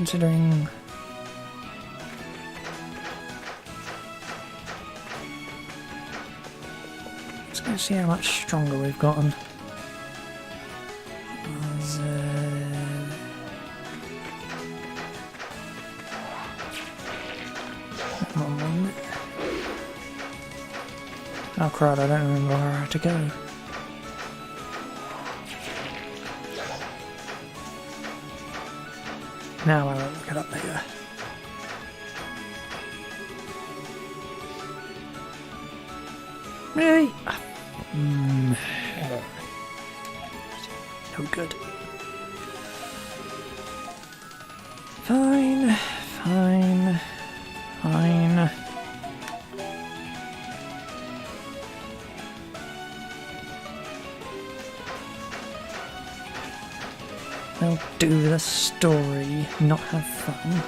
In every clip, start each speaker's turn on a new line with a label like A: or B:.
A: considering... Let's go see how much stronger we've gotten. Oh crud, I don't remember where I had to go. Now I won't look it up later. Really? No good. Fine, fine, fine. They'll do the story, not have fun.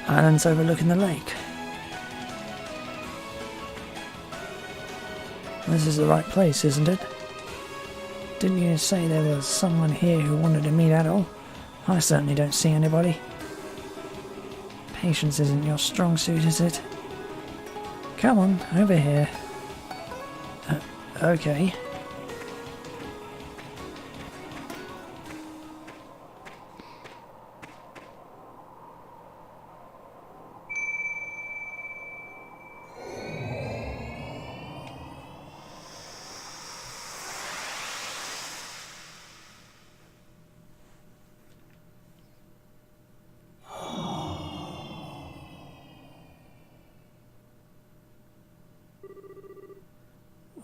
A: Islands overlooking the lake. This is the right place, isn't it? Didn't you say there was someone here who wanted to meet Adol? I certainly don't see anybody. Patience isn't your strong suit, is it? Come on, over here. Okay.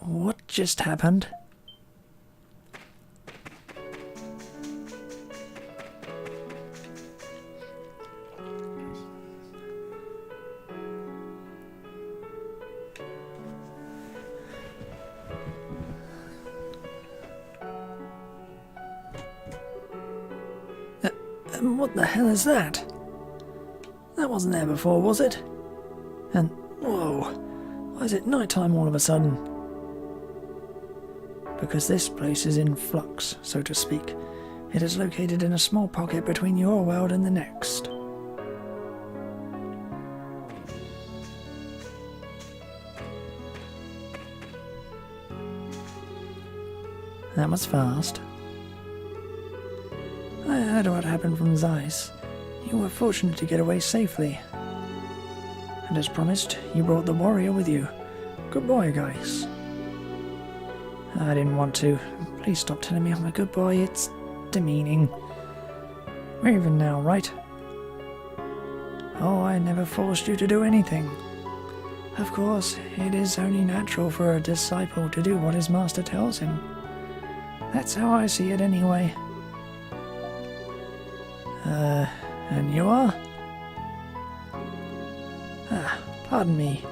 A: What just happened? What the hell is that? That wasn't there before, was it? And, whoa, why is it nighttime all of a sudden? Because this place is in flux, so to speak. It is located in a small pocket between your world and the next. That was fast. I heard what happened from Zeiss. You were fortunate to get away safely. And as promised, you brought the warrior with you. Good boy, guys. I didn't want to. Please stop telling me I'm a good boy. It's demeaning. We're even now, right? Oh, I never forced you to do anything. Of course, it is only natural for a disciple to do what his master tells him. That's how I see it anyway. And you are? Pardon me.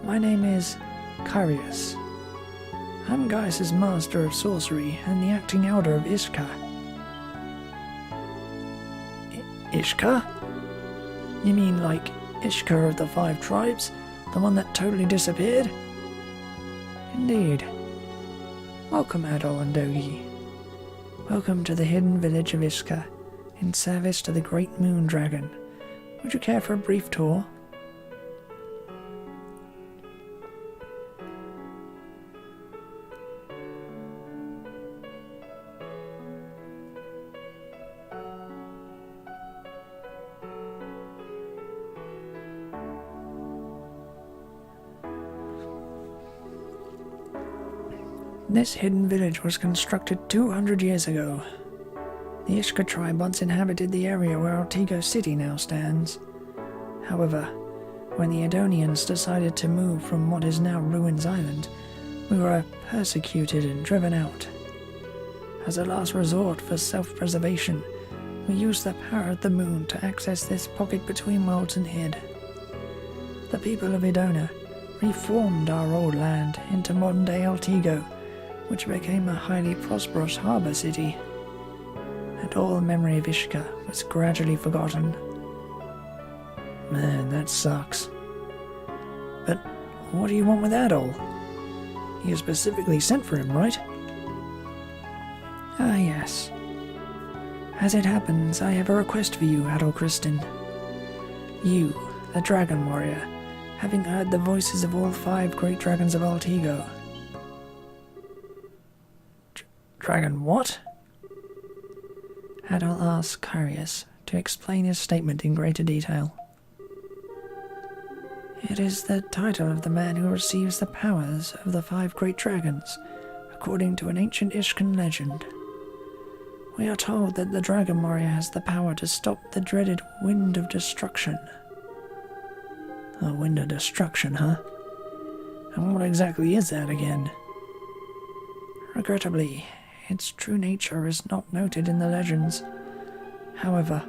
A: My name is Kyrios. I'm Gaius' master of sorcery and the acting elder of Ishka. Ishka? You mean like Ishka of the 5 tribes? The one that totally disappeared? Indeed. Welcome, Adol and Dogi. Welcome to the hidden village of Ishka, in service to the great moon dragon. Would you care for a brief tour? This hidden village was constructed 200 years ago. The Ishka tribe once inhabited the area where Altigo City now stands. However, when the Adonians decided to move from what is now Ruins Island, we were persecuted and driven out. As a last resort for self-preservation, we used the power of the moon to access this pocket between worlds and hid. The people of Idona reformed our old land into modern-day Altigo, which became a highly prosperous harbour city, and all memory of Ishka was gradually forgotten. Man, that sucks. But what do you want with Adol? You specifically sent for him, right? Ah, yes. As it happens, I have a request for you, Adol Kristin. You, the Dragon Warrior, having heard the voices of all 5 great dragons of Altigo. Dragon what? Adol asked Carius to explain his statement in greater detail. It is the title of the man who receives the powers of the 5 great dragons, according to an ancient Ishkan legend. We are told that the Dragon Warrior has the power to stop the dreaded Wind of Destruction. A Wind of Destruction, huh? And what exactly is that again? Regrettably, its true nature is not noted in the legends. However,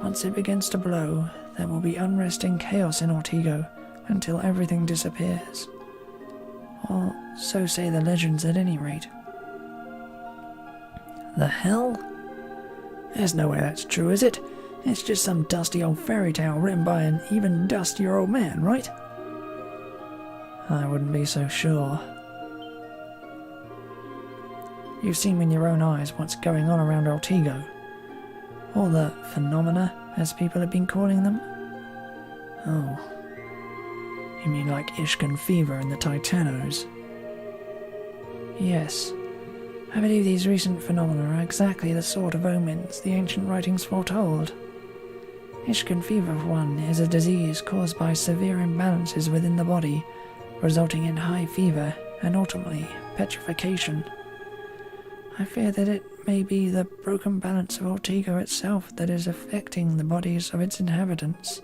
A: once it begins to blow, there will be unrest and chaos in Altigo until everything disappears. Or so say the legends at any rate. The hell? There's no way that's true, is it? It's just some dusty old fairy tale written by an even dustier old man, right? I wouldn't be so sure. You've seen with your own eyes what's going on around Altigo. All the phenomena, as people have been calling them. Oh. You mean like Ishkan fever and the Titanos? Yes. I believe these recent phenomena are exactly the sort of omens the ancient writings foretold. Ishkan fever, for one, is a disease caused by severe imbalances within the body, resulting in high fever and ultimately petrification. I fear that it may be the broken balance of Altigo itself that is affecting the bodies of its inhabitants.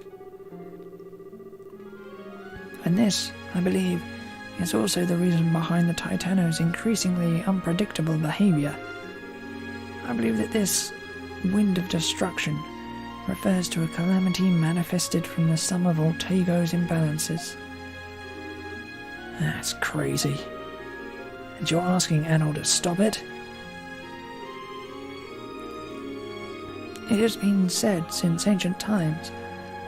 A: And this, I believe, is also the reason behind the Titanos' increasingly unpredictable behavior. I believe that this Wind of Destruction refers to a calamity manifested from the sum of Altigo's imbalances. That's crazy. And you're asking Adol to stop it? It has been said since ancient times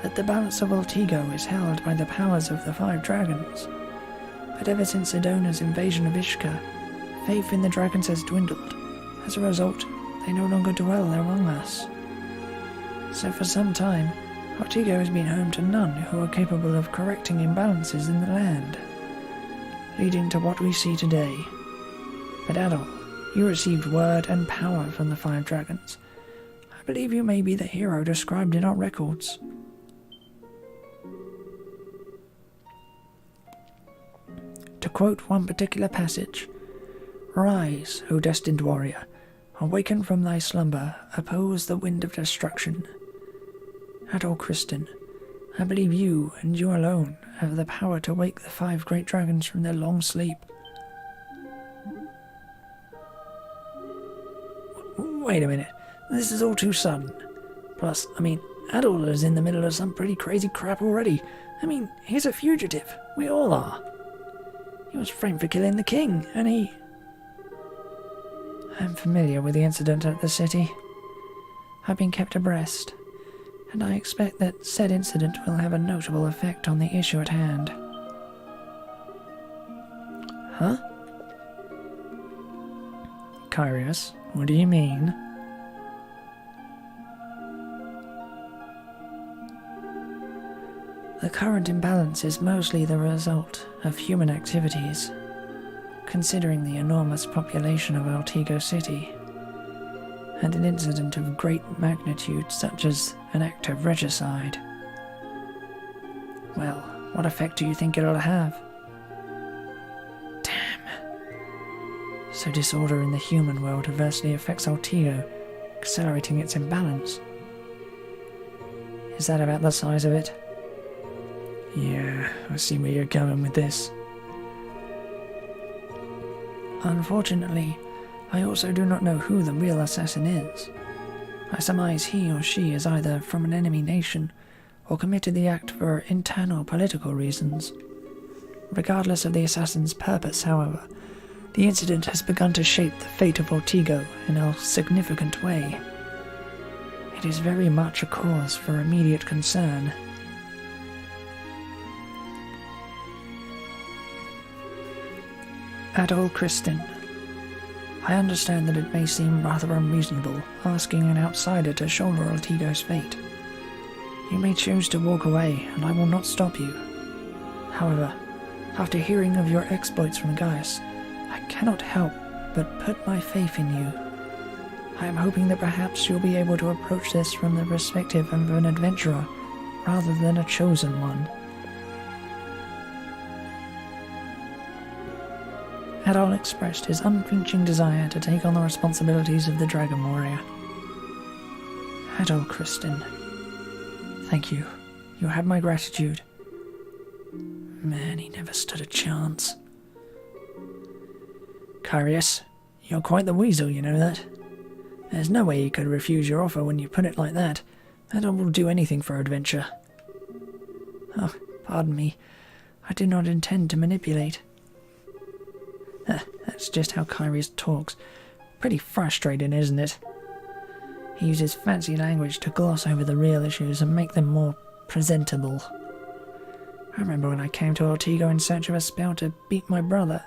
A: that the balance of Altigo is held by the powers of the 5 dragons. But ever since Idona's invasion of Ishka, faith in the dragons has dwindled. As a result, they no longer dwell among us. So for some time, Altigo has been home to none who are capable of correcting imbalances in the land, leading to what we see today. But Adol, you received word and power from the 5 dragons. I believe you may be the hero described in our records. To quote one particular passage, "Rise, O destined warrior, awaken from thy slumber, oppose the wind of destruction." Adol Kristin, I believe you, and you alone, have the power to wake the 5 great dragons from their long sleep. Wait a minute. This is all too sudden. Plus, Adol is in the middle of some pretty crazy crap already. He's a fugitive. We all are. He was framed for killing the king, and he... I'm familiar with the incident at the city. I've been kept abreast. and I expect that said incident will have a notable effect on the issue at hand. Huh? Kyrios, what do you mean? The current imbalance is mostly the result of human activities, considering the enormous population of Altigo City, and an incident of great magnitude such as an act of regicide. Well, what effect do you think it'll have? Damn. So disorder in the human world adversely affects Altigo, accelerating its imbalance. Is that about the size of it? Yeah, I see where you're going with this. Unfortunately, I also do not know who the real assassin is. I surmise he or she is either from an enemy nation or committed the act for internal political reasons. Regardless of the assassin's purpose, however, the incident has begun to shape the fate of Altigo in a significant way. It is very much a cause for immediate concern. Adol Kristin, I understand that it may seem rather unreasonable asking an outsider to shoulder Altigo's fate. You may choose to walk away, and I will not stop you. However, after hearing of your exploits from Gaius, I cannot help but put my faith in you. I am hoping that perhaps you'll be able to approach this from the perspective of an adventurer rather than a chosen one. Adol expressed his unflinching desire to take on the responsibilities of the Dragon Warrior. Adol Kristin, thank you. You have my gratitude. Man, he never stood a chance. Kyrios, you're quite the weasel, you know that? There's no way you could refuse your offer when you put it like that. Adol will do anything for adventure. Oh, pardon me. I did not intend to manipulate. That's just how Kyrios talks. Pretty frustrating, isn't it? He uses fancy language to gloss over the real issues and make them more presentable. I remember when I came to Altigo in search of a spell to beat my brother.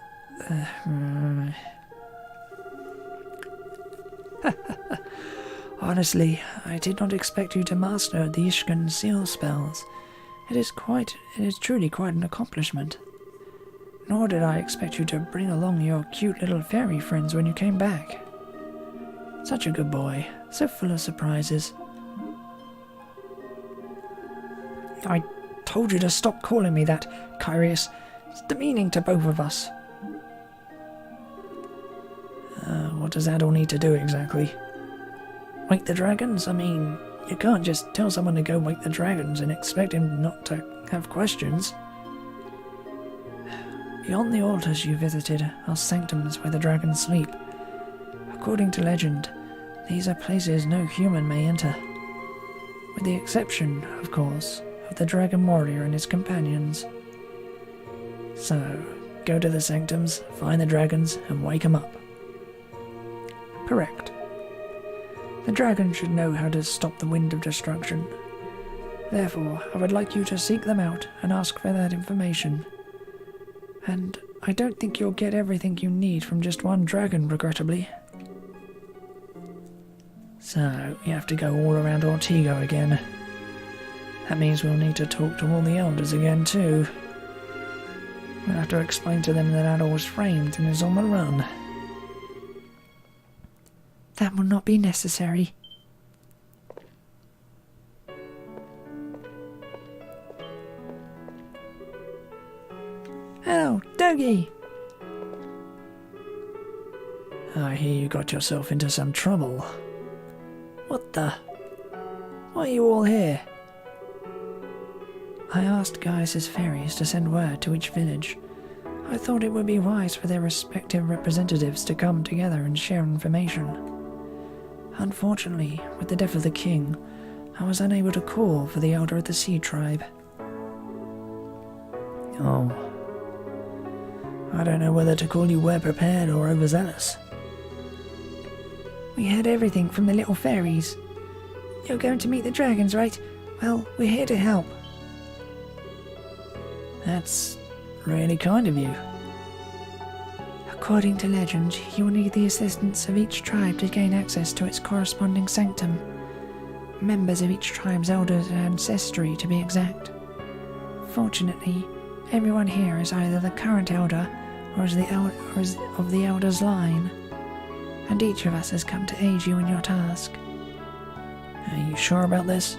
A: Honestly, I did not expect you to master the Ishkan seal spells. It is truly quite an accomplishment. Nor did I expect you to bring along your cute little fairy friends when you came back. Such a good boy, so full of surprises. I told you to stop calling me that, Kyrios. It's demeaning to both of us. What does Adol need to do exactly? Wake the dragons? I mean, you can't just tell someone to go wake the dragons and expect him not to have questions. Beyond the altars you visited are sanctums where the dragons sleep. According to legend, these are places no human may enter. With the exception, of course, of the Dragon Warrior and his companions. So, go to the sanctums, find the dragons, and wake them up. Correct. The dragon should know how to stop the wind of destruction. Therefore, I would like you to seek them out and ask for that information. And I don't think you'll get everything you need from just one dragon, regrettably. So, you have to go all around Altigo again. That means we'll need to talk to all the elders again, too. We'll have to explain to them that Adol was framed and is on the run. That will not be necessary. Oh, Dougie! I hear you got yourself into some trouble. What the? Why are you all here? I asked Gaius' fairies to send word to each village. I thought it would be wise for their respective representatives to come together and share information. Unfortunately, with the death of the king, I was unable to call for the Elder of the Sea Tribe. Oh. I don't know whether to call you well-prepared or overzealous. We heard everything from the little fairies. You're going to meet the dragons, right? Well, we're here to help. That's really kind of you. According to legend, you will need the assistance of each tribe to gain access to its corresponding sanctum. Members of each tribe's elders and ancestry, to be exact. Fortunately, everyone here is either the current elder or is of the elder's line, and each of us has come to aid you in your task. Are you sure about this?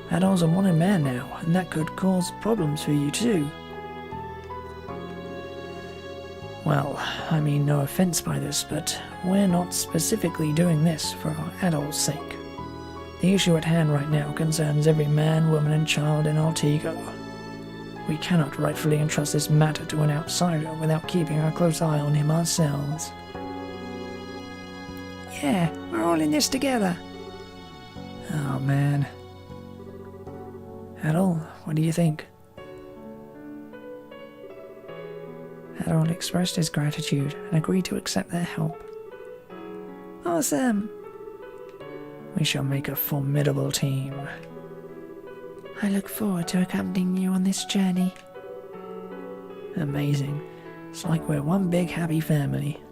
A: Adol's a wanted man now, and that could cause problems for you too. Well, I mean no offense by this, but we're not specifically doing this for Adol's sake. The issue at hand right now concerns every man, woman and child in Altigo. We cannot rightfully entrust this matter to an outsider without keeping a close eye on him ourselves. Yeah, we're all in this together. Oh man. Adol, what do you think? Adol expressed his gratitude and agreed to accept their help. Awesome! We shall make a formidable team. I look forward to accompanying you on this journey. Amazing. It's like we're one big happy family.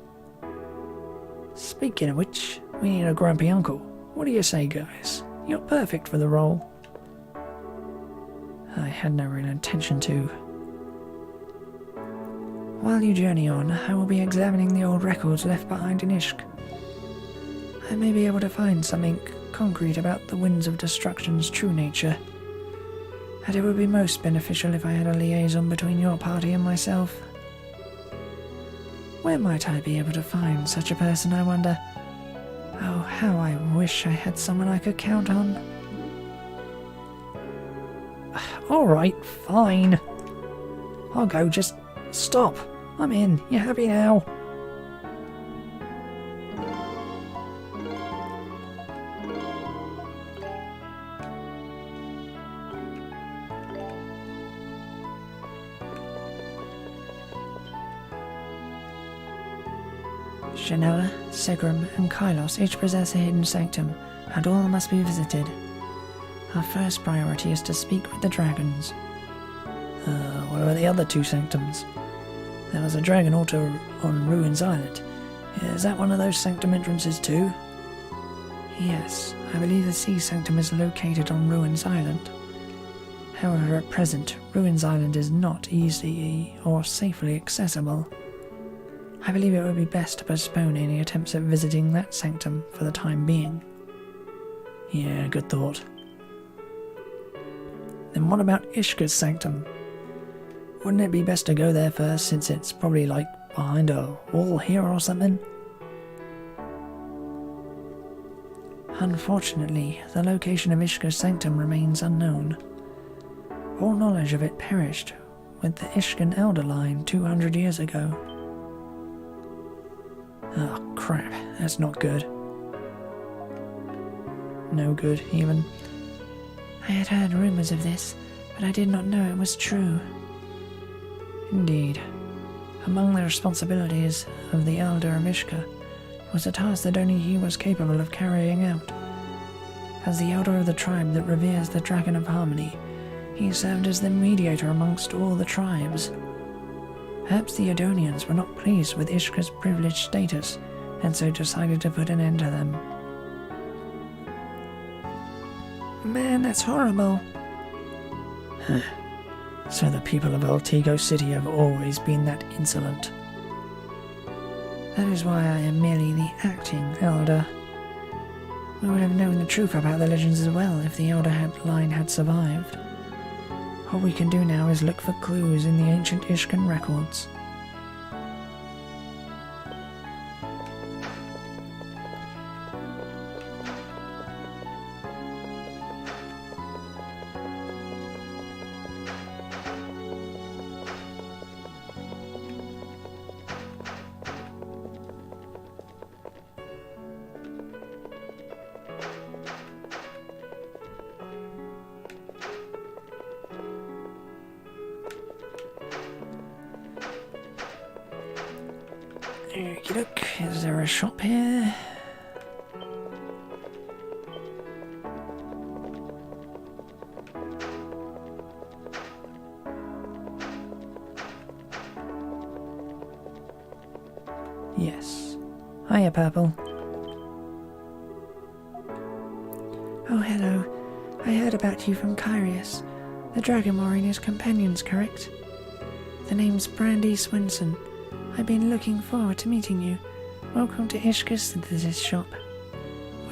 A: Speaking of which, we need a grumpy uncle. What do you say, guys? You're perfect for the role. I had no real intention to. While you journey on, I will be examining the old records left behind in Ishq. I may be able to find something concrete about the Winds of Destruction's true nature, and it would be most beneficial if I had a liaison between your party and myself. Where might I be able to find such a person, I wonder? Oh, how I wish I had someone I could count on. Alright, fine. I'll go, just stop. I'm in. You happy now? Shannara, Segram, and Kylos each possess a hidden sanctum, and all must be visited. Our first priority is to speak with the dragons. What about the other two sanctums? There was a dragon altar on Ruins Island. Is that one of those sanctum entrances too? Yes, I believe the sea sanctum is located on Ruins Island. However, at present, Ruins Island is not easily or safely accessible. I believe it would be best to postpone any attempts at visiting that sanctum for the time being. Yeah, good thought. Then what about Ishka's sanctum? Wouldn't it be best to go there first, since it's probably like behind a wall here or something? Unfortunately, the location of Ishka's sanctum remains unknown. All knowledge of it perished with the Ishkan Elder line 200 years ago. Oh crap, that's not good. No good, even. I had heard rumours of this, but I did not know it was true. Indeed. Among the responsibilities of the Elder of Ishka was a task that only he was capable of carrying out. As the Elder of the tribe that reveres the Dragon of Harmony, he served as the mediator amongst all the tribes. Perhaps the Adonians were not pleased with Ishka's privileged status, and so decided to put an end to them. Man, that's horrible. So the people of Altigo City have always been that insolent. That is why I am merely the acting Elder. We would have known the truth about the legends as well if the Elder line had survived. All we can do now is look for clues in the ancient Ishkan records. Okie doke, is there a shop here? Yes. Hiya, Purple.
B: Oh, hello. I heard about you from Kyrius, the Dragon Warrior and his companions, correct? The name's Brandy Swinson. I've been looking forward to meeting you. Welcome to Ishka's Synthesis Shop.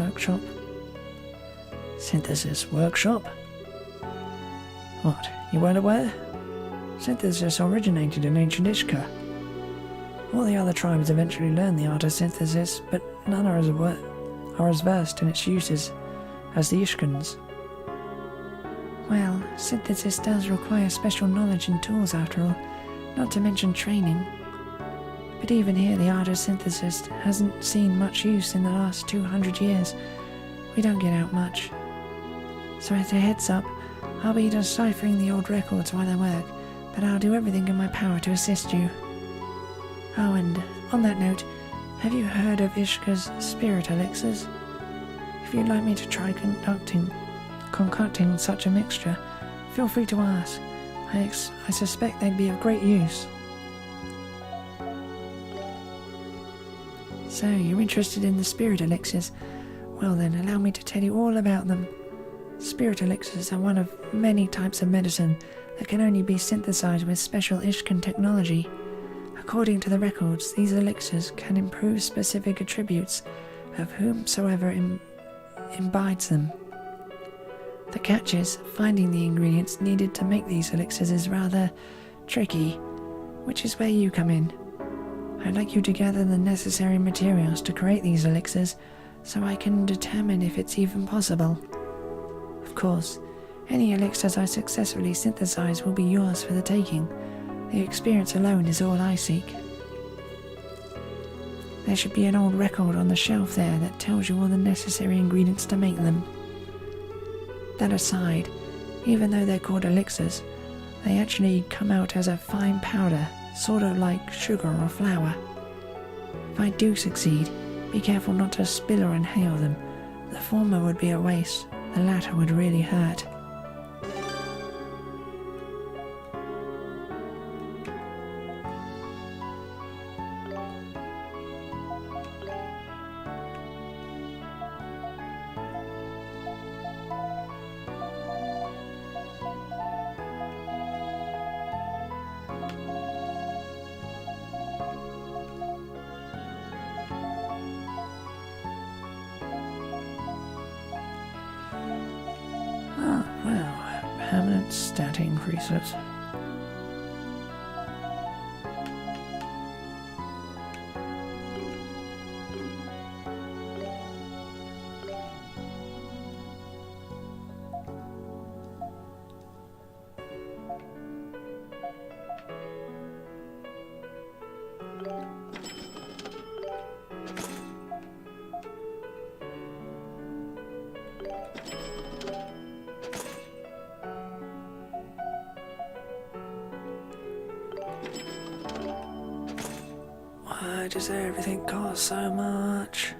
B: Workshop.
A: Synthesis Workshop? What, you weren't aware? Synthesis originated in ancient Ishka. All the other tribes eventually learned the art of synthesis, but none are as versed in its uses as the Ishkans.
B: Well, synthesis does require special knowledge and tools after all, not to mention training. But even here the art of synthesis hasn't seen much use in the last 200 years. We don't get out much. So as a heads up, I'll be deciphering the old records while I work, but I'll do everything in my power to assist you. Oh, and on that note, have you heard of Ishka's spirit elixirs? If you'd like me to try concocting such a mixture, feel free to ask. I suspect they'd be of great use. So, you're interested in the spirit elixirs? Well then, allow me to tell you all about them. Spirit elixirs are one of many types of medicine that can only be synthesized with special Ishkan technology. According to the records, these elixirs can improve specific attributes of whomsoever imbibes them. The catch is, finding the ingredients needed to make these elixirs is rather tricky, which is where you come in. I'd like you to gather the necessary materials to create these elixirs so I can determine if it's even possible. Of course, any elixirs I successfully synthesize will be yours for the taking. The experience alone is all I seek. There should be an old record on the shelf there that tells you all the necessary ingredients to make them. That aside, even though they're called elixirs, they actually come out as a fine powder, sort of like sugar or flour. If I do succeed, be careful not to spill or inhale them. The former would be a waste, the latter would really hurt.
A: Permanent stat increases. Why does everything cost so much?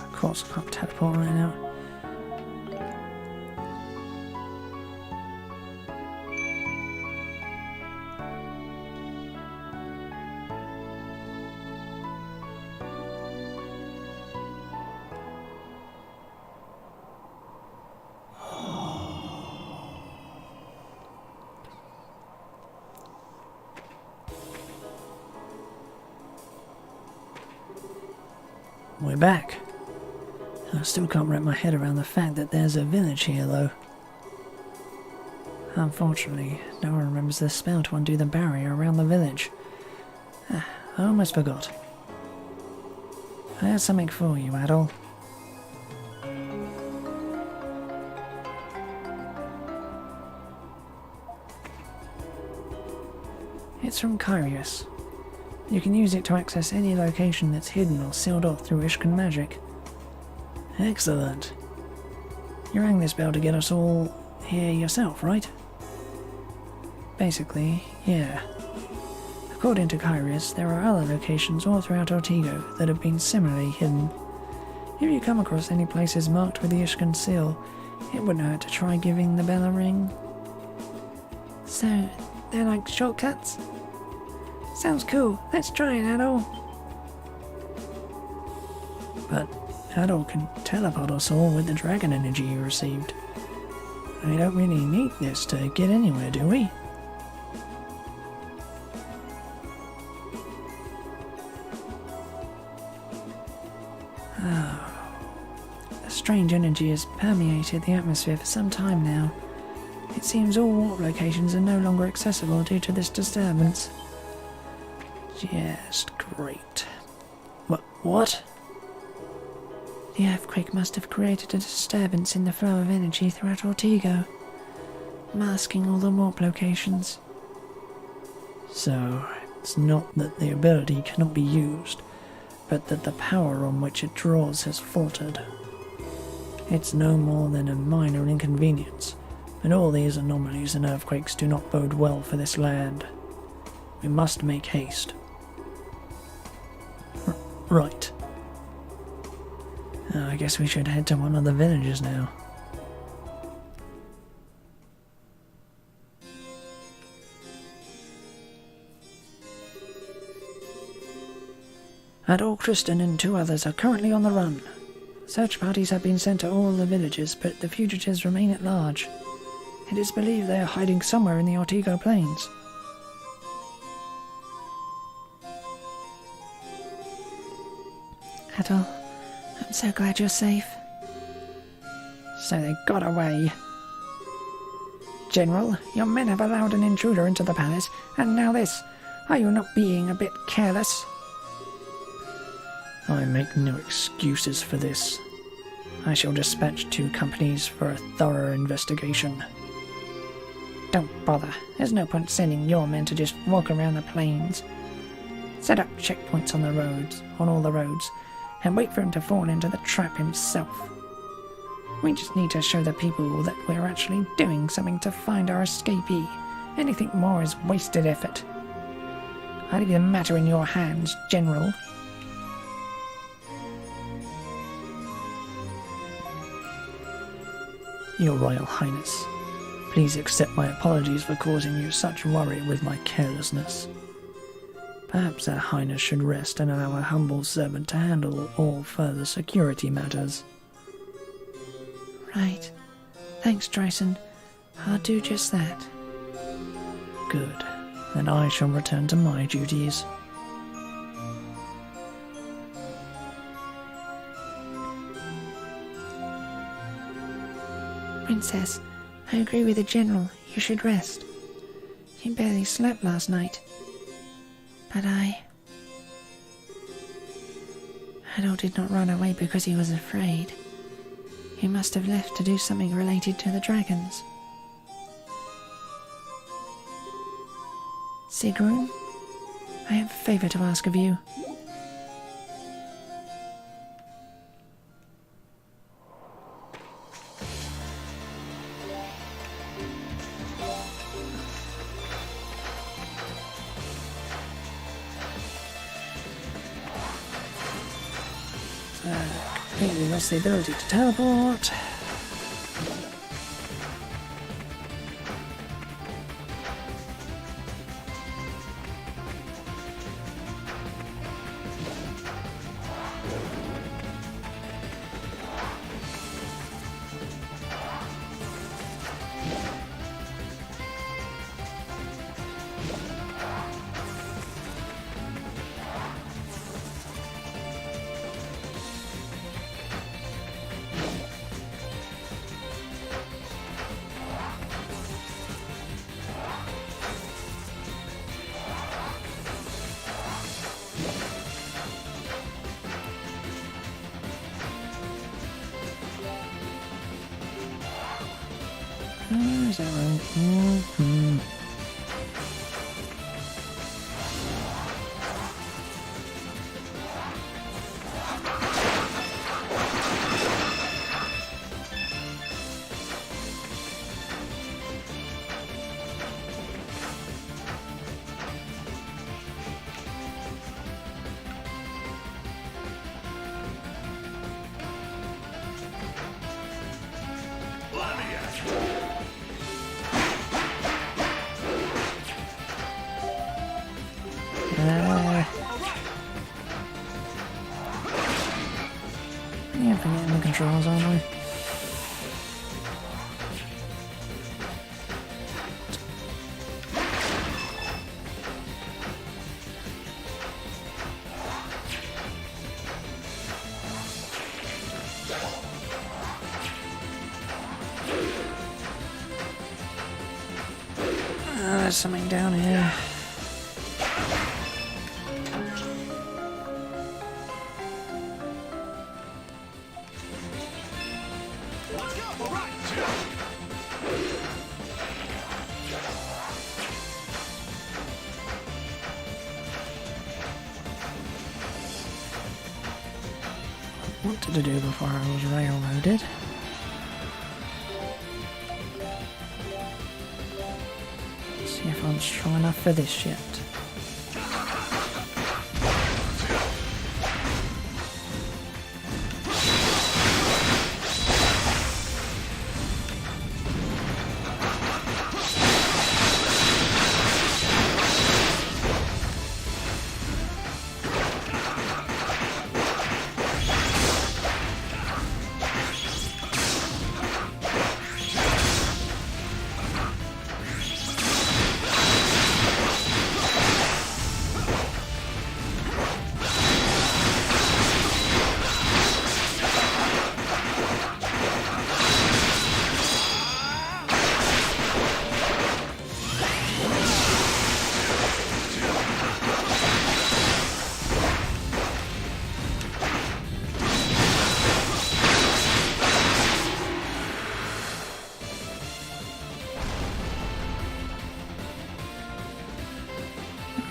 A: Of course I can't teleport right now. We're back. I still can't wrap my head around the fact that there's a village here, though. Unfortunately, no one remembers the spell to undo the barrier around the village. I almost forgot. I have something for you, Adol. It's from Kyrios. You can use it to access any location that's hidden or sealed off through Ishkan magic. Excellent. You rang this bell to get us all here yourself, right? Basically, yeah. According to Kyrios, there are other locations all throughout Ortigo that have been similarly hidden. If you come across any places marked with the Ishkan seal, it wouldn't hurt to try giving the bell a ring.
B: So, they're like shortcuts? Sounds cool. Let's try it, Adol.
A: But Adol can teleport us all with the dragon energy you received. We don't really need this to get anywhere, do we? A strange energy has permeated the atmosphere for some time now. It seems all warp locations are no longer accessible due to this disturbance. Just great. What?
B: The earthquake must have created a disturbance in the flow of energy throughout Ortigo, masking all the warp locations.
A: So, it's not that the ability cannot be used, but that the power on which it draws has faltered. It's no more than a minor inconvenience, and all these anomalies and earthquakes do not bode well for this land. We must make haste. Right. I guess we should head to one of the villages now. Adol, Kristen and 2 others are currently on the run. Search parties have been sent to all the villages, but the fugitives remain at large. It is believed they are hiding somewhere in the Ortigo Plains.
B: Adol, I'm so glad you're safe.
A: So they got away. General, your men have allowed an intruder into the palace, and now this. Are you not being a bit careless? I make no excuses for this. I shall dispatch 2 companies for a thorough investigation. Don't bother. There's no point sending your men to just walk around the plains. Set up checkpoints on all the roads, and wait for him to fall into the trap himself. We just need to show the people that we're actually doing something to find our escapee. Anything more is wasted effort. I leave the matter in your hands, General. Your Royal Highness, please accept my apologies for causing you such worry with my carelessness. Perhaps Her Highness should rest and allow a humble servant to handle all further security matters.
B: Right. Thanks, Dryson. I'll do just that.
A: Good. Then I shall return to my duties.
B: Princess, I agree with the General. You should rest. You barely slept last night. But Adol did not run away because he was afraid. He must have left to do something related to the dragons. Sigrun, I have a favour to ask of you.
A: Completely lost the ability to teleport. Is that right? Yeah, forgetting the controls, aren't we? There's something down here. What did I do before I was railroaded? See if I'm strong enough for this yet.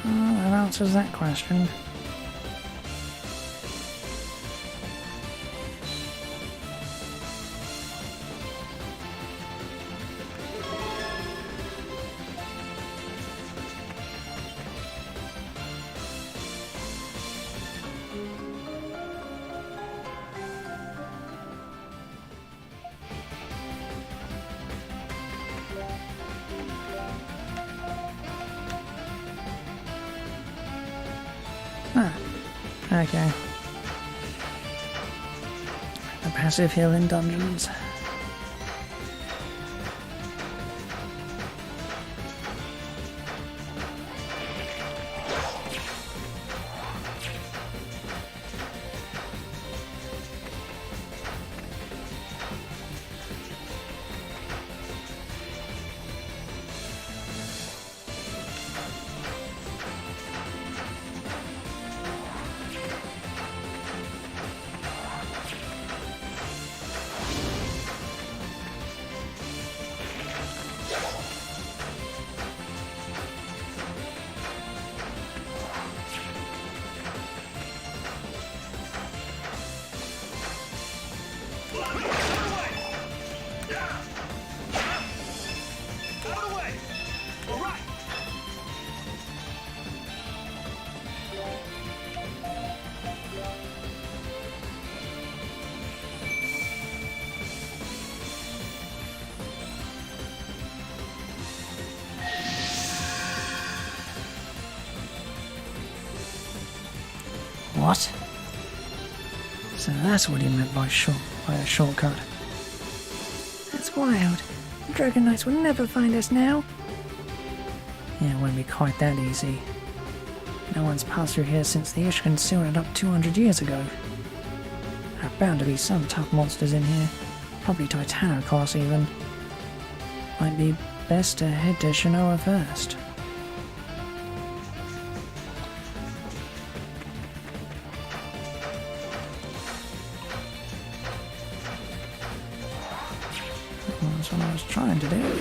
A: That answers that question. Ah, okay. The passive heal in dungeons. What? So that's what he meant by a shortcut.
B: That's wild. The Dragon Knights will never find us now.
A: Yeah, it won't be quite that easy. No one's passed through here since the Ishkan sealed it up 200 years ago. There are bound to be some tough monsters in here. Probably Titano class even. Might be best to head to Shinoa first. Well, that's what I was trying to do.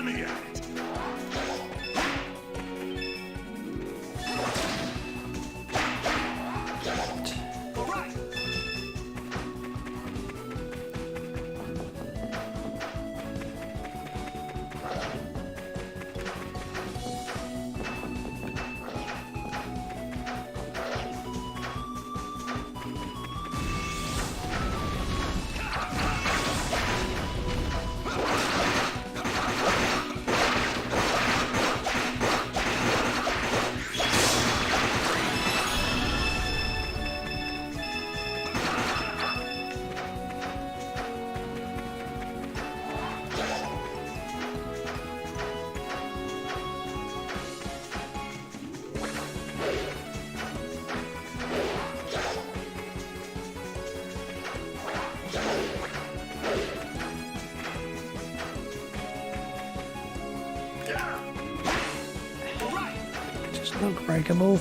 C: me at it. All right.
A: Just look breakable.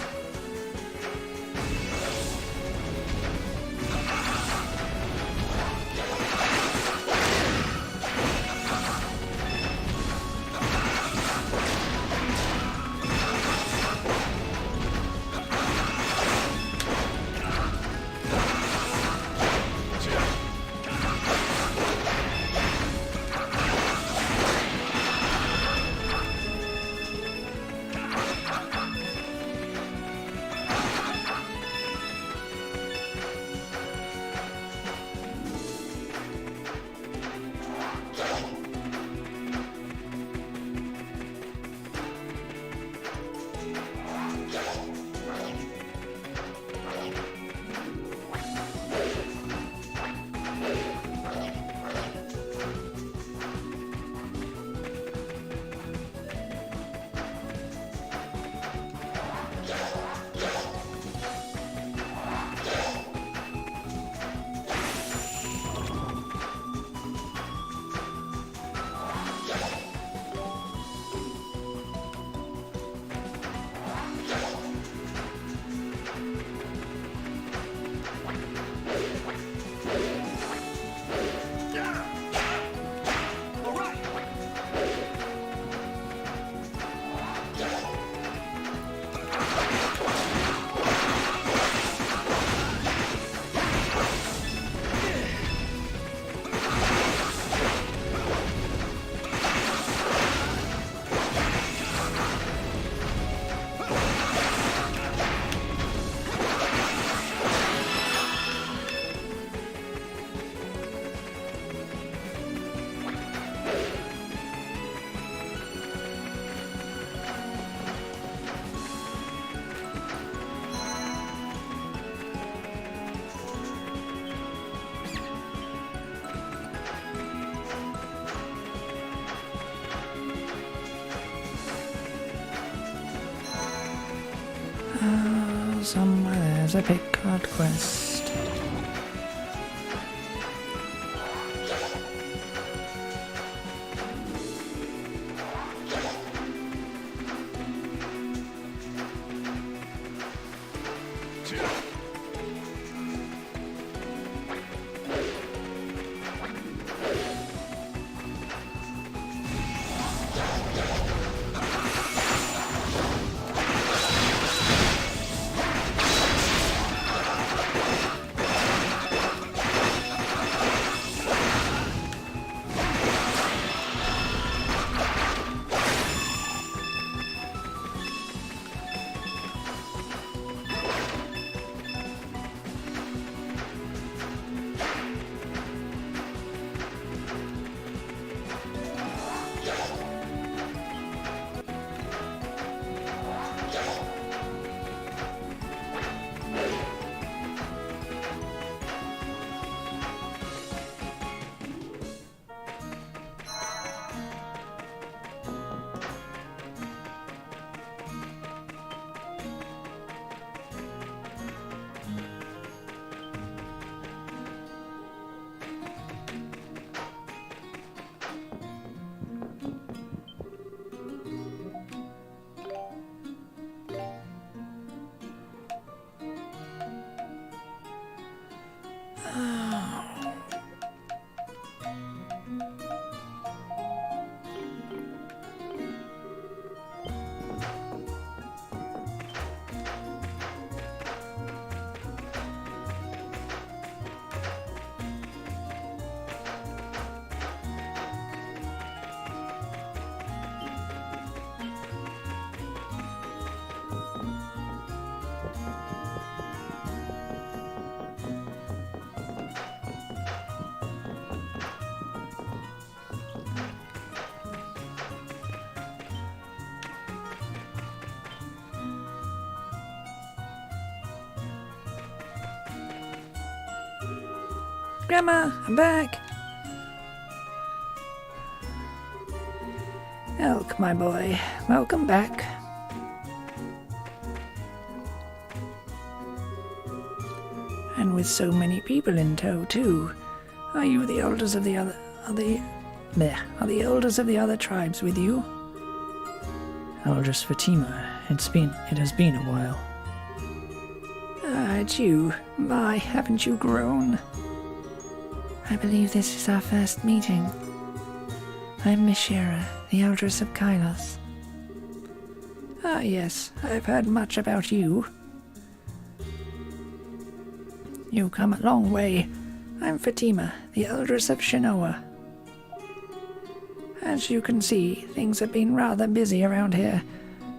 A: Somewhere there's a Picard quest.
B: Grandma, I'm back.
A: Elk, my boy, welcome back. And with so many people in tow, too. Are you the elders of the other... Are the elders of the other tribes with you? Elders Fatima, it has been a while. Ah, it's you. My, haven't you grown?
B: I believe this is our first meeting. I'm Mishira, the Eldress of Kylos.
A: Ah, yes, I've heard much about you. You've come a long way. I'm Fatima, the Eldress of Shinoa. As you can see, things have been rather busy around here.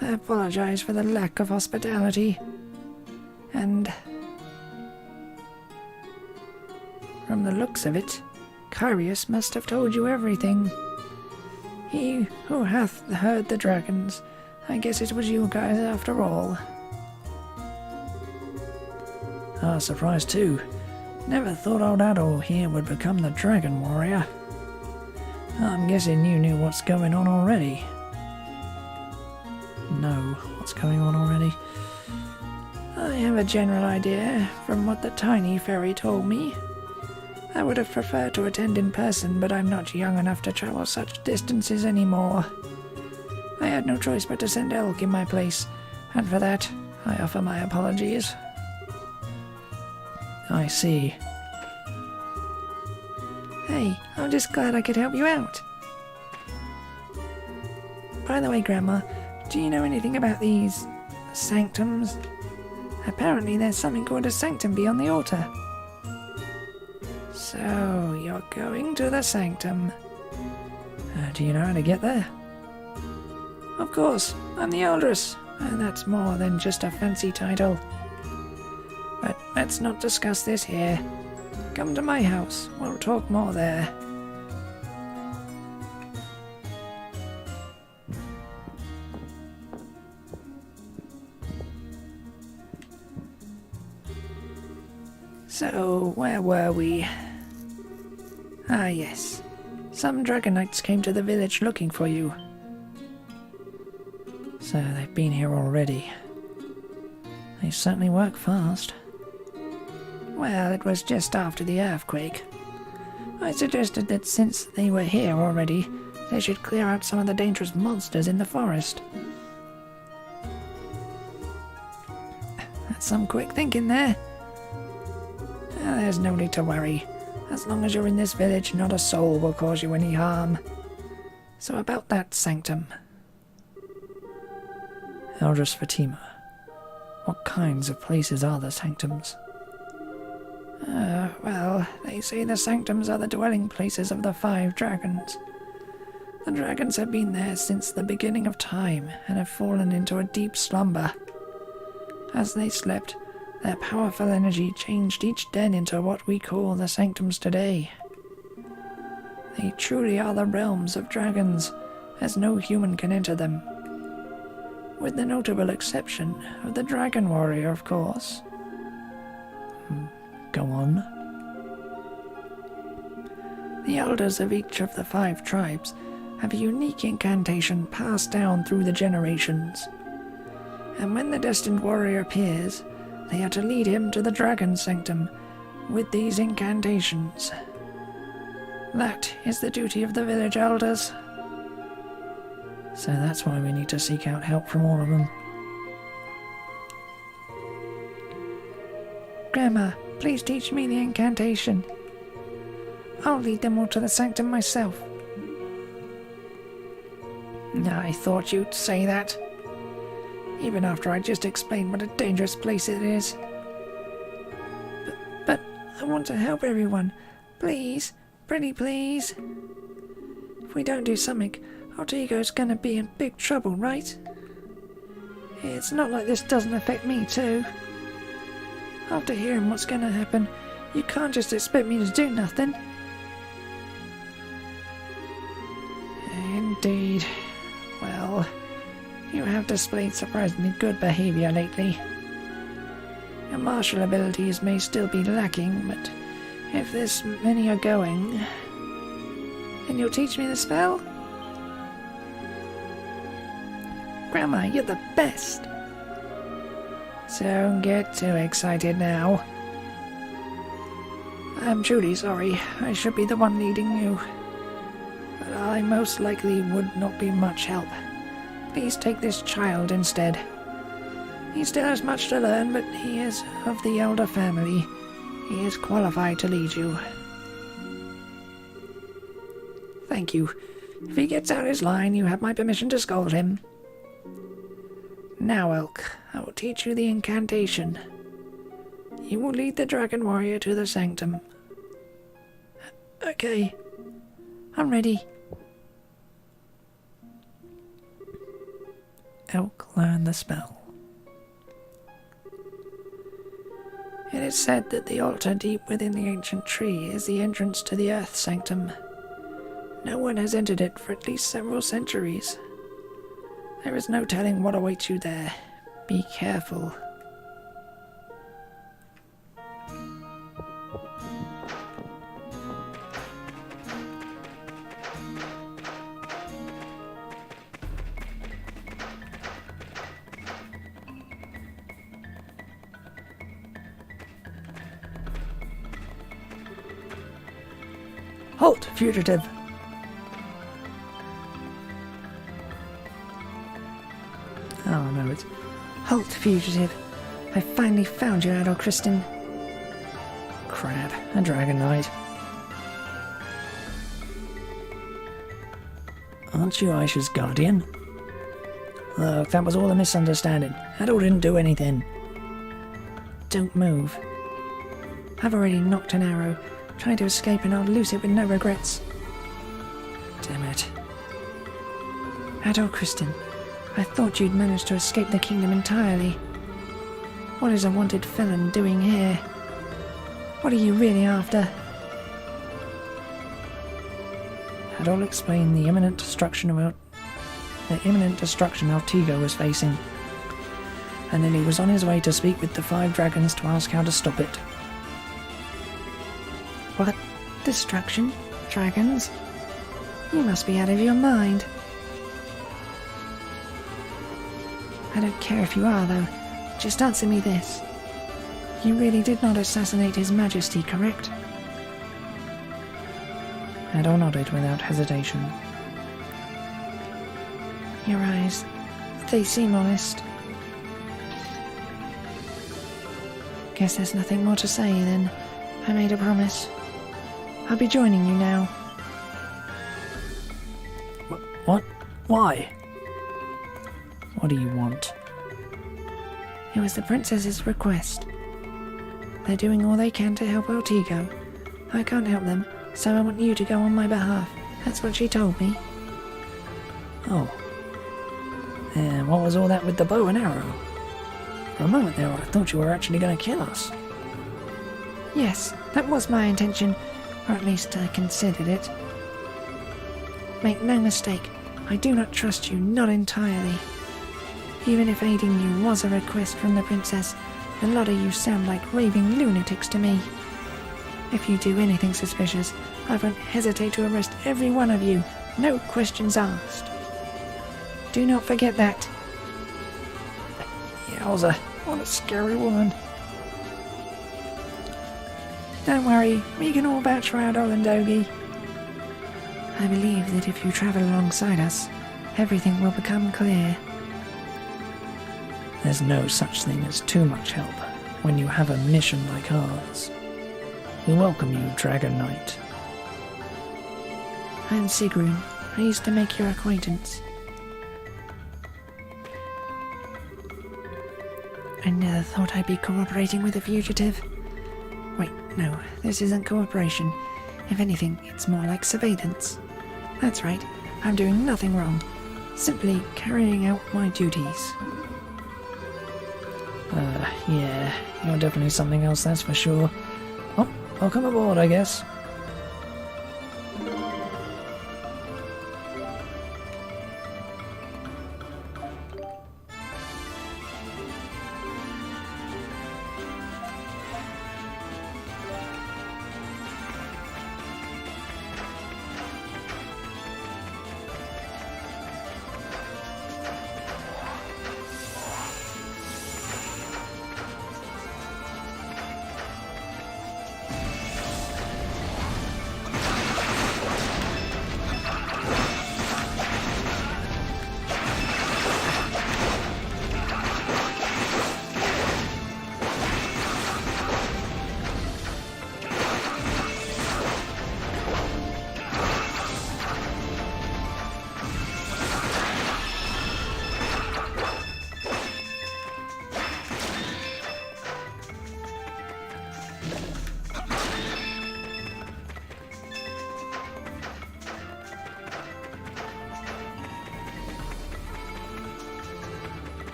A: I apologize for the lack of hospitality. And from the looks of it, Carius must have told you everything. He who hath heard the dragons. I guess it was you guys after all. Ah, surprised too. Never thought old Adol here would become the Dragon Warrior. I'm guessing you knew what's going on already. No, what's going on already? I have a general idea from what the tiny fairy told me. I would have preferred to attend in person, but I'm not young enough to travel such distances anymore. I had no choice but to send Elk in my place, and for that, I offer my apologies. I see.
B: Hey, I'm just glad I could help you out. By the way, Grandma, do you know anything about these sanctums? Apparently there's something called a sanctum beyond the altar.
A: So, you're going to the sanctum. Do you know how to get there? Of course, I'm the Eldress, and that's more than just a fancy title. But let's not discuss this here. Come to my house, we'll talk more there. So, where were we? Ah, yes. Some Dragon Knights came to the village looking for you. So they've been here already. They certainly work fast. Well, it was just after the earthquake. I suggested that since they were here already, they should clear out some of the dangerous monsters in the forest. That's some quick thinking there. There's no need to worry. As long as you're in this village, not a soul will cause you any harm. So about that sanctum. Eldress Fatima, what kinds of places are the sanctums? Well, they say the sanctums are the dwelling places of the 5 dragons. The dragons have been there since the beginning of time and have fallen into a deep slumber. As they slept, their powerful energy changed each den into what we call the sanctums today. They truly are the realms of dragons, as no human can enter them. With the notable exception of the Dragon Warrior, of course. Go on. The elders of each of the 5 tribes have a unique incantation passed down through the generations. And when the destined warrior appears, they are to lead him to the Dragon Sanctum with these incantations. That is the duty of the village elders. So that's why we need to seek out help from all of them.
B: Grandma, please teach me the incantation. I'll lead them all to the sanctum myself.
A: I thought you'd say that. Even after I just explained what a dangerous place it is.
B: But I want to help everyone. Please, pretty please. If we don't do something, Altego's gonna be in big trouble, right? It's not like this doesn't affect me too. After hearing what's gonna happen, you can't just expect me to do nothing. Indeed. Well, you have displayed surprisingly good behavior lately. Your martial abilities may still be lacking, but if this many are going, then you'll teach me the spell? Grandma, you're the best! Don't get too excited now. I'm truly sorry. I should be the one leading you. But I most likely would not be much help. Please take this child instead. He still has much to learn, but he is of the elder family. He is qualified to lead you. Thank you. If he gets out his line, you have my permission to scold him. Now, Elk, I will teach you the incantation. You will lead the Dragon Warrior to the sanctum. Okay. I'm ready.
A: Elk learned the spell.
B: It is said that the altar deep within the ancient tree is the entrance to the Earth Sanctum. No one has entered it for at least several centuries. There is no telling what awaits you there. Be careful.
A: Halt, fugitive! Oh no, it's...
B: Halt, fugitive. I finally found you, Adol Kristen.
A: Crap, a Dragon Knight. Aren't you Aisha's guardian? Look, that was all a misunderstanding. Adol didn't do anything.
B: Don't move. I've already knocked an arrow. Trying to escape and I'll lose it with no regrets.
A: Damn it.
B: Adol Kristen, I thought you'd managed to escape the kingdom entirely. What is a wanted felon doing here? What are you really after?
A: Adol explained the imminent destruction Altigo was facing, and then he was on his way to speak with the 5 dragons to ask how to stop it.
B: What? Destruction? Dragons? You must be out of your mind. I don't care if you are, though. Just answer me this. You really did not assassinate His Majesty, correct?
A: Adol nodded without hesitation.
B: Your eyes, they seem honest. Guess there's nothing more to say, then. I made a promise. I'll be joining you now.
A: What? Why? What do you want?
B: It was the princess's request. They're doing all they can to help Altigo. I can't help them, so I want you to go on my behalf. That's what she told me.
A: Oh. And what was all that with the bow and arrow? For a moment there, I thought you were actually going to kill us.
B: Yes, that was my intention, or at least I considered it. Make no mistake, I do not trust you, not entirely. Even if aiding you was a request from the princess, a lot of you sound like raving lunatics to me. If you do anything suspicious, I won't hesitate to arrest every one of you, no questions asked. Do not forget that.
A: Yowza, what a scary woman.
B: Don't worry, we can all vouch for Adol and Dogi. I believe that if you travel alongside us, everything will become clear.
A: There's no such thing as too much help when you have a mission like ours. We welcome you, Dragon Knight.
B: I'm Sigrun. Pleased to make your acquaintance. I never thought I'd be cooperating with a fugitive. Wait, no, this isn't cooperation. If anything, it's more like surveillance. That's right, I'm doing nothing wrong. Simply carrying out my duties.
A: Yeah, you're definitely something else, that's for sure. Oh, I'll come aboard, I guess.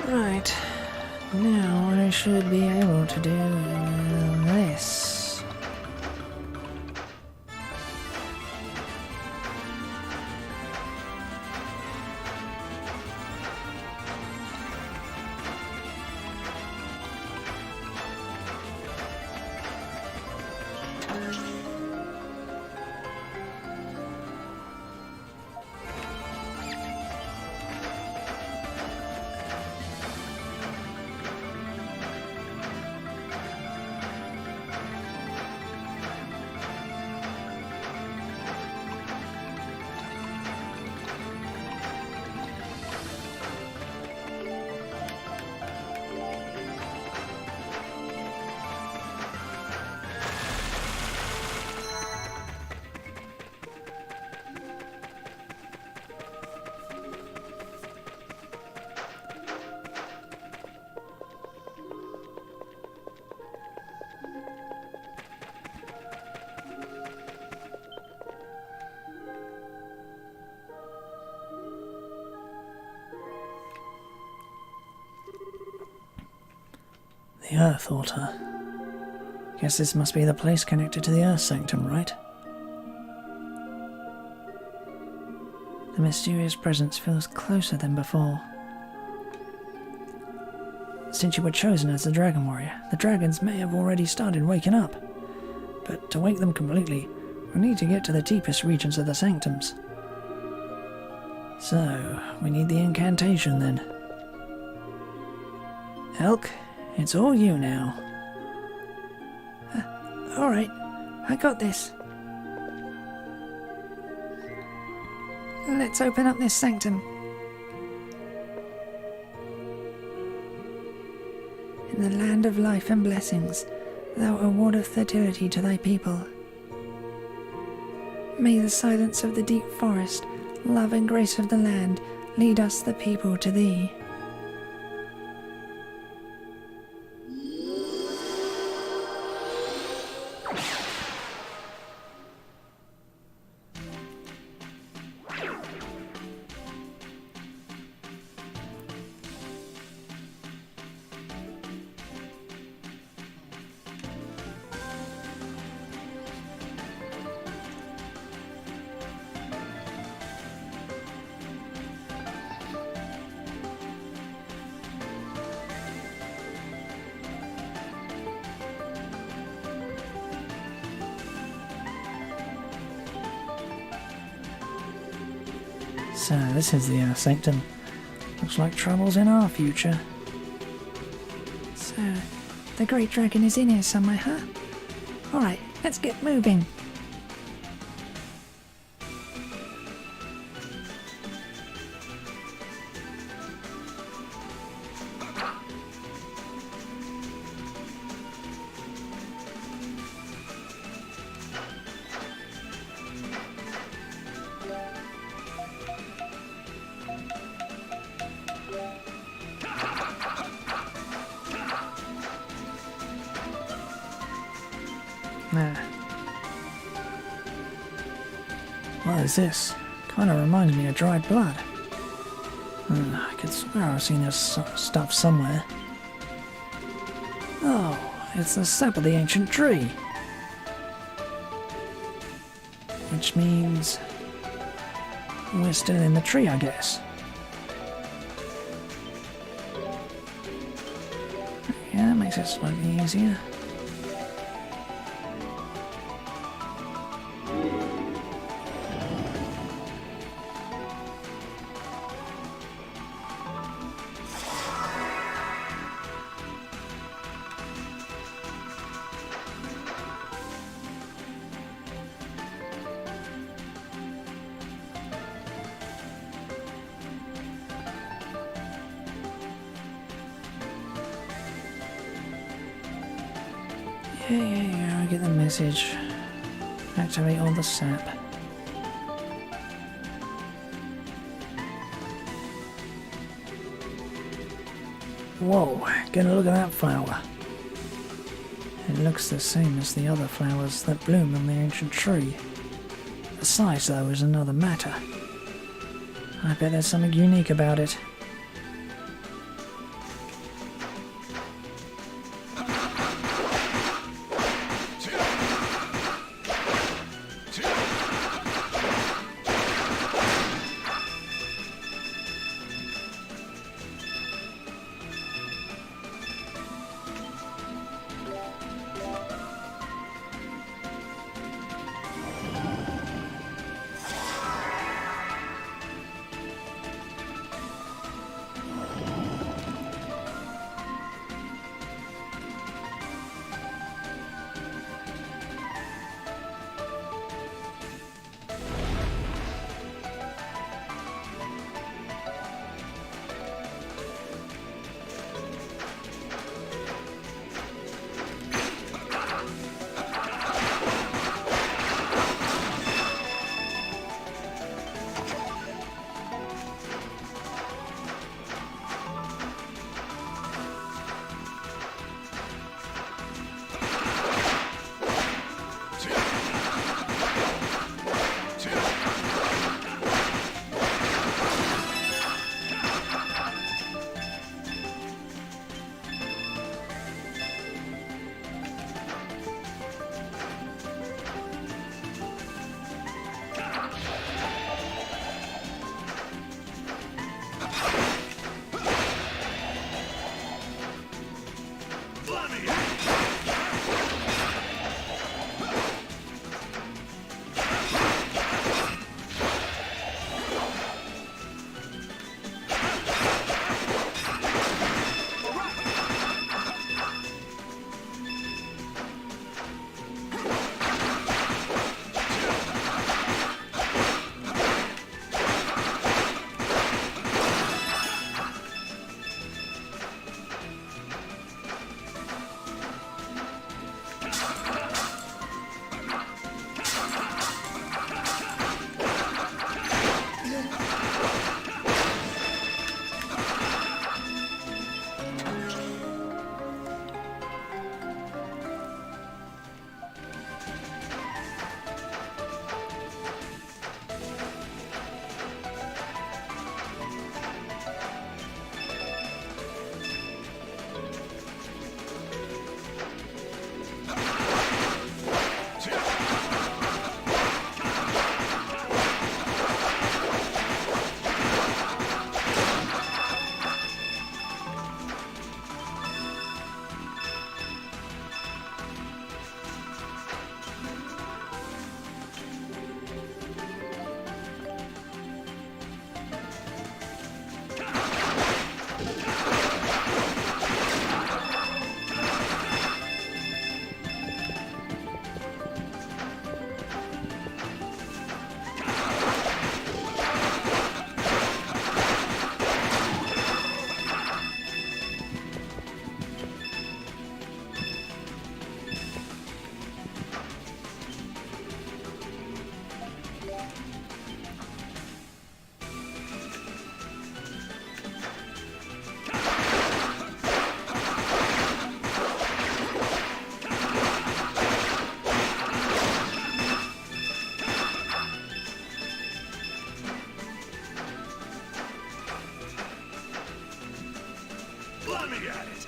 A: Right, now I should be able to do this. The Earth Altar. Guess this must be the place connected to the Earth Sanctum, right? The mysterious presence feels closer than before. Since you were chosen as the Dragon Warrior, the dragons may have already started waking up. But to wake them completely, we need to get to the deepest regions of the Sanctums. So, we need the incantation then. Elk, it's all you now.
B: Alright, I got this. Let's open up this sanctum. In the land of life and blessings, thou awardeth fertility to thy people. May the silence of the deep forest, love and grace of the land, lead us the people to thee.
A: So, this is the Sanctum. Looks like trouble's in our future.
B: So, the Great Dragon is in here somewhere, huh? Alright, let's get moving.
A: What is this? Kinda reminds me of dried blood. I could swear I've seen this stuff somewhere. Oh, it's the sap of the ancient tree. Which means we're still in the tree, I guess. Yeah, that makes it slightly easier. Yeah, I get the message. Activate all the sap. Whoa, get a look at that flower. It looks the same as the other flowers that bloom on the ancient tree. The size, though, is another matter. I bet there's something unique about it.
C: me at it.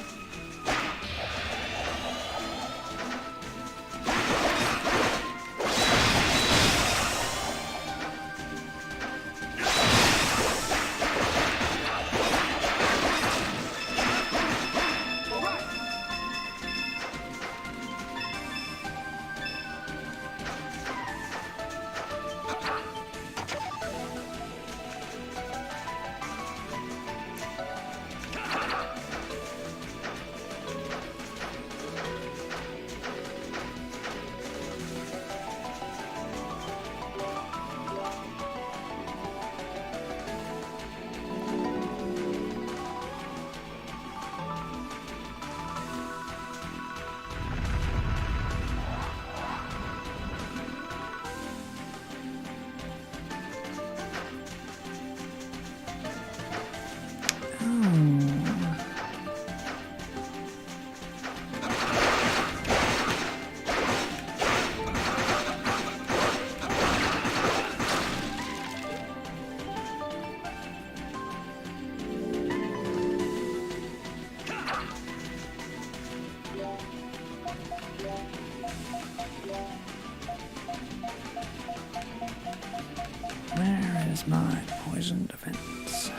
A: Where is my poison defense?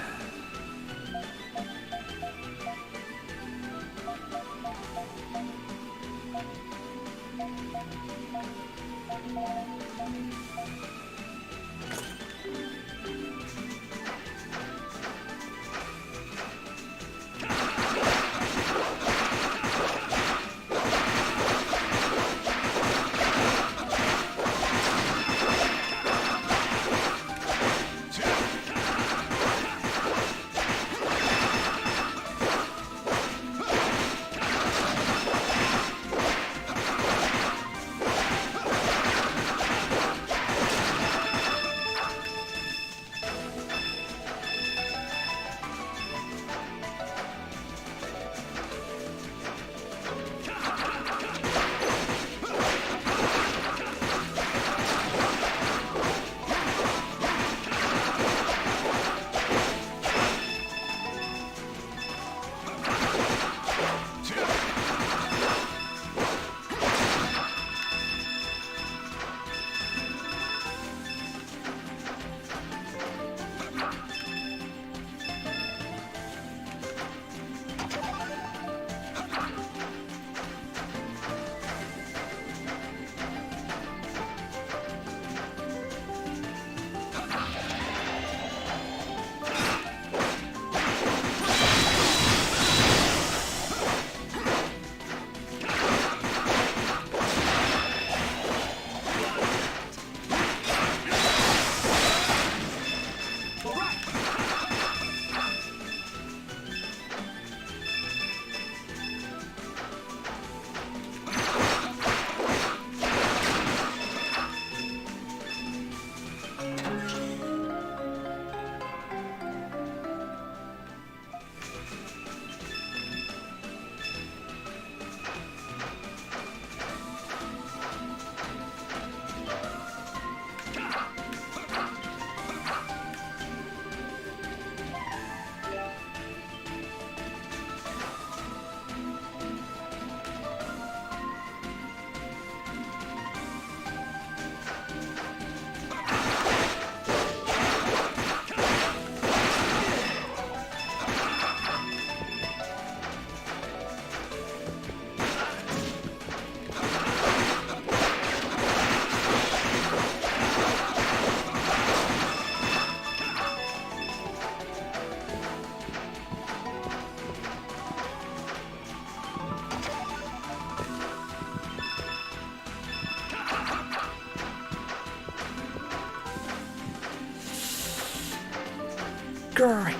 A: Great.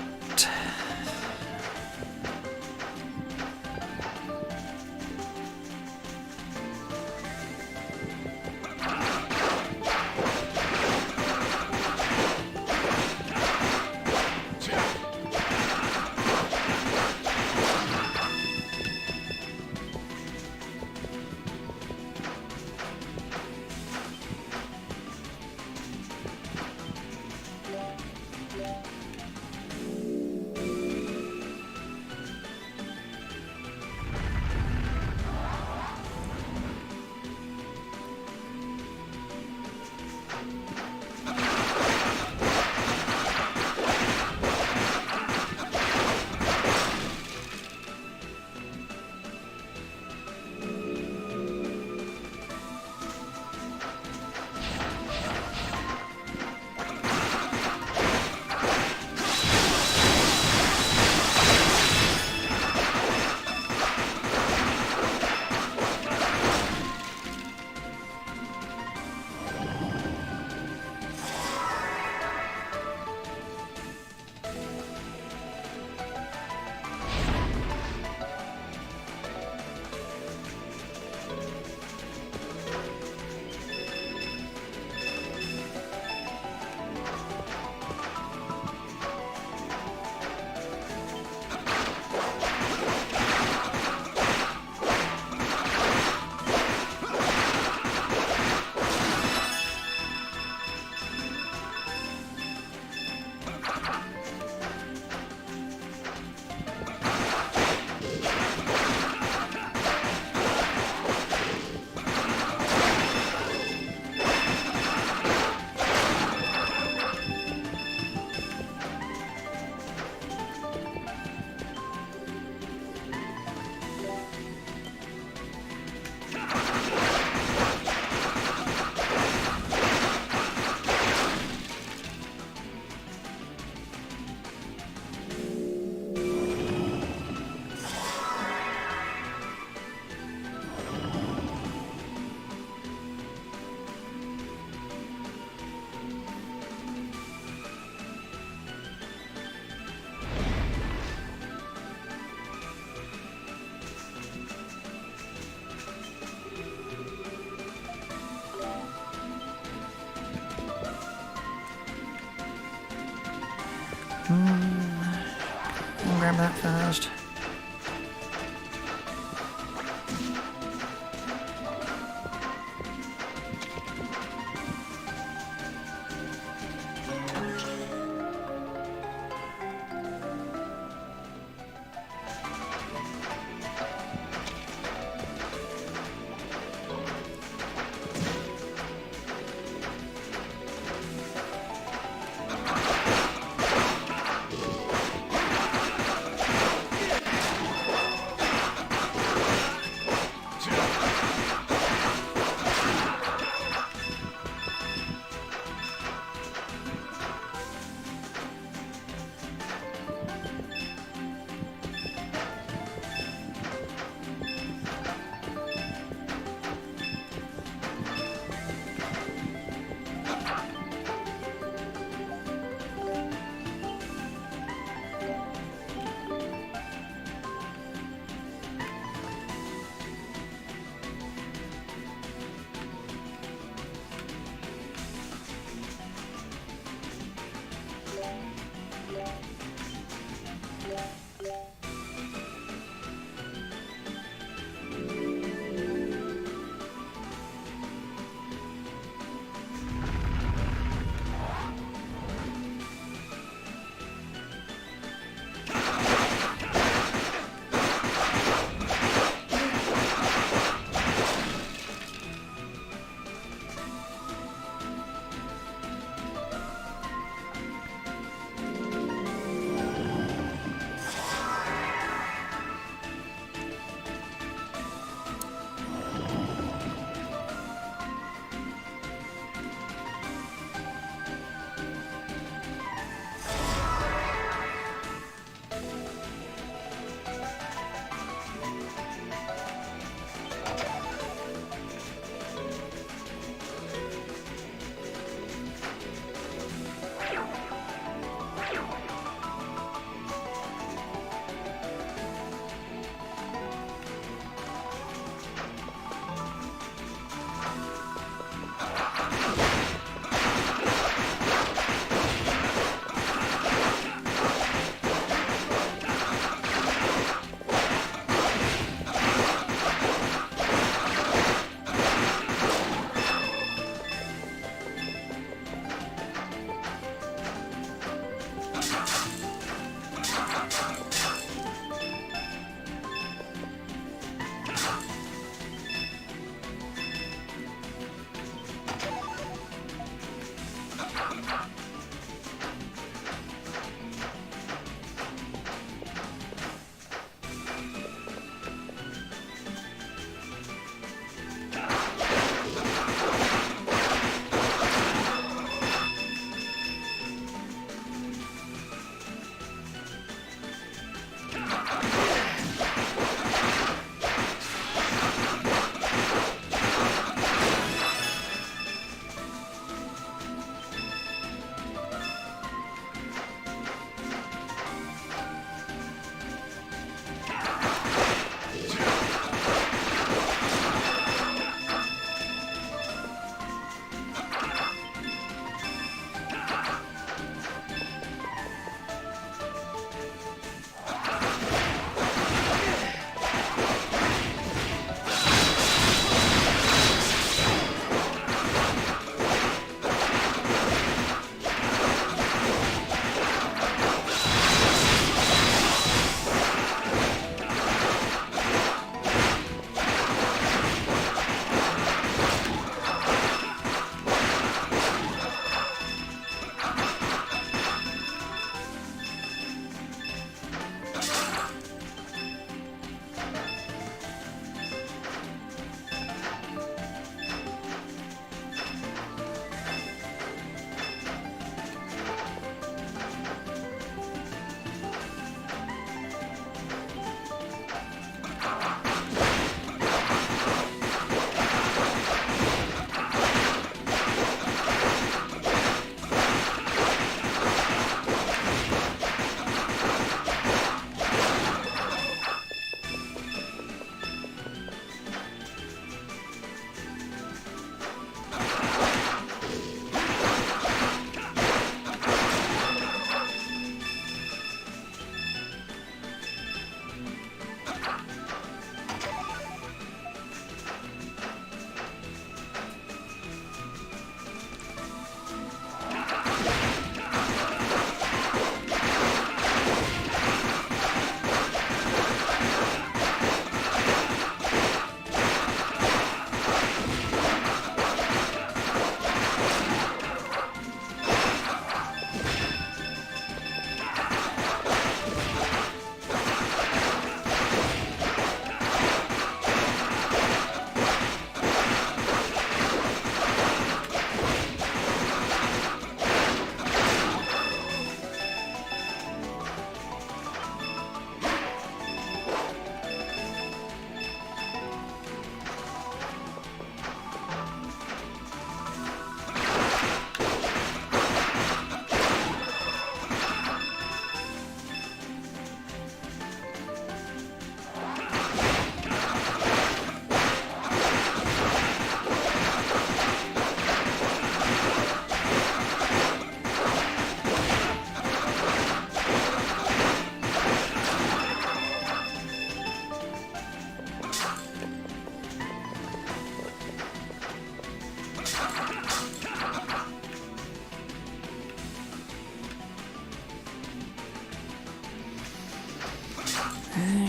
A: I'll grab that first.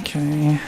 A: Okay.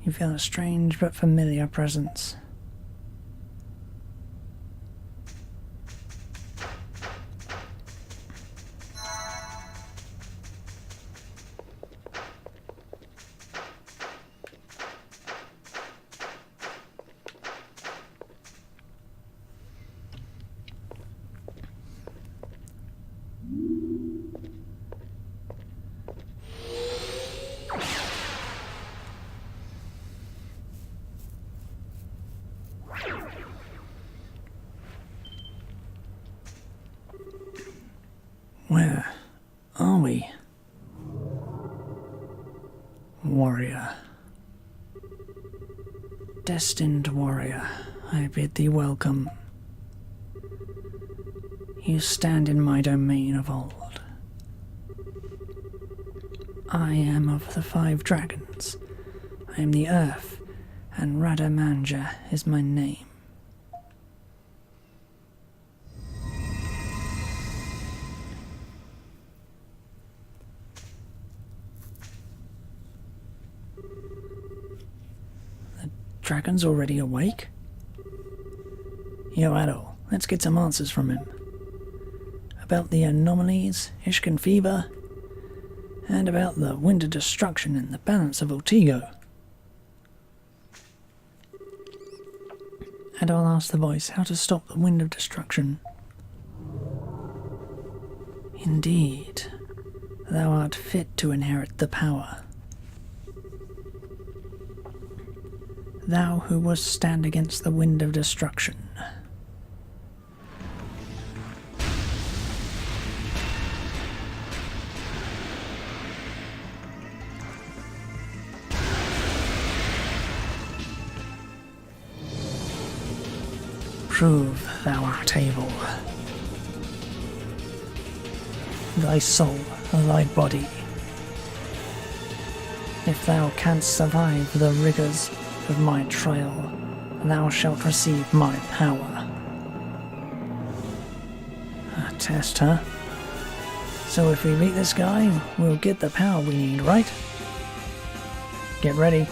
A: You feel a strange but familiar presence. Where are we? Warrior. Destined warrior, I bid thee welcome. You stand in my domain of old. I am of the 5 dragons. I am the earth, and Radamanja is my name. Dragon's already awake? Yo, Adol, let's get some answers from him. About the anomalies, Ishkan fever, and about the wind of destruction and the balance of Ultigo. Adol asked the voice how to stop the wind of destruction. Indeed, thou art fit to inherit the power. Thou who wouldst stand against the wind of destruction. Prove thou art able. Thy soul, thy body. If thou canst survive the rigours of my trial, thou shalt receive my power. A test, huh? So if we beat this guy, we'll get the power we need, right? Get ready.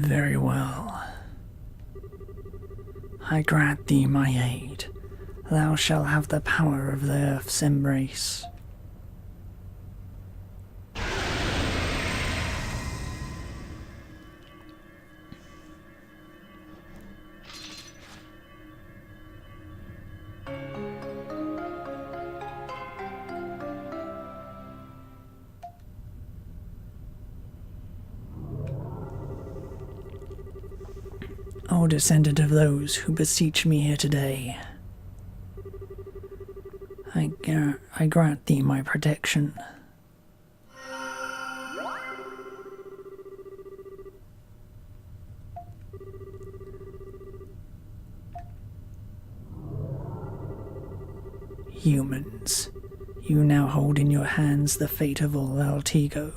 A: Very well. I grant thee my aid. Thou shalt have the power of the earth's embrace. O descendant of those who beseech me here today, I grant thee my protection. Humans, you now hold in your hands the fate of all Altigo.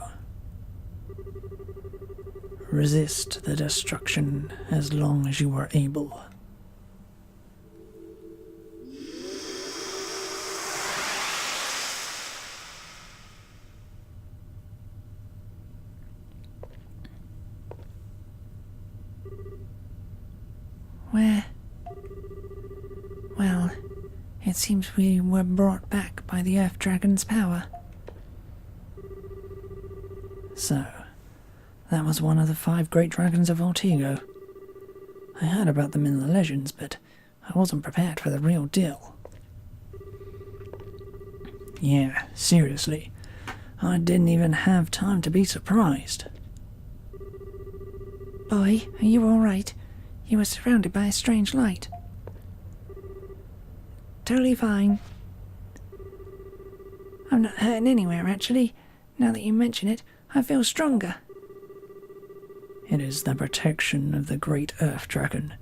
A: Resist the destruction as long as you are able.
B: Where? Well, it seems we were brought back by the Earth Dragon's power.
A: So, that was one of the 5 great dragons of Altigo. I heard about them in the legends, but I wasn't prepared for the real deal. Yeah, seriously. I didn't even have time to be surprised.
B: Boy, are you alright? You were surrounded by a strange light. Totally fine. I'm not hurting anywhere, actually. Now that you mention it, I feel stronger.
A: It is the protection of the great Earth Dragon.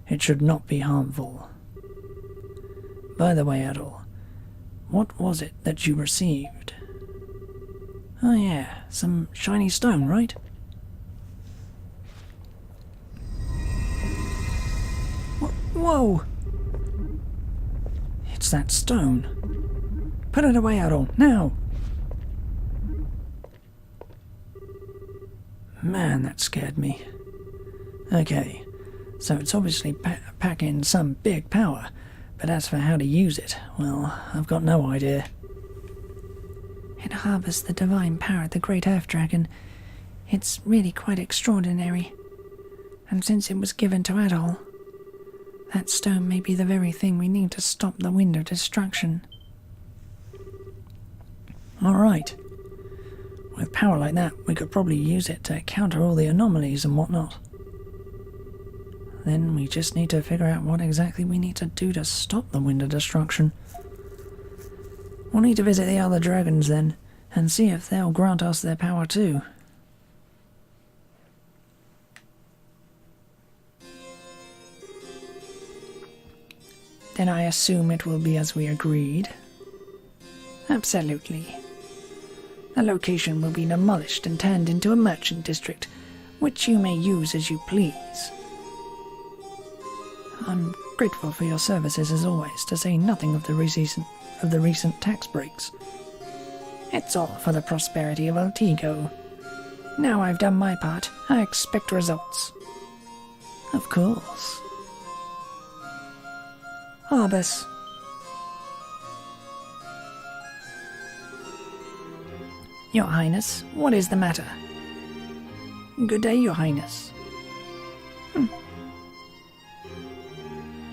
A: It should not be harmful. By the way, Adol, what was it that you received? Oh yeah, some shiny stone, right? Whoa! It's that stone. Put it away, Adol, now! Man, that scared me. Okay, so it's obviously packing some big power, but as for how to use it, well, I've got no idea.
B: It harbours the divine power of the great Earth Dragon. It's really quite extraordinary. And since it was given to Adol, that stone may be the very thing we need to stop the wind of destruction.
A: Alright. With power like that, we could probably use it to counter all the anomalies and whatnot. Then we just need to figure out what exactly we need to do to stop the wind of destruction. We'll need to visit the other dragons then, and see if they'll grant us their power too. Then I assume it will be as we agreed.
B: Absolutely. The location will be demolished and turned into a merchant district, which you may use as you please.
A: I'm grateful for your services as always, to say nothing of the recent tax breaks.
B: It's all for the prosperity of Altigo. Now I've done my part, I expect results.
A: Of course.
B: Arbus. Your Highness, what is the matter?
A: Good day, Your Highness.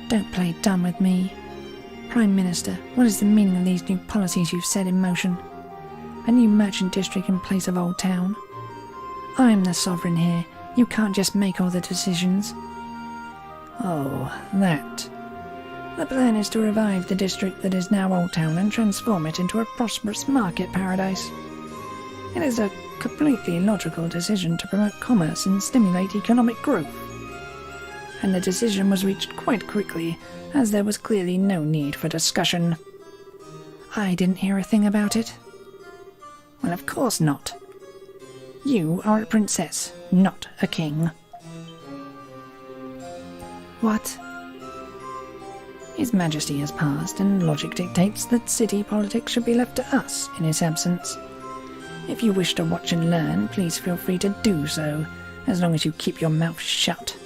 B: Don't play dumb with me. Prime Minister, what is the meaning of these new policies you've set in motion? A new merchant district in place of Old Town? I'm the sovereign here. You can't just make all the decisions.
A: Oh, that.
B: The plan is to revive the district that is now Old Town and transform it into a prosperous market paradise. It is a completely logical decision to promote commerce and stimulate economic growth. And the decision was reached quite quickly, as there was clearly no need for discussion. I didn't hear a thing about it. Well, of course not. You are a princess, not a king. What? His Majesty has passed, and logic dictates that city politics should be left to us in his absence. If you wish to watch and learn, please feel free to do so, as long as you keep your mouth shut.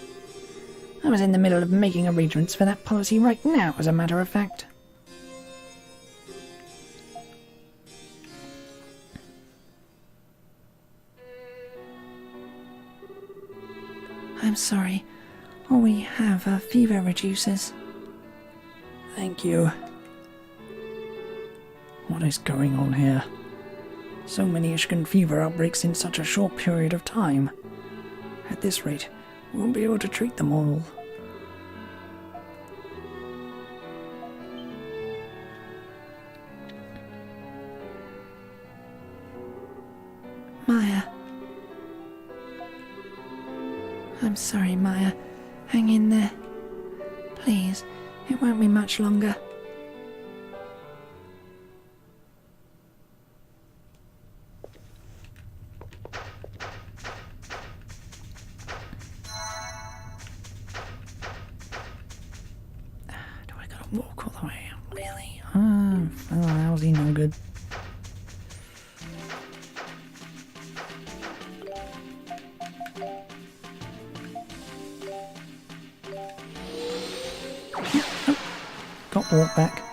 B: I was in the middle of making arrangements for that policy right now, as a matter of fact. I'm sorry. All we have are fever reducers.
A: Thank you. What is going on here? So many Ishkan fever outbreaks in such a short period of time. At this rate, we won't be able to treat them all.
B: Maya. I'm sorry, Maya. Hang in there. Please, it won't be much longer.
A: Do I gotta walk all the way out? Really? Oh, how's he no good? Got walk back.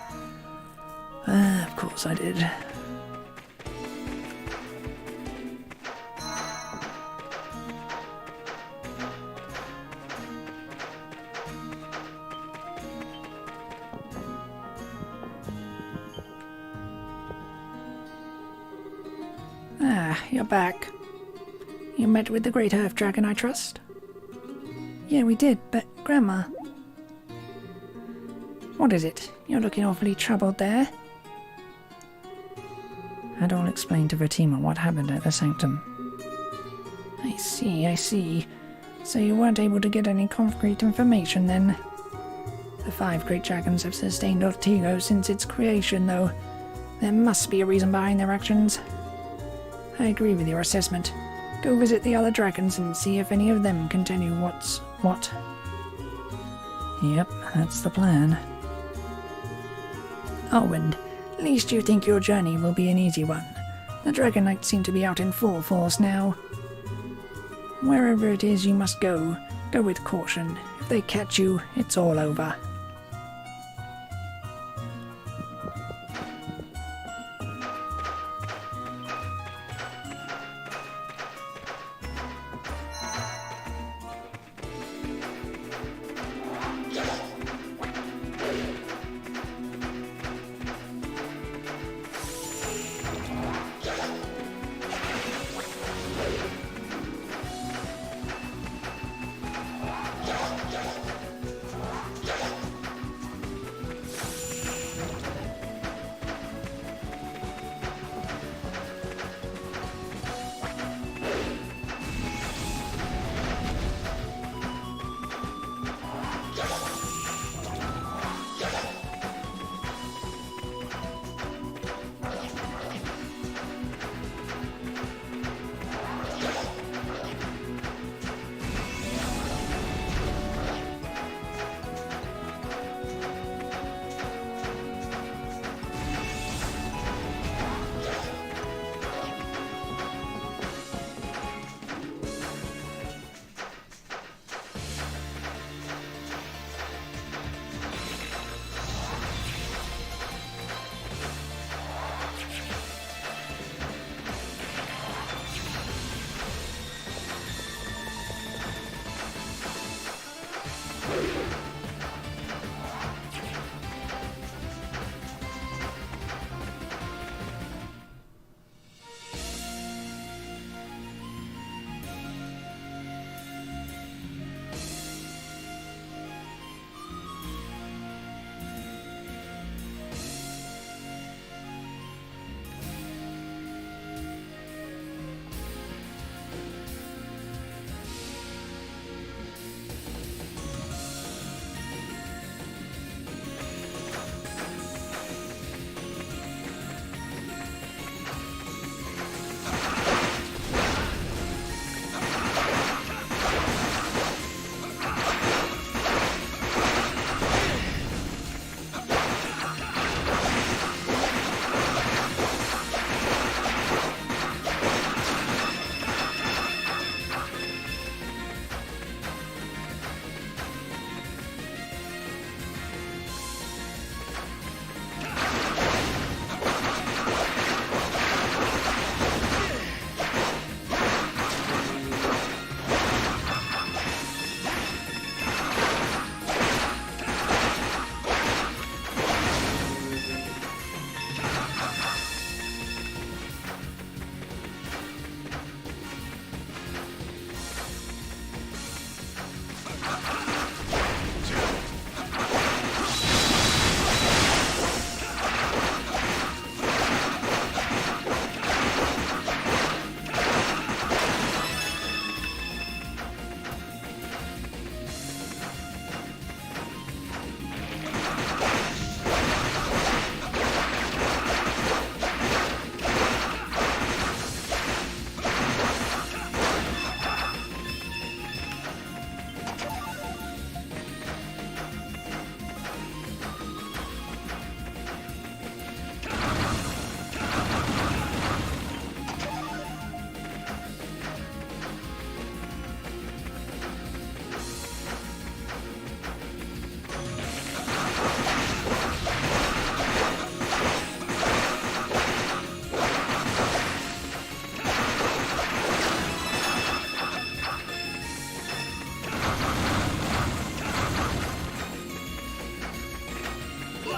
A: Of course I did. You're back. You met with the Great Earth Dragon, I trust?
B: Yeah, we did, but Grandma...
A: What is it?
B: You're looking awfully troubled there.
A: I'd all explained to Fatima what happened at the sanctum.
B: I see. So you weren't able to get any concrete information then? The 5 great dragons have sustained Ortigo since its creation, though. There must be a reason behind their actions. I agree with your assessment. Go visit the other dragons and see if any of them can tell you what's what.
A: Yep, that's the plan.
B: Oh, and at least you think your journey will be an easy one. The Dragon Knights seem to be out in full force now. Wherever it is you must go, go with caution. If they catch you, it's all over.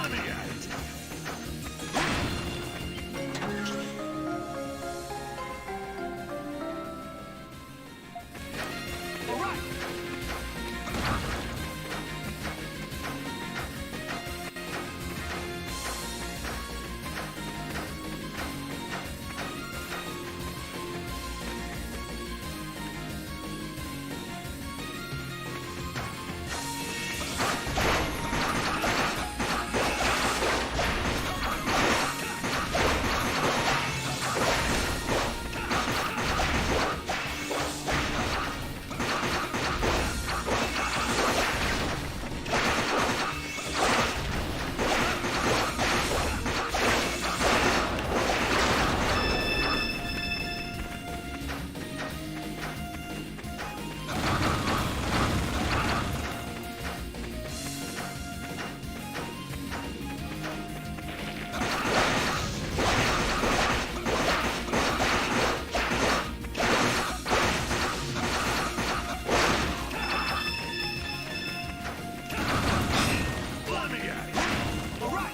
C: Let me at it. All right. Let me at it. All right.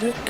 A: Look.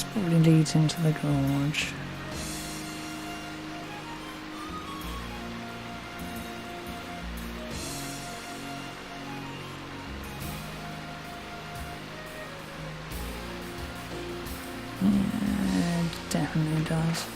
A: This probably leads into the gorge. Yeah, it definitely does.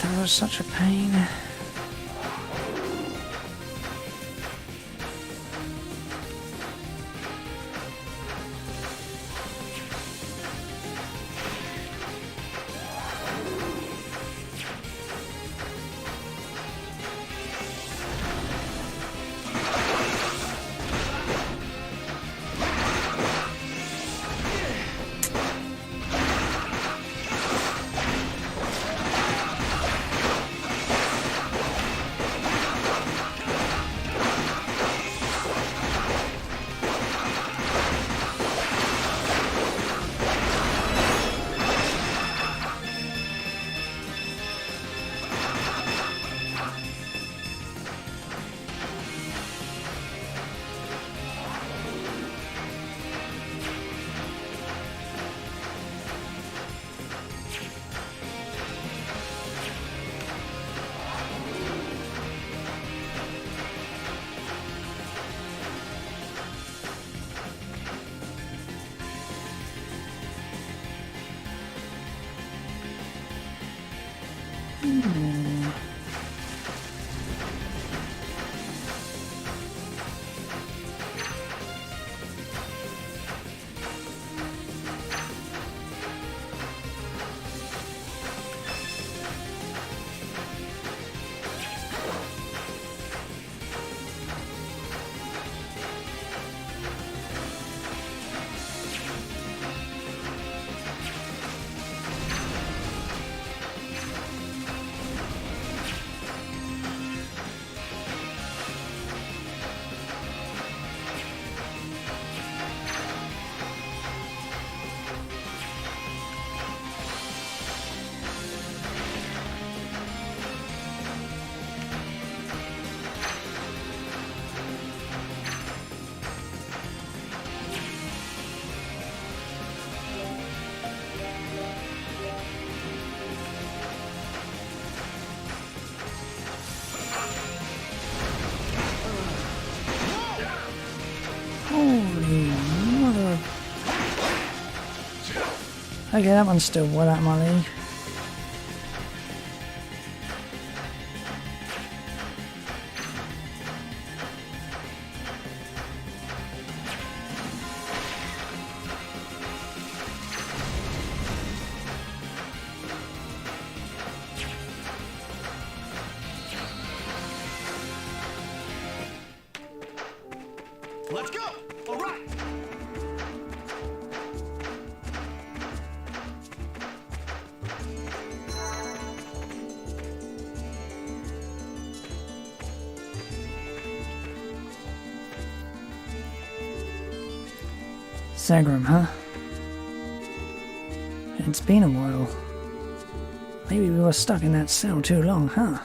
A: That was such a pain. Holy mother. Okay, that one's still well out of my league. Segram, huh? It's been a while. Maybe we were stuck in that cell too long, huh?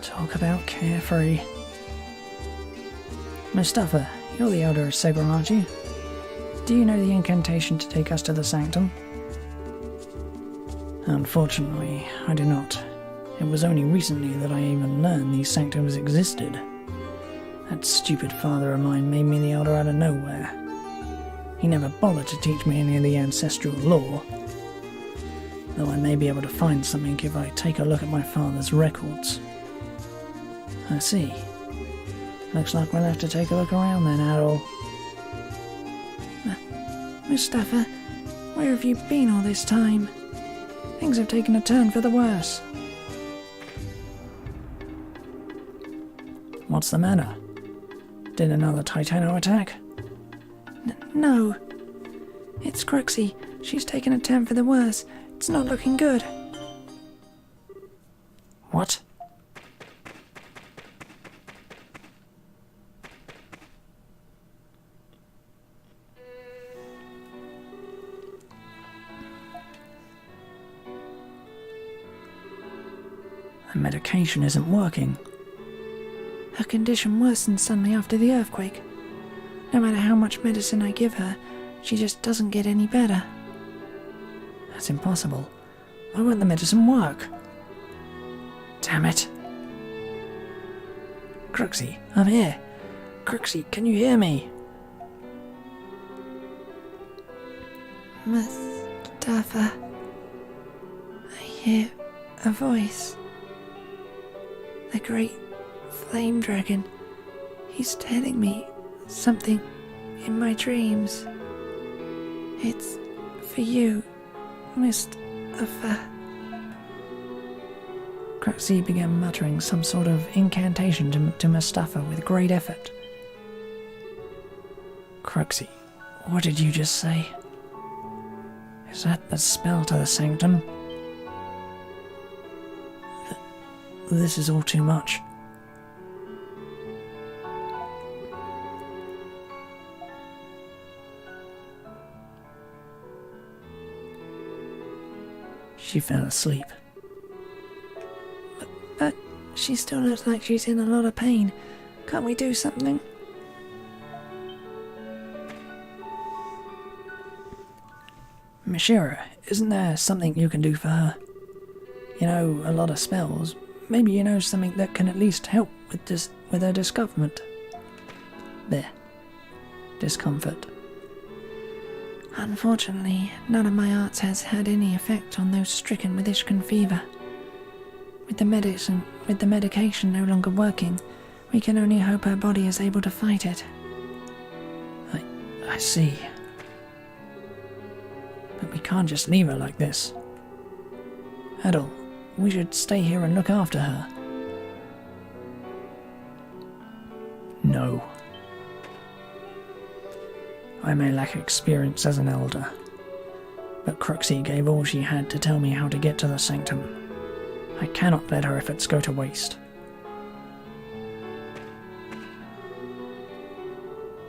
A: Talk about carefree. Mustafa, you're the elder of Segram, aren't you? Do you know the incantation to take us to the sanctum? Unfortunately, I do not. It was only recently that I even learned these sanctums existed. That stupid father of mine made me the elder out of nowhere. He never bothered to teach me any of the ancestral lore, though I may be able to find something if I take a look at my father's records. I see. Looks like we'll have to take a look around then, Adol.
B: Mustafa, where have you been all this time? Things have taken a turn for the worse.
A: What's the matter? Did another Titano attack?
B: No. It's Cruxy. She's taken a turn for the worse. It's not looking good.
A: What? The medication isn't working.
B: Her condition worsened suddenly after the earthquake. No matter how much medicine I give her, she just doesn't get any better.
A: That's impossible. Why won't the medicine work? Damn it. Cruxy, I'm here. Cruxy, can you hear me?
B: Mustafa. I hear a voice. The great flame dragon. He's telling me something in my dreams. It's for you, Mustafa.
A: Cruxy began muttering some sort of incantation to Mustafa with great effort. Cruxy, what did you just say? Is that the spell to the sanctum? This is all too much. She fell asleep.
B: But she still looks like she's in a lot of pain. Can't we do something?
A: Mishira, isn't there something you can do for her? You know a lot of spells. Maybe you know something that can at least help with her discomfort. There. Discomfort.
B: Unfortunately, none of my arts has had any effect on those stricken with Ishkan fever. With the medication no longer working, we can only hope her body is able to fight it.
A: I see. But we can't just leave her like this. Adol, we should stay here and look after her. No. I may lack experience as an elder, but Cruxy gave all she had to tell me how to get to the sanctum. I cannot let her efforts go to waste.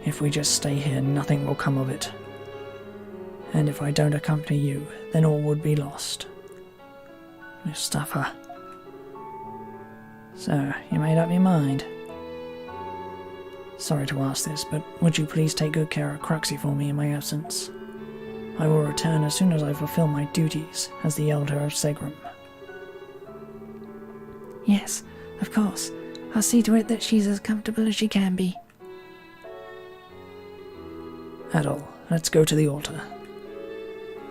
A: If we just stay here, nothing will come of it. And if I don't accompany you, then all would be lost. Mustafa. So, you made up your mind? Sorry to ask this, but would you please take good care of Cruxy for me in my absence? I will return as soon as I fulfill my duties as the Elder of Segram.
B: Yes, of course. I'll see to it that she's as comfortable as she can be.
A: Adol, let's go to the altar.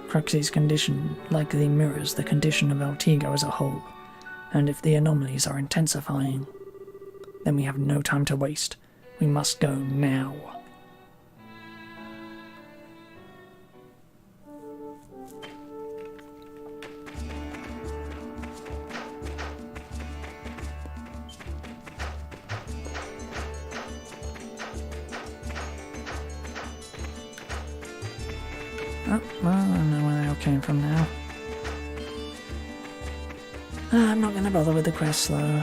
A: Cruxy's condition likely mirrors the condition of Altigo as a whole, and if the anomalies are intensifying, then we have no time to waste. We must go now. Oh, well, I don't know where they all came from now. I'm not going to bother with the quest though.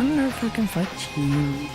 A: Wonder if I can fight you.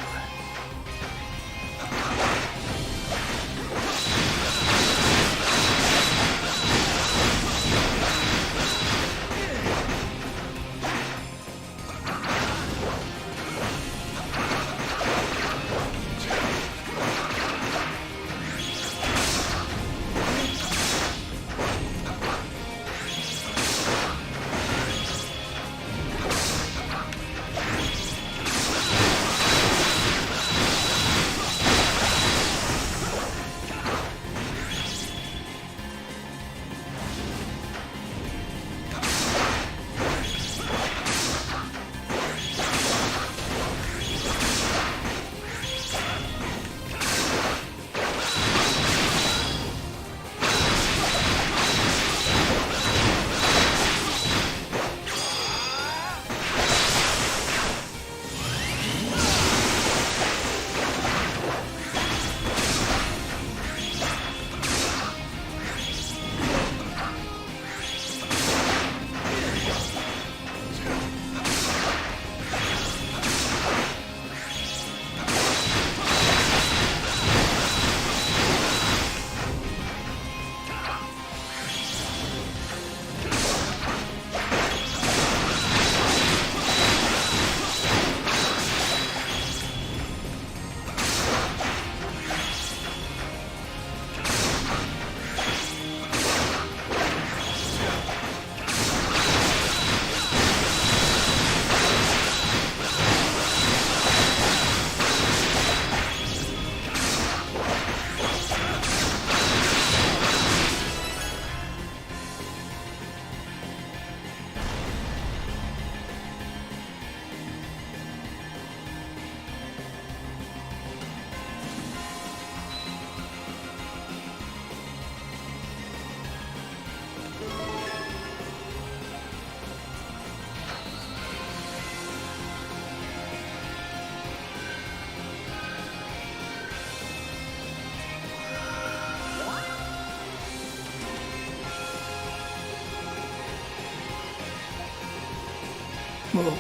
A: Whoa,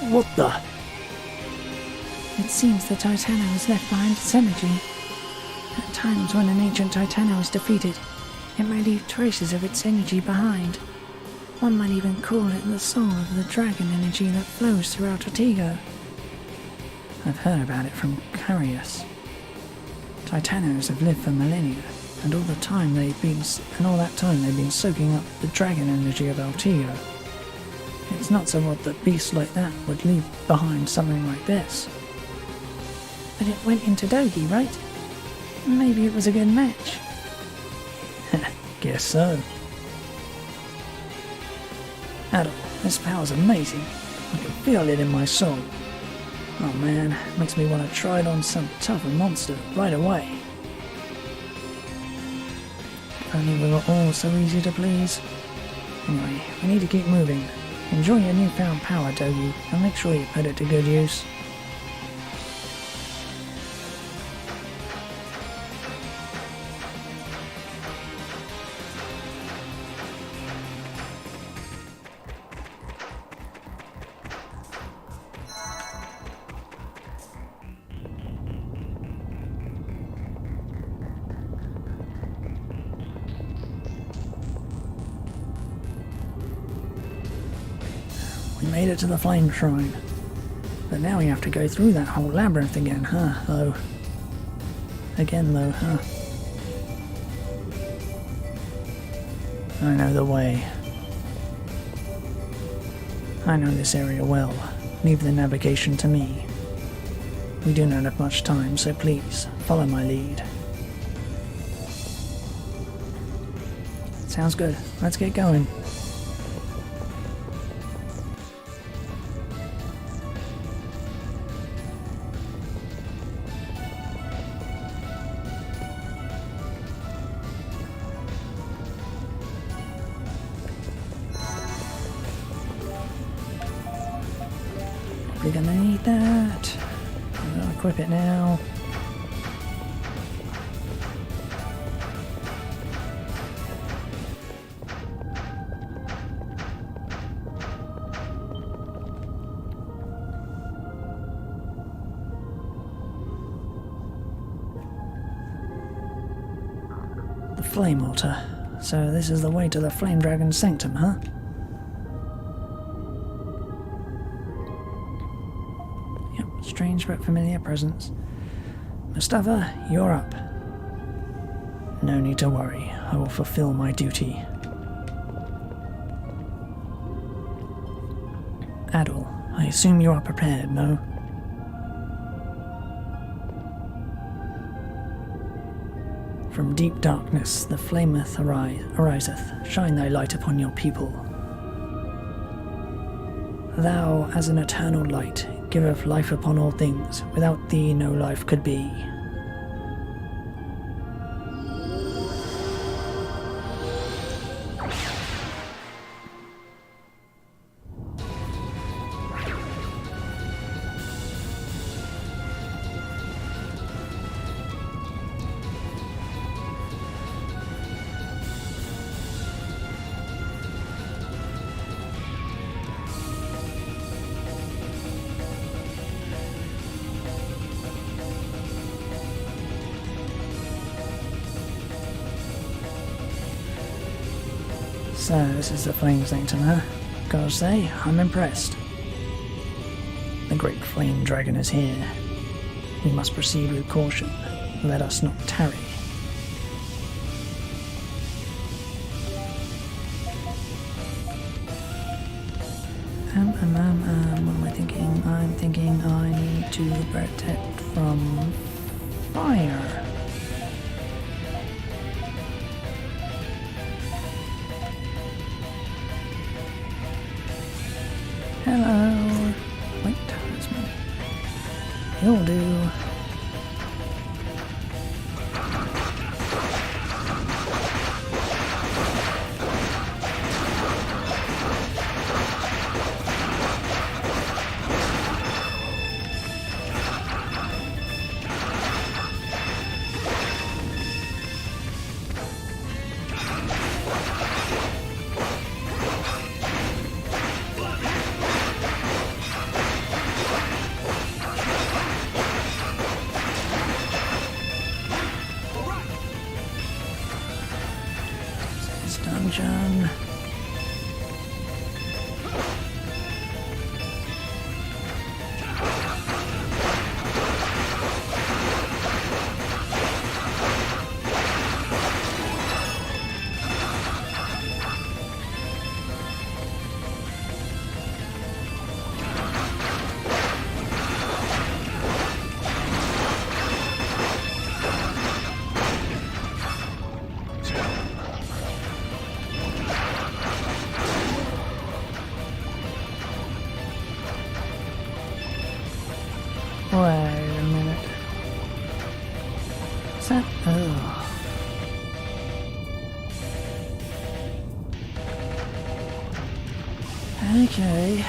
A: what the?
B: It seems the Titano has left behind its energy. At times when an ancient Titano is defeated, it may leave traces of its energy behind. One might even call it the soul of the dragon energy that flows throughout Otigo.
A: I've heard about it from Carius. Titanos have lived for millennia, and all that time they've been soaking up the dragon energy of Altigo. It's not so odd that beasts like that would leave behind something like this.
B: But it went into Dogi, right? Maybe it was a good match.
A: Guess so. Adam, this power's amazing. I can feel it in my soul. Oh man, makes me want to try it on some tougher monster right away. If only we were all so easy to please. Anyway, we need to keep moving. Enjoy your newfound power, Dogi, and make sure you put it to good use. We made it to the Flame Shrine. But now we have to go through that whole labyrinth again, huh? Again, huh? I know the way. I know this area well. Leave the navigation to me. We do not have much time, so please, follow my lead. Sounds good. Let's get going. We're gonna need that. I'm gonna equip it now. flame altar. So this is the way to the Flame Dragon's sanctum, huh? Yep, strange but familiar presence. Mustafa, you're up. No need to worry. I will fulfill my duty. Adol, I assume you are prepared, no? From deep darkness the flameth ariseth. Shine thy light upon your people. Thou, as an eternal light, giveth life upon all things. Without thee no life could be. So, this is the Flame Sanctum, huh? Gotta say, I'm impressed. The great Flame Dragon is here. We must proceed with caution. Let us not tarry. What am I thinking? I'm thinking I need to protect from fire. Hello. Wait, talisman. You'll do. Dungeon. Wait a minute. Is that? Oh. Okay.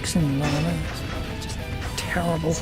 A: mixing lava. It's just terrible.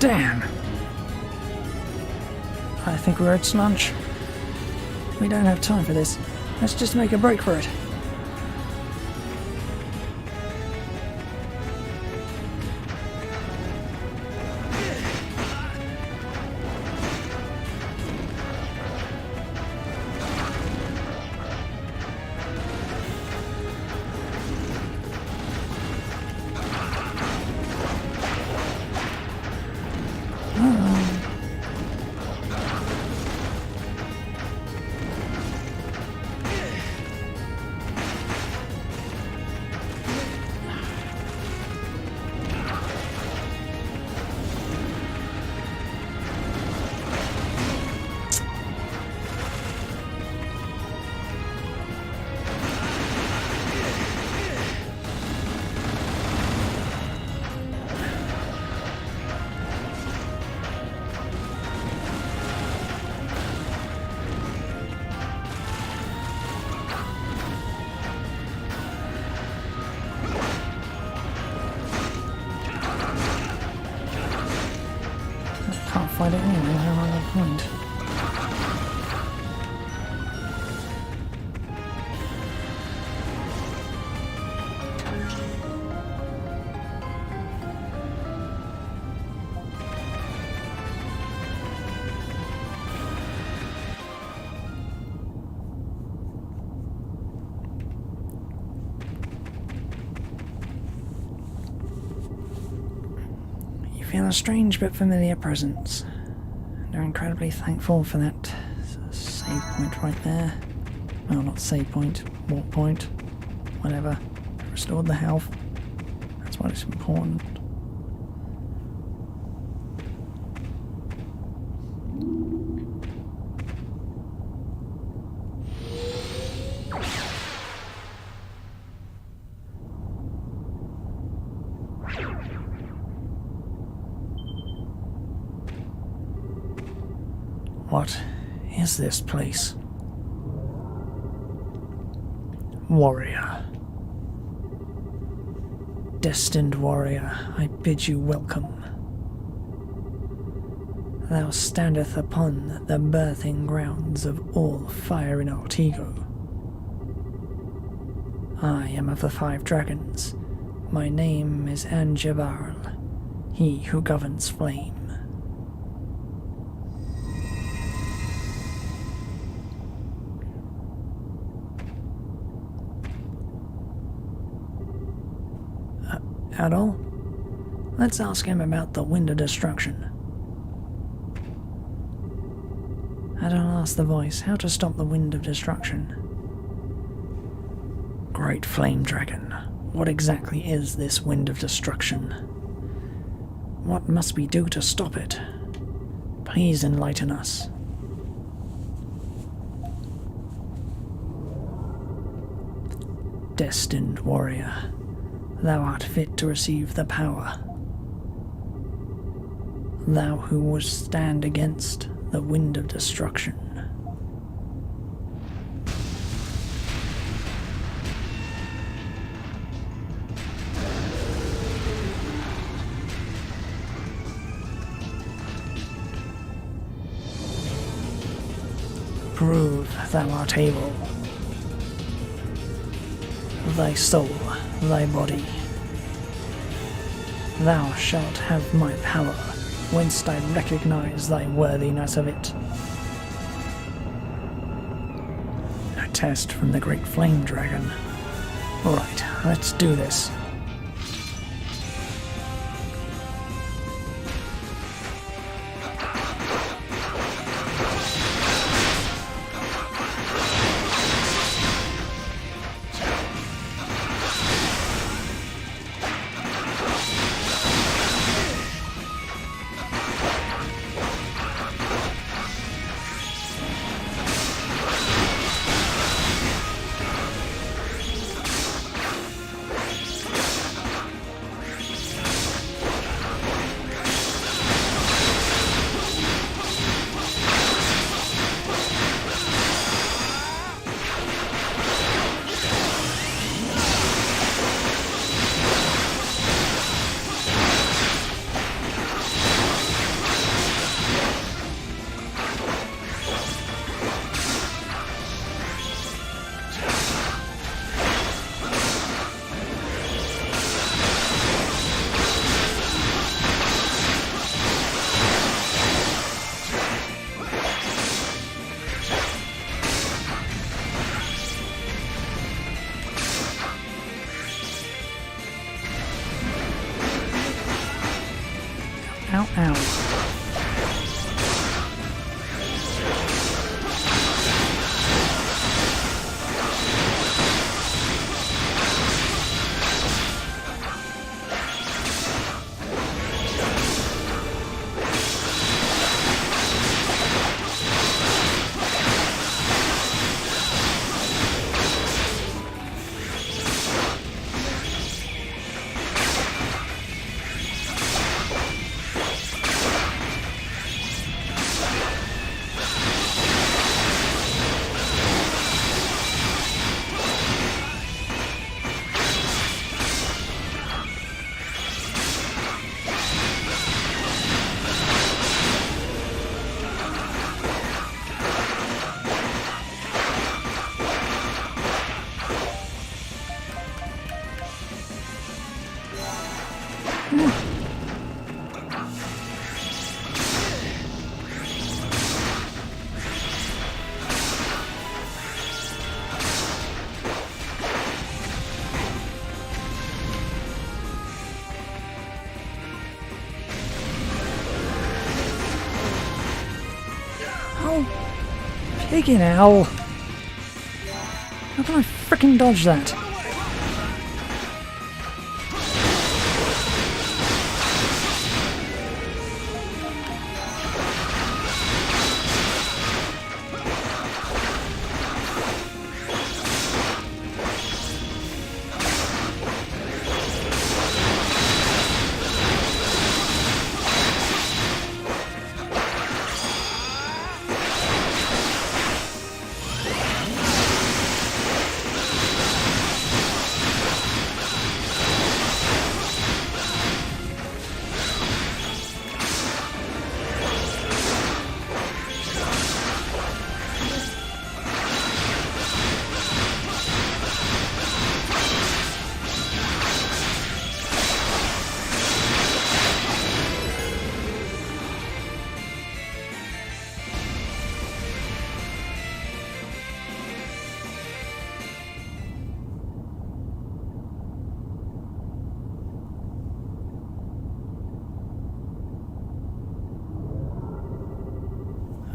A: Damn! I think we're at lunch. We don't have time for this. Let's just make a break for it. Can't find it anyway, where am I going to point? Feel a strange but familiar presence, and are incredibly thankful for that save point right there. Well, not save point, walk point, whatever. Restored the health. That's what is important. What is this place? Warrior. Destined warrior, I bid you welcome. Thou standeth upon the birthing grounds of all fire in Artigo. I am of the 5 dragons. My name is Anjavarl, he who governs flame. At all? Let's ask him about the Wind of Destruction. And I'll ask the voice how to stop the Wind of Destruction. Great Flame Dragon, what exactly is this Wind of Destruction? What must we do to stop it? Please enlighten us. Destined warrior, thou art fit to receive the power. Thou who wouldst stand against the Wind of Destruction. Prove thou art able. Thy soul, thy body. Thou shalt have my power, whence I recognize thy worthiness of it. A test from the Great Flame Dragon. Alright, let's do this. Freaking hell! How can I frickin' dodge that?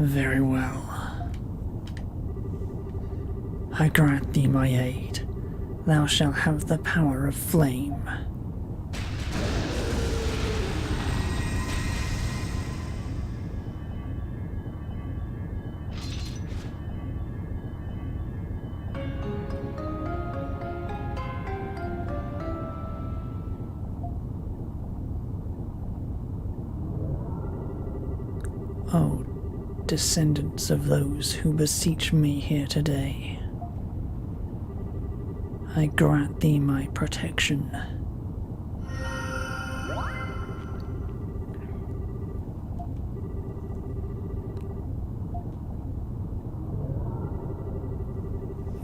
A: Very well. I grant thee my aid. Thou shalt have the power of flame. O descendants of those who beseech me here today, I grant thee my protection.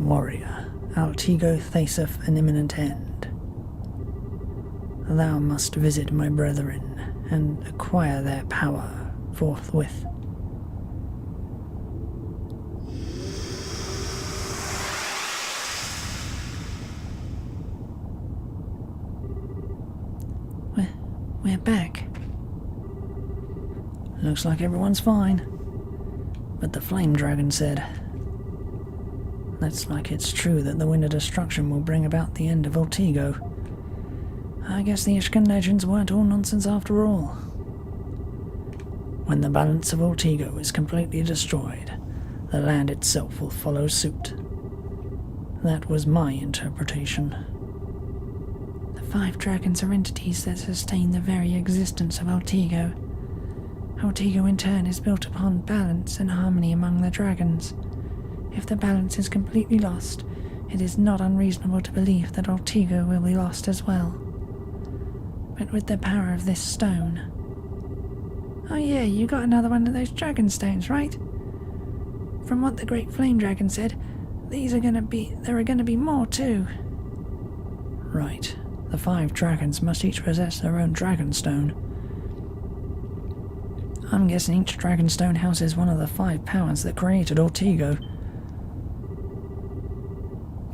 A: Warrior, Altigo faceth an imminent end. Thou must visit my brethren and acquire their power forthwith.
B: We're back.
A: Looks like everyone's fine. But the flame dragon said, "Looks like it's true that the wind of destruction will bring about the end of Altigo. I guess the Ishkan legends weren't all nonsense after all. When the balance of Altigo is completely destroyed, the land itself will follow suit. That was my interpretation."
B: The 5 dragons are entities that sustain the very existence of Altigo. Altigo in turn is built upon balance and harmony among the dragons. If the balance is completely lost, it is not unreasonable to believe that Altigo will be lost as well. But with the power of this stone... Oh yeah, you got another one of those dragon stones, right? From what the Great Flame Dragon said, there are gonna be more too.
A: Right. The 5 dragons must each possess their own dragonstone. I'm guessing each dragonstone houses one of the 5 powers that created Altigo.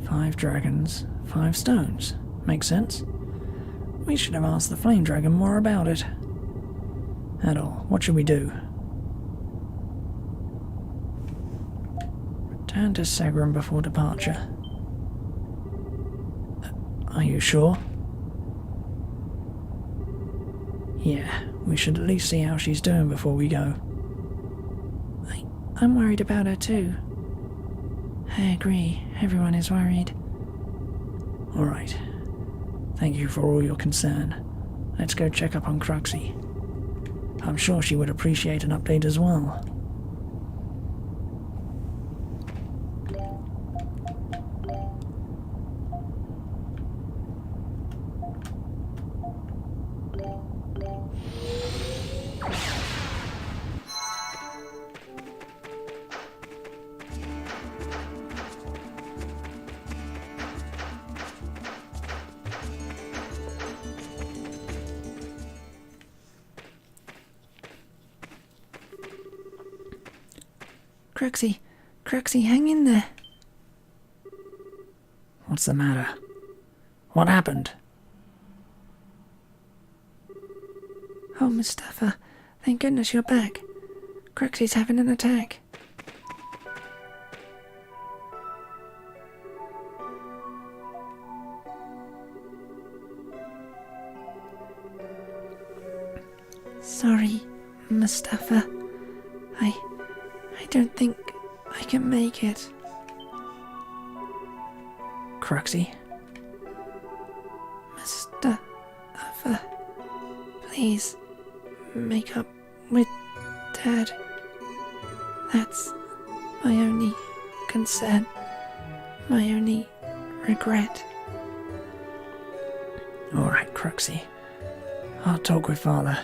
A: 5 dragons, 5 stones. Makes sense. We should have asked the flame dragon more about it. Adol, what should we do? Return to Segrum before departure. Are you sure? Yeah, we should at least see how she's doing before we go.
B: I'm worried about her too. I agree, everyone is worried.
A: Alright. Thank you for all your concern. Let's go check up on Cruxy. I'm sure she would appreciate an update as well.
B: Cruxy, hang in there.
A: What's the matter? What happened?
B: Oh, Mustafa, thank goodness you're back. Cruxy's having an attack. Sorry, Mustafa. I don't think I can make it.
A: Cruxy,
B: Mustafa, please make up with Dad. That's my only concern, my only regret.
A: alright, Cruxy. I'll talk with Father.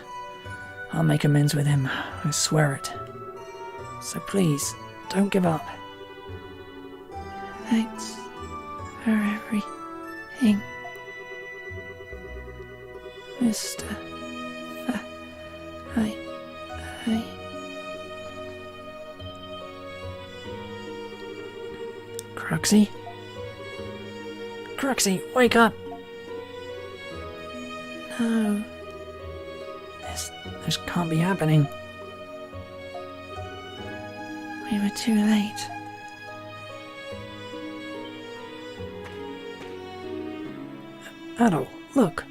A: I'll make amends with him, I swear it. So please, don't give up.
B: Thanks for everything, Mustafa. I...
A: Cruxy? Cruxy, wake up!
B: No.
A: This can't be happening.
B: We were too late.
A: Adol, look!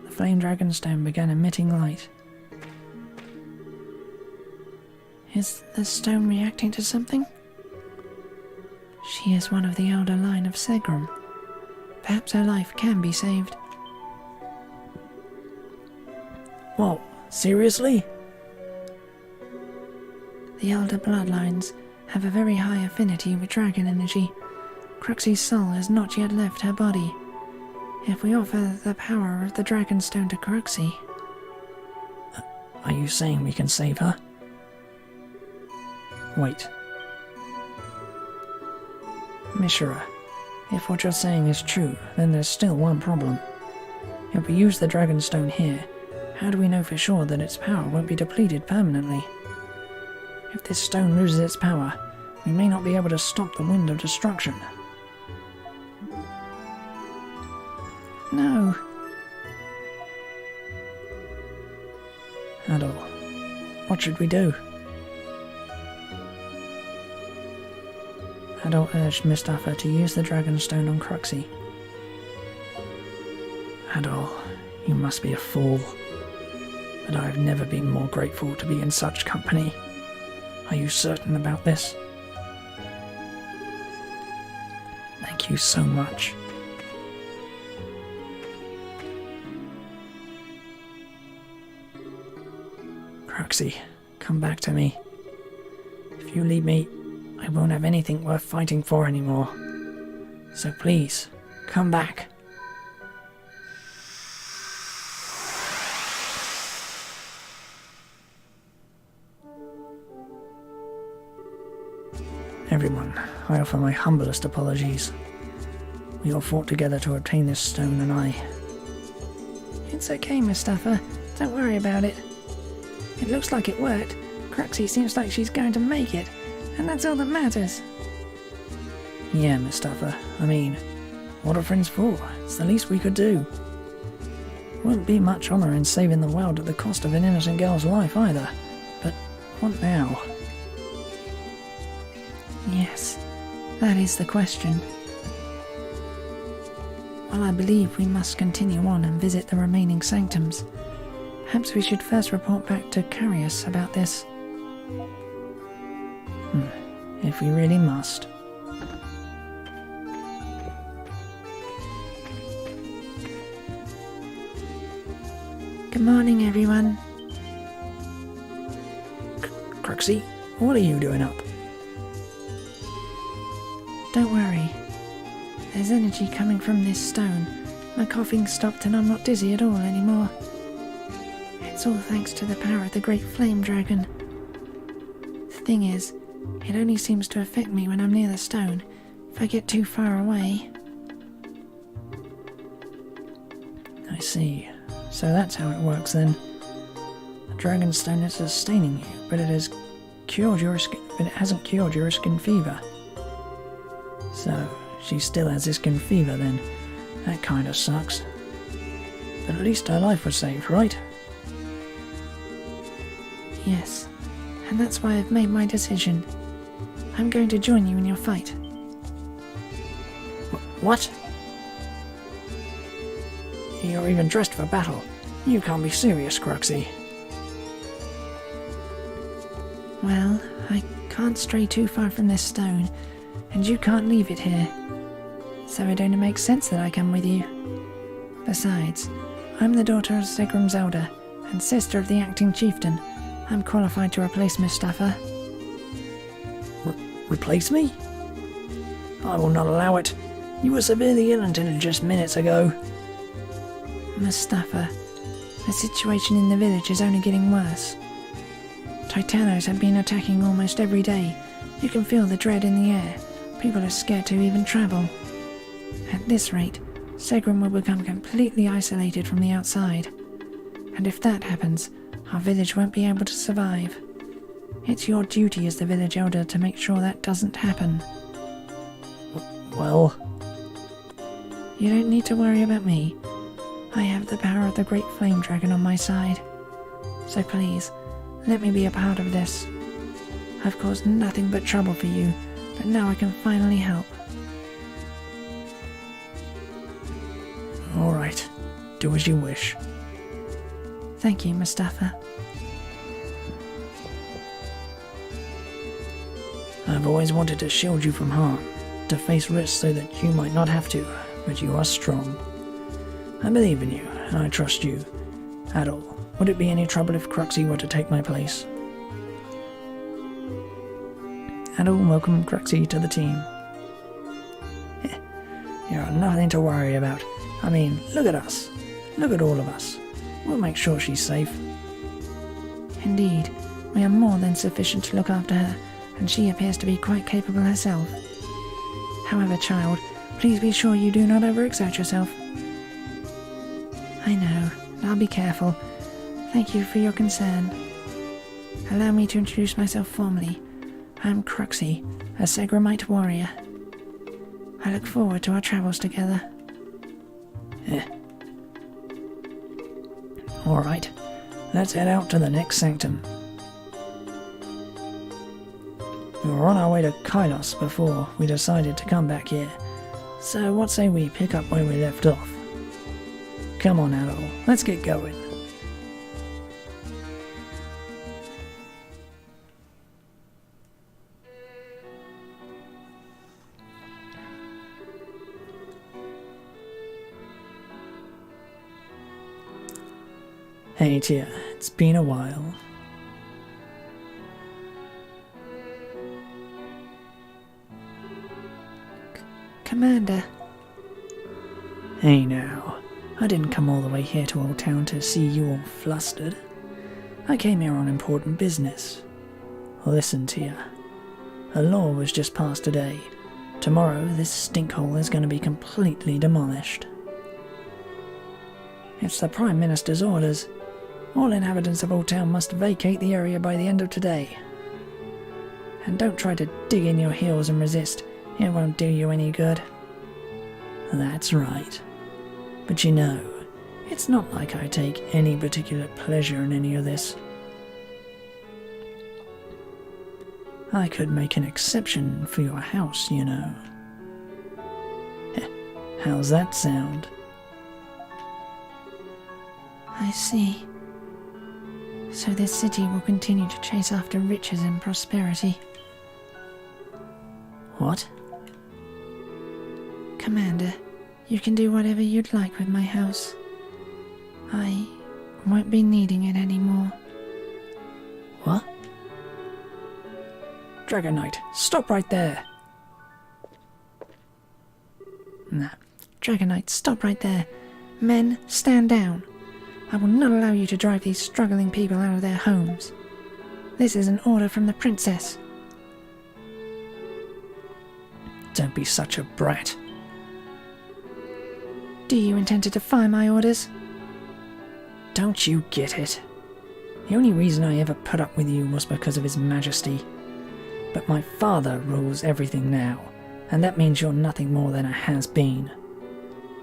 A: The flame dragon stone began emitting light.
B: Is the stone reacting to something? She is one of the elder line of Segram. Perhaps her life can be saved.
A: Whoa, seriously?
B: The elder bloodlines have a very high affinity with dragon energy. Cruxy's soul has not yet left her body. If we offer the power of the dragon stone to Cruxy...
A: Are you saying we can save her? Wait. Mishra, if what you're saying is true, then there's still one problem. If we use the dragon stone here, how do we know for sure that its power won't be depleted permanently? If this stone loses its power, we may not be able to stop the wind of destruction.
B: No.
A: Adol, what should we do? Adol urged Mustafa to use the dragon stone on Cruxy. Adol, you must be a fool. But I have never been more grateful to be in such company. Are you certain about this? Thank you so much. Cruxy, come back to me. If you leave me, I won't have anything worth fighting for anymore. So please, come back. Everyone, I offer my humblest apologies. We all fought together to obtain this stone, and
B: It's okay, Mustafa. Don't worry about it. It looks like it worked. Cruxy seems like she's going to make it, and that's all that matters.
A: Yeah, Mustafa. I mean, what are friends for? It's the least we could do. Wouldn't be much honour in saving the world at the cost of an innocent girl's life either. But what now?
B: Yes, that is the question. Well, I believe we must continue on and visit the remaining sanctums. Perhaps we should first report back to Carius about this.
A: If we really must.
B: Good morning, everyone.
A: Cruxy, what are you doing up?
B: Don't worry. There's energy coming from this stone. My coughing stopped and I'm not dizzy at all anymore. It's all thanks to the power of the great flame dragon. The thing is, it only seems to affect me when I'm near the stone. If I get too far away...
A: I see. So that's how it works then. The dragon stone is sustaining you, but it hasn't cured your skin fever. So, she still has this skin fever then. That kinda sucks. But at least her life was saved, right?
B: Yes, and that's why I've made my decision. I'm going to join you in your fight.
A: What? You're even dressed for battle. You can't be serious, Cruxy.
B: Well, I can't stray too far from this stone, and you can't leave it here. So it only makes sense that I come with you. Besides, I'm the daughter of Segram's elder, and sister of the acting chieftain. I'm qualified to replace Mustafa.
A: Replace me? I will not allow it. You were severely ill until just minutes ago.
B: Mustafa, the situation in the village is only getting worse. Titanos have been attacking almost every day. You can feel the dread in the air. People are scared to even travel. At this rate, Segram will become completely isolated from the outside. And if that happens, our village won't be able to survive. It's your duty as the village elder to make sure that doesn't happen.
A: Well...
B: You don't need to worry about me. I have the power of the Great Flame Dragon on my side. So please, let me be a part of this. I've caused nothing but trouble for you, but now I can finally help.
A: Alright, do as you wish.
B: Thank you, Mustafa.
A: I've always wanted to shield you from harm, to face risks so that you might not have to, but you are strong. I believe in you, and I trust you. Adol, would it be any trouble if Cruxy were to take my place? Adol welcomed Cruxy to the team. You're nothing to worry about. I mean, look at us. Look at all of us. We'll make sure she's safe.
B: Indeed, we are more than sufficient to look after her, and she appears to be quite capable herself. However, child, please be sure you do not overexert yourself. I know, I'll be careful. Thank you for your concern. Allow me to introduce myself formally. I'm Cruxy, a Segramite warrior. I look forward to our travels together.
A: Alright, let's head out to the next sanctum. We were on our way to Kylos before we decided to come back here, so what say we pick up where we left off? Come on, Adol, let's get going. Hey Tia, it's been a while.
B: Commander.
A: Hey now, I didn't come all the way here to Old Town to see you all flustered. I came here on important business. Listen, Tia. A law was just passed today. Tomorrow, this stinkhole is going to be completely demolished. It's the Prime Minister's orders. All inhabitants of Old Town must vacate the area by the end of today. And don't try to dig in your heels and resist. It won't do you any good. That's right. But you know, it's not like I take any particular pleasure in any of this. I could make an exception for your house, you know. How's that sound?
B: I see. So this city will continue to chase after riches and prosperity.
A: What?
B: Commander, you can do whatever you'd like with my house. I won't be needing it anymore.
A: What? Dragon Knight, stop right there!
B: Nah. Dragon Knight, stop right there. Men, stand down. I will not allow you to drive these struggling people out of their homes. This is an order from the princess.
A: Don't be such a brat.
B: Do you intend to defy my orders?
A: Don't you get it? The only reason I ever put up with you was because of His Majesty. But my father rules everything now, and that means you're nothing more than a has-been.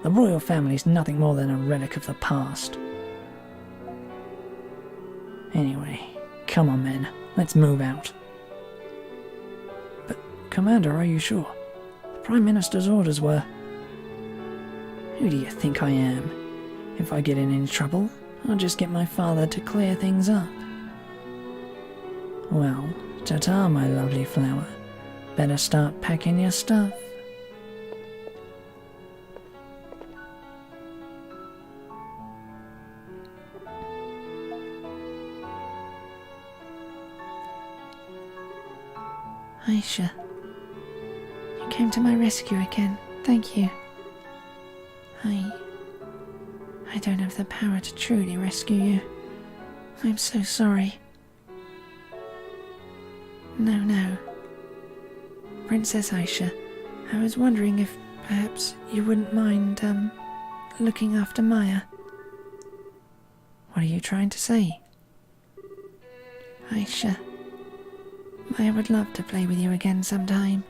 A: The royal family's nothing more than a relic of the past. Anyway, come on men, let's move out. But, Commander, are you sure? The Prime Minister's orders were... Who do you think I am? If I get in any trouble, I'll just get my father to clear things up. Well, ta-ta, my lovely flower. Better start packing your stuff.
B: Aisha, you came to my rescue again. Thank you. I don't have the power to truly rescue you. I'm so sorry. No. Princess Aisha, I was wondering if perhaps you wouldn't mind, looking after Maya.
A: What are you trying to say?
B: Aisha, Maya would love to play with you again sometime.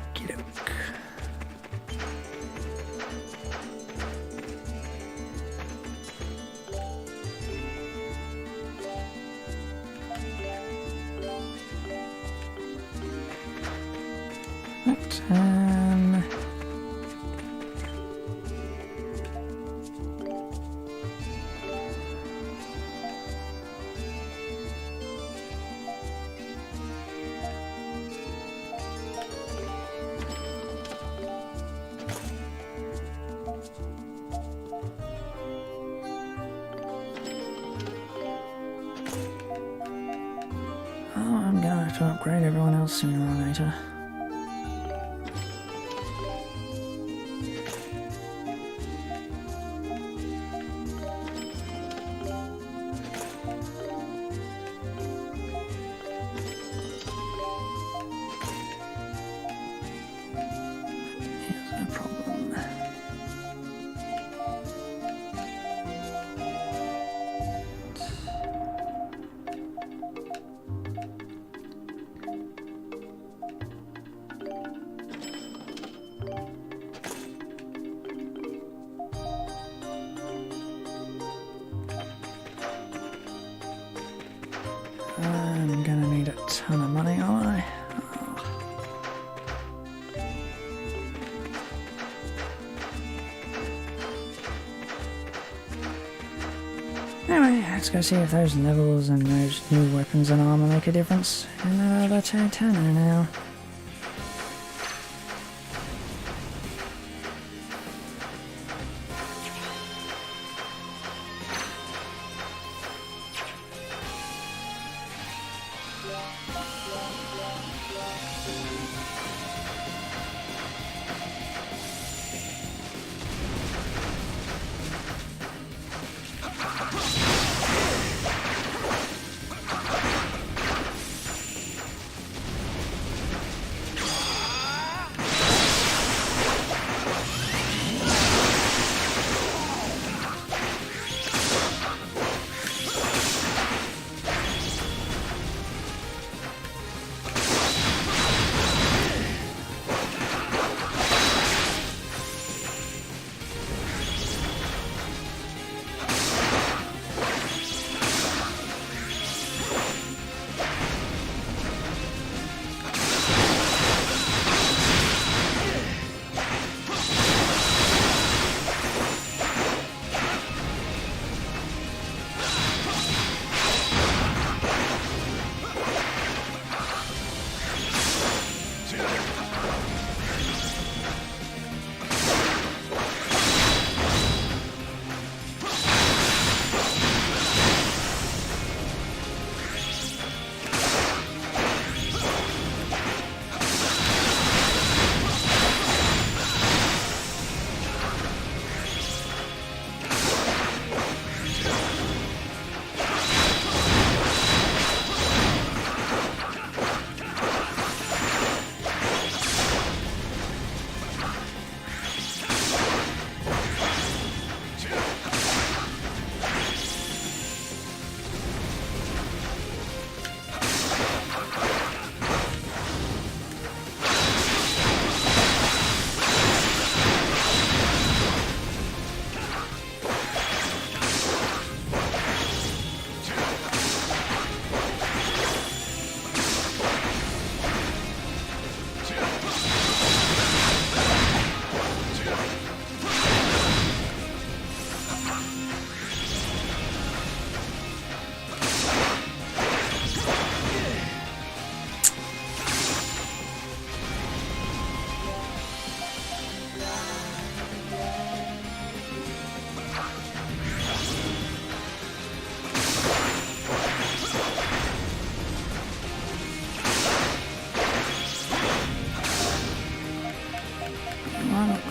A: Okey-doke. Right, I'm gonna have to upgrade everyone else sooner or later. Here's a problem. I'm gonna need a ton of money, aren't I? Anyway, let's go see if those levels and those new weapons and armor make a difference in that other Titana now.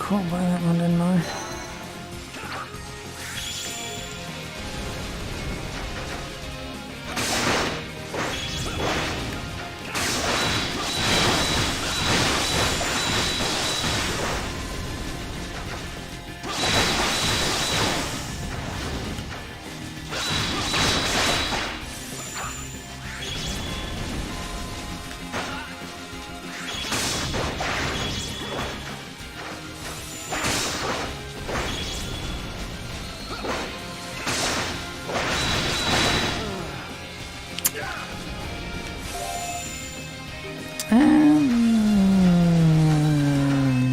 A: caught by that one, didn't I?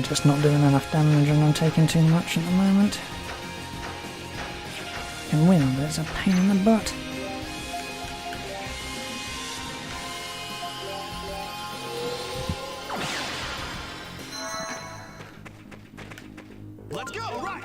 A: Just not doing enough damage and I'm taking too much at the moment. I can win, but it's a pain in the butt.
C: Let's go! All right!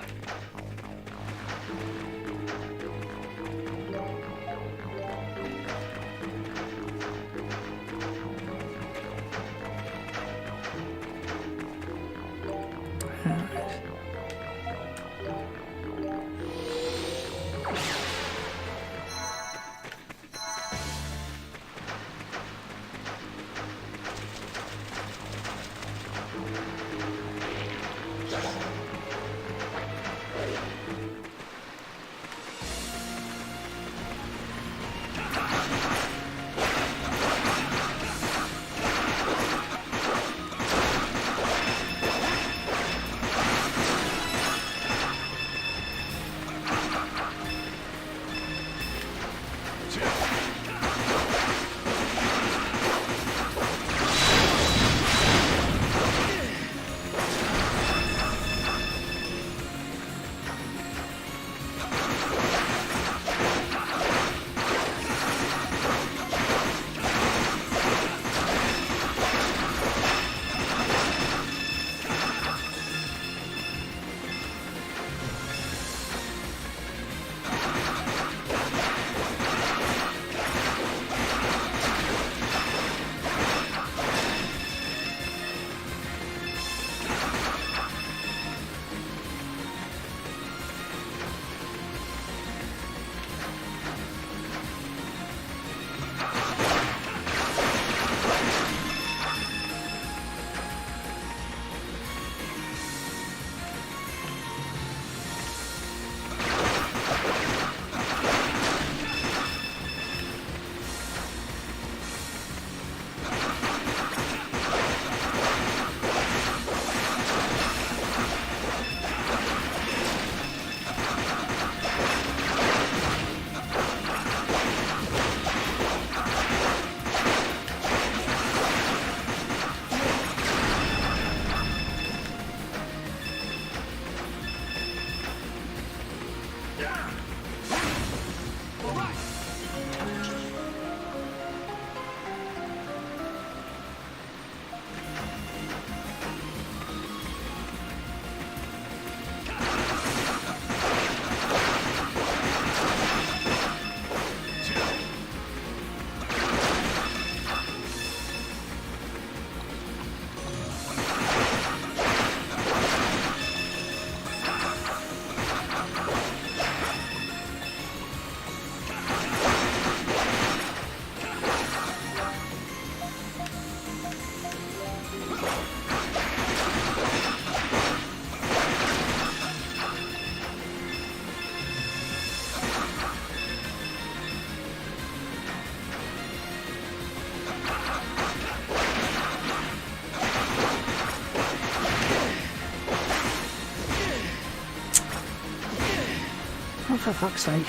A: Oh, for fuck's sake.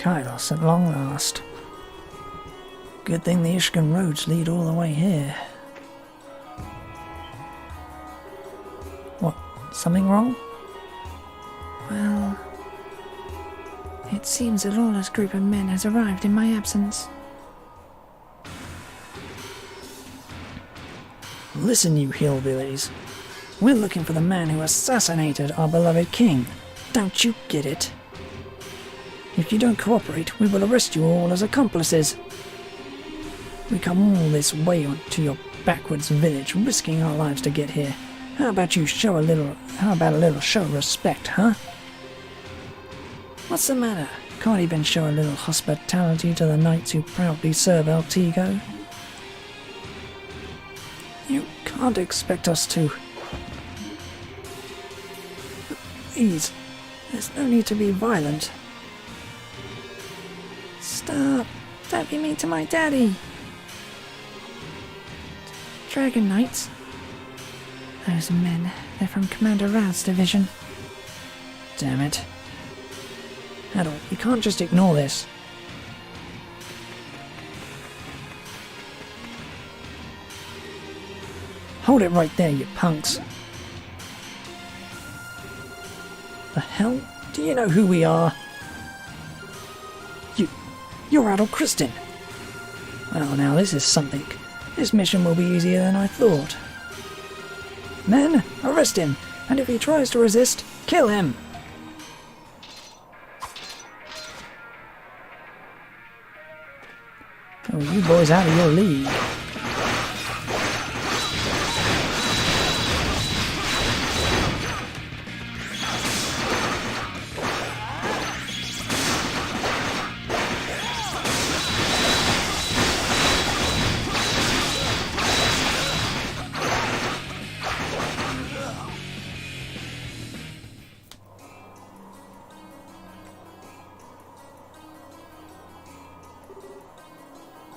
A: Kylos at long last. Good thing the Ishkan roads lead all the way here. What, something wrong?
B: Well, it seems a lawless group of men has arrived in my absence.
A: Listen, you hillbillies. We're looking for the man who assassinated our beloved king. Don't you get it? If you don't cooperate, we will arrest you all as accomplices. We come all this way to your backwards village, risking our lives to get here. How about a little show of respect, huh? What's the matter? Can't even show a little hospitality to the knights who proudly serve El Tigo? You can't expect us to. Please, there's no need to be violent.
B: Stop! Don't be mean to my daddy! Dragon Knights? Those men, they're from Commander Rao's division.
A: Damn it. Adol, we can't just ignore this. Hold it right there, you punks. The hell? Do you know who we are? You're Adol Kristin. Well, now this is something. This mission will be easier than I thought. Men, arrest him, and if he tries to resist, kill him. Oh, you boys out of your league.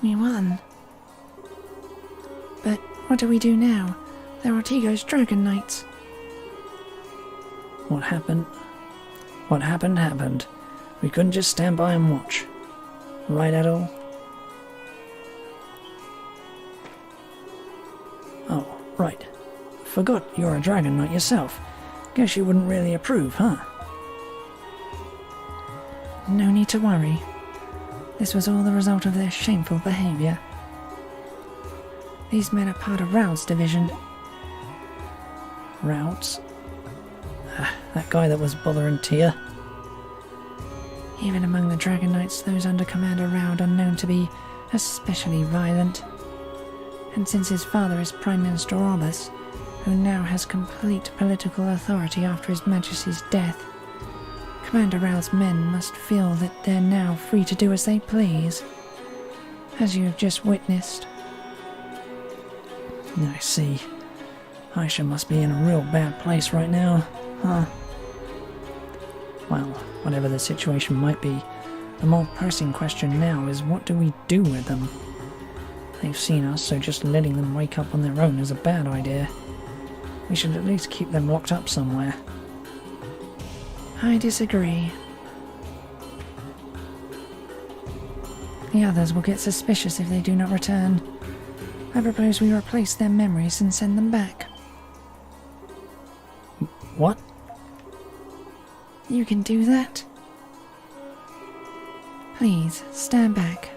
B: We won. But what do we do now? They're Ortigo's Dragon Knights.
A: What happened? What happened, happened. We couldn't just stand by and watch. Right, Adol? Oh, right. Forgot you're a Dragon Knight yourself. Guess you wouldn't really approve, huh?
B: No need to worry. This was all the result of their shameful behavior. These men are part of Rao's division.
A: Routes? That guy that was bothering Tia?
B: Even among the Dragon Knights, those under Commander Rao are known to be especially violent. And since his father is Prime Minister Orbis, who now has complete political authority after His Majesty's death, Commander Rao's men must feel that they're now free to do as they please, as you have just witnessed.
A: I see. Aisha must be in a real bad place right now, huh? Well, whatever the situation might be, the more pressing question now is what do we do with them? They've seen us, so just letting them wake up on their own is a bad idea. We should at least keep them locked up somewhere.
B: I disagree. The others will get suspicious if they do not return. I propose we replace their memories and send them back.
A: What?
B: You can do that? Please, stand back.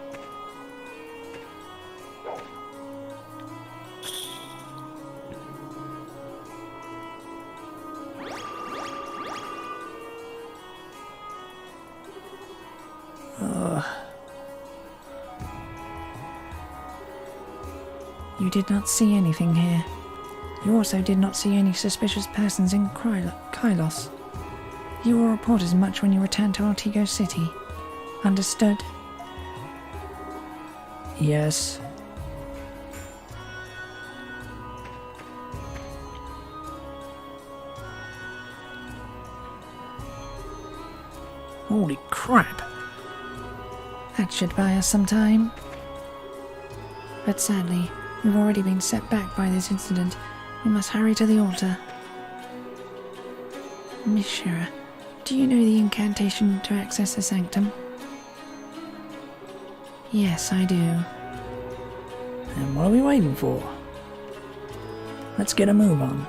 B: You did not see anything here. You also did not see any suspicious persons in Kylos. You will report as much when you return to Ortigo City. Understood?
A: Yes. Holy crap.
B: That should buy us some time. But sadly, we've already been set back by this incident. We must hurry to the altar. Miss Shira, do you know the incantation to access the sanctum? Yes, I do.
A: Then what are we waiting for? Let's get a move on.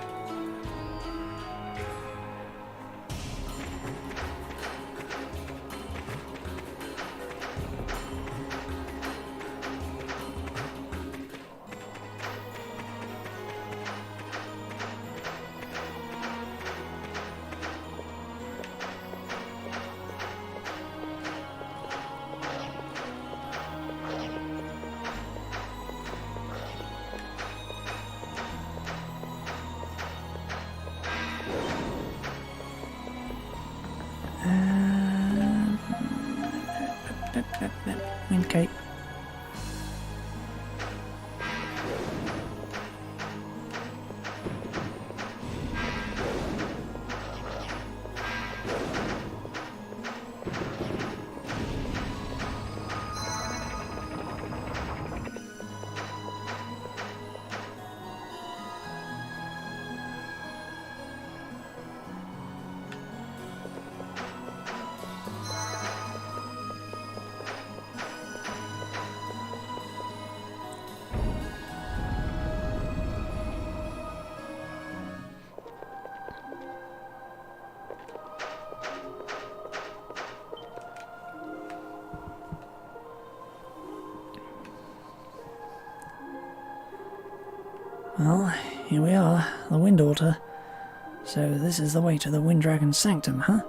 A: Wind cape. Well, here we are, the Wind Altar. So this is the way to the Wind Dragon's sanctum, huh?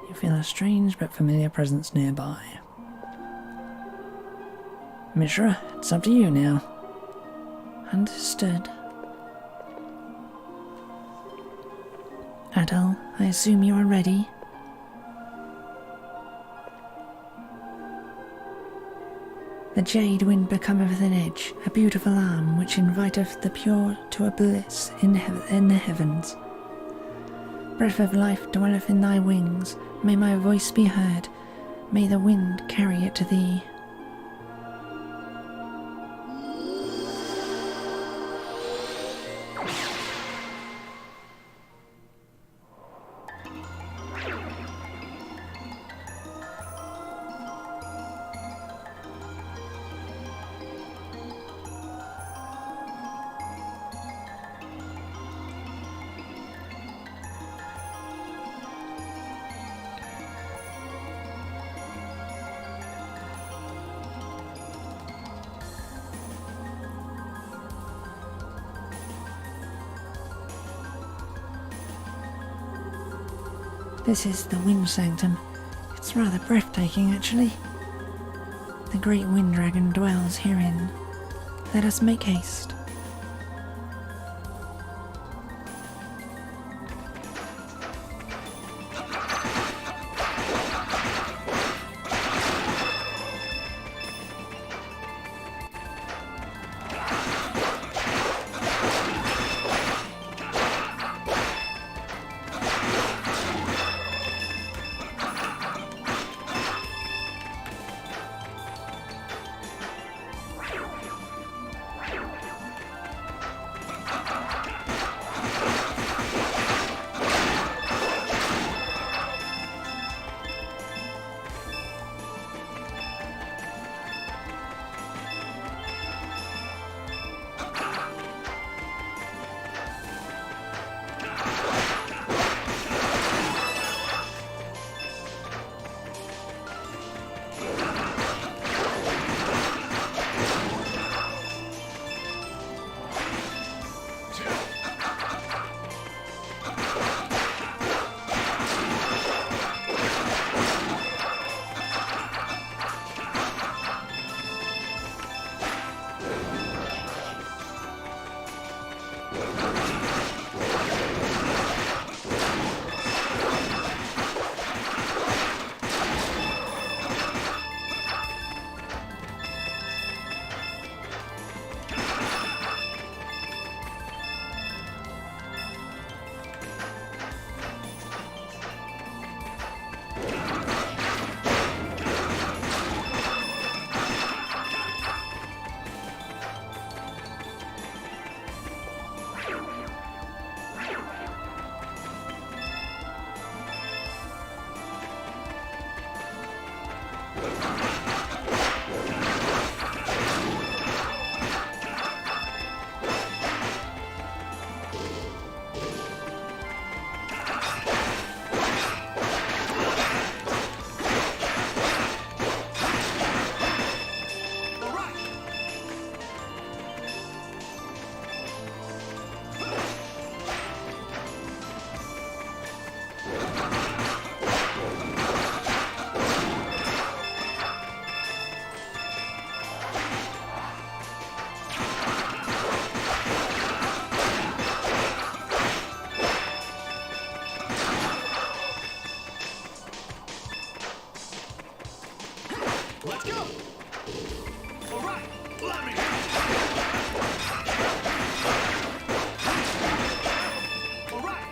A: You feel a strange but familiar presence nearby. Mishra, it's up to you now.
B: Understood. Adel, I assume you are ready? The jade wind becometh an edge, a beautiful arm which inviteth the pure to a bliss in the heavens. Breath of life dwelleth in thy wings, may my voice be heard, may the wind carry it to thee. This is the Wind Sanctum. It's rather breathtaking, actually. The great Wind Dragon dwells herein. Let us make haste.
C: Let's go! All right, let me. All right.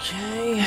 A: Okay.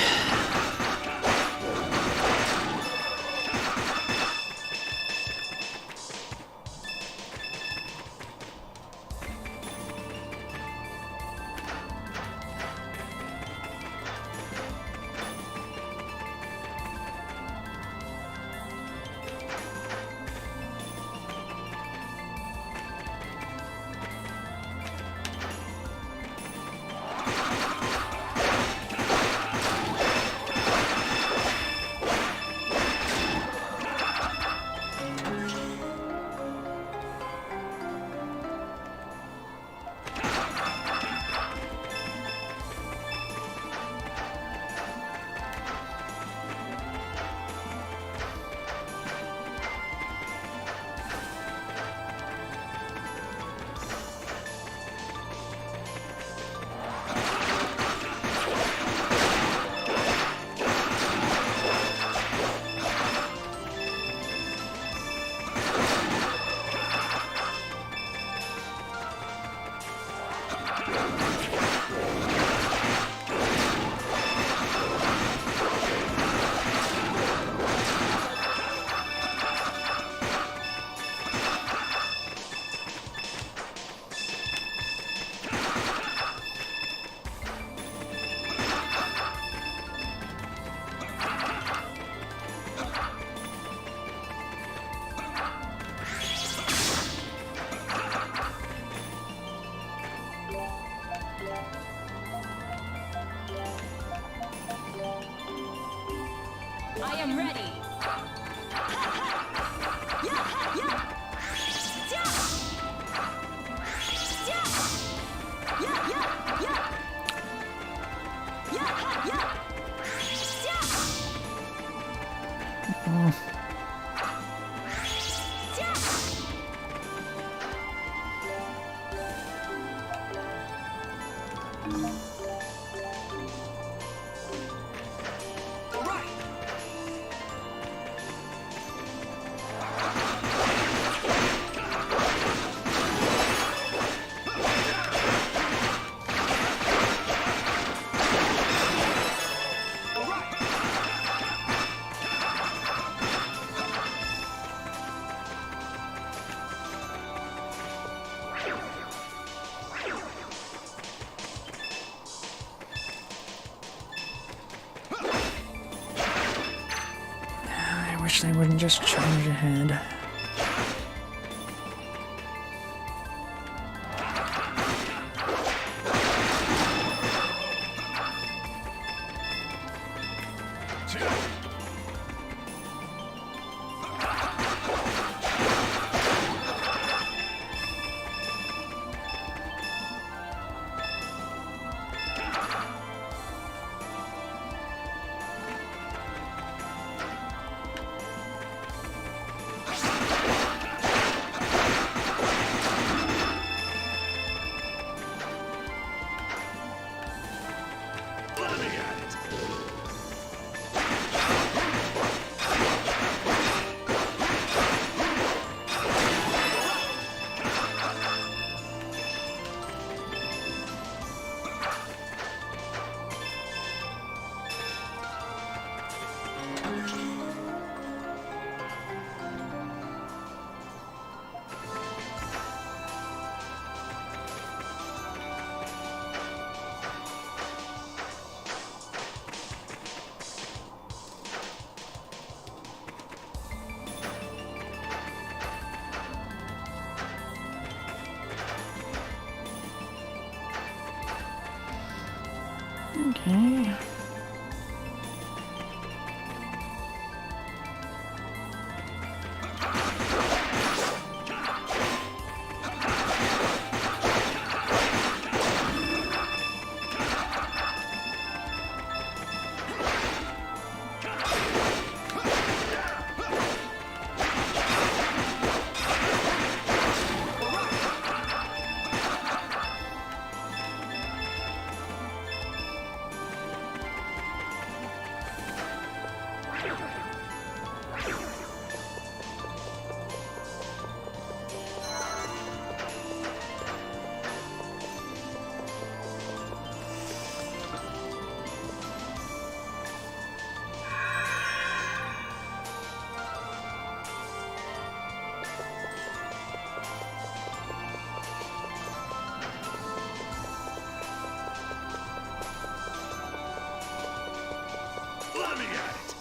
A: I wouldn't just charge ahead. Okay.
C: Let me at it!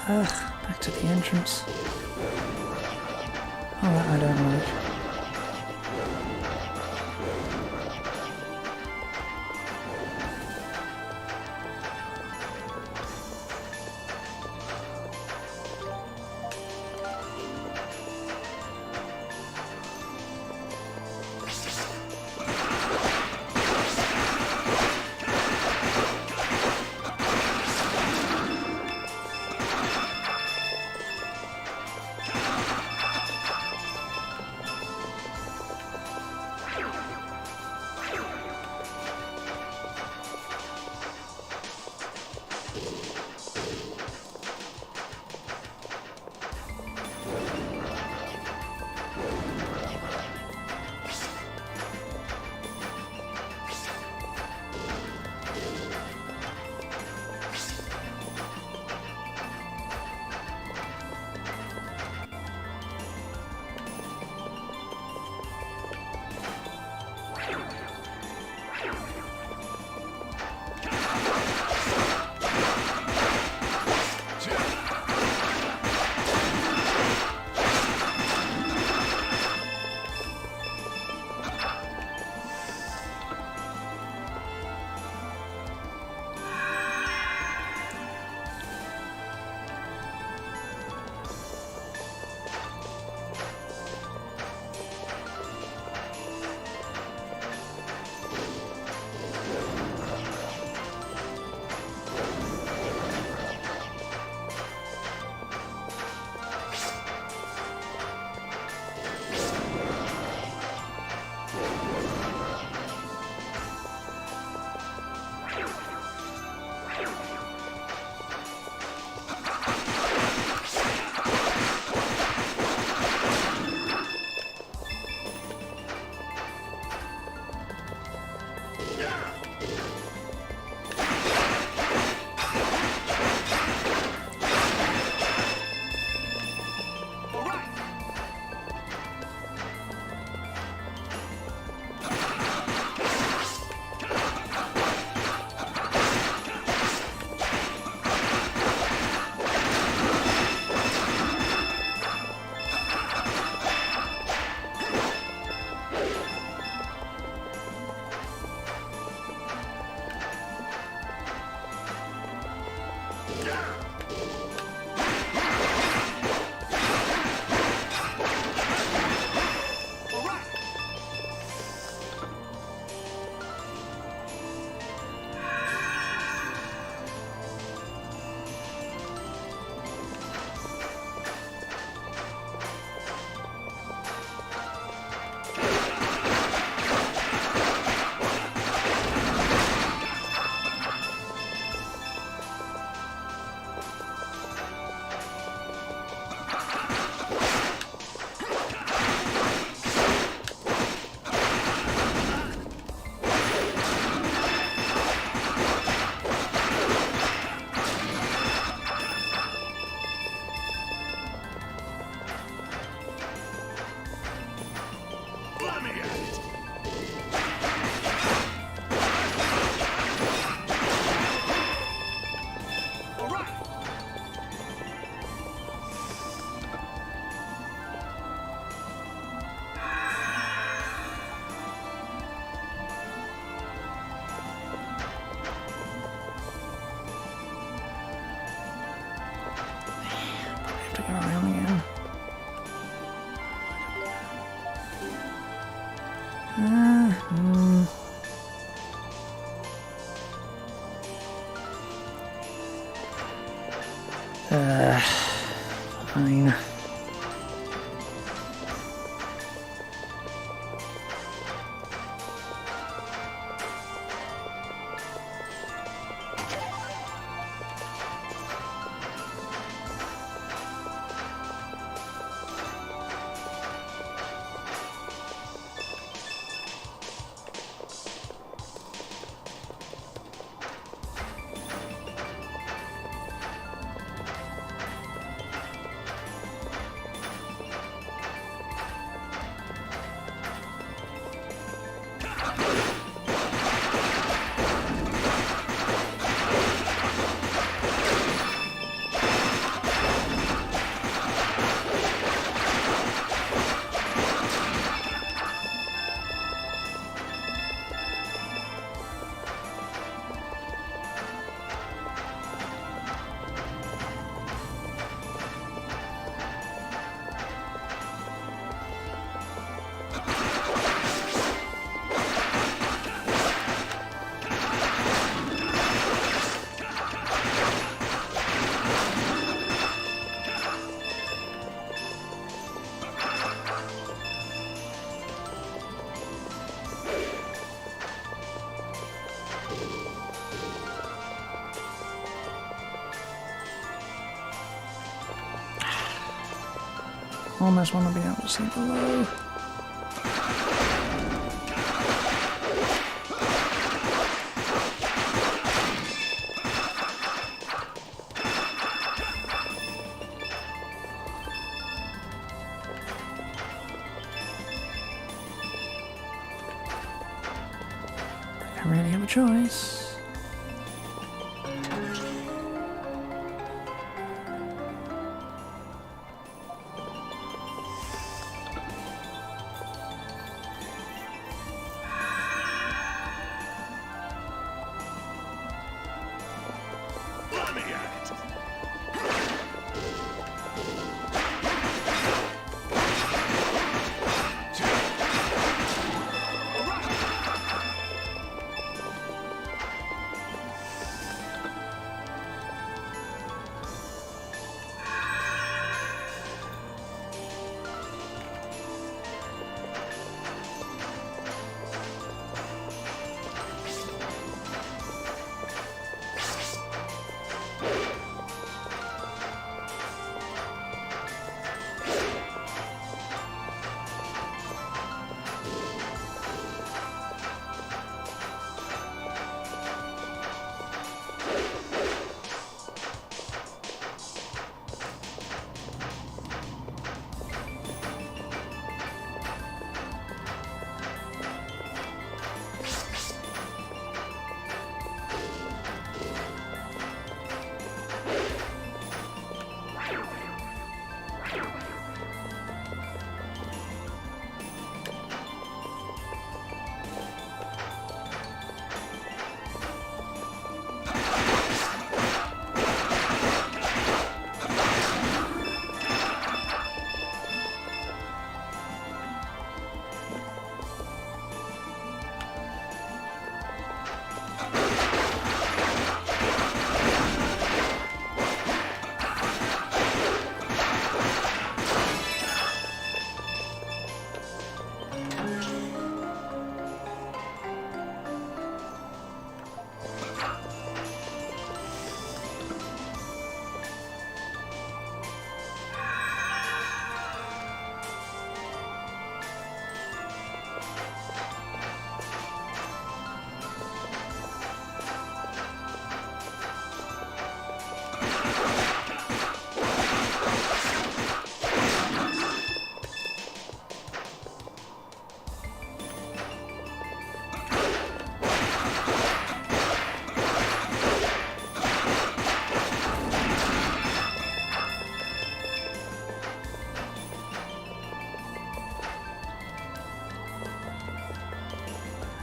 A: Back to the entrance. Oh, that I don't like. To go around again. Fine. almost want to be able to see below. I don't really have a choice.
C: Let me at it.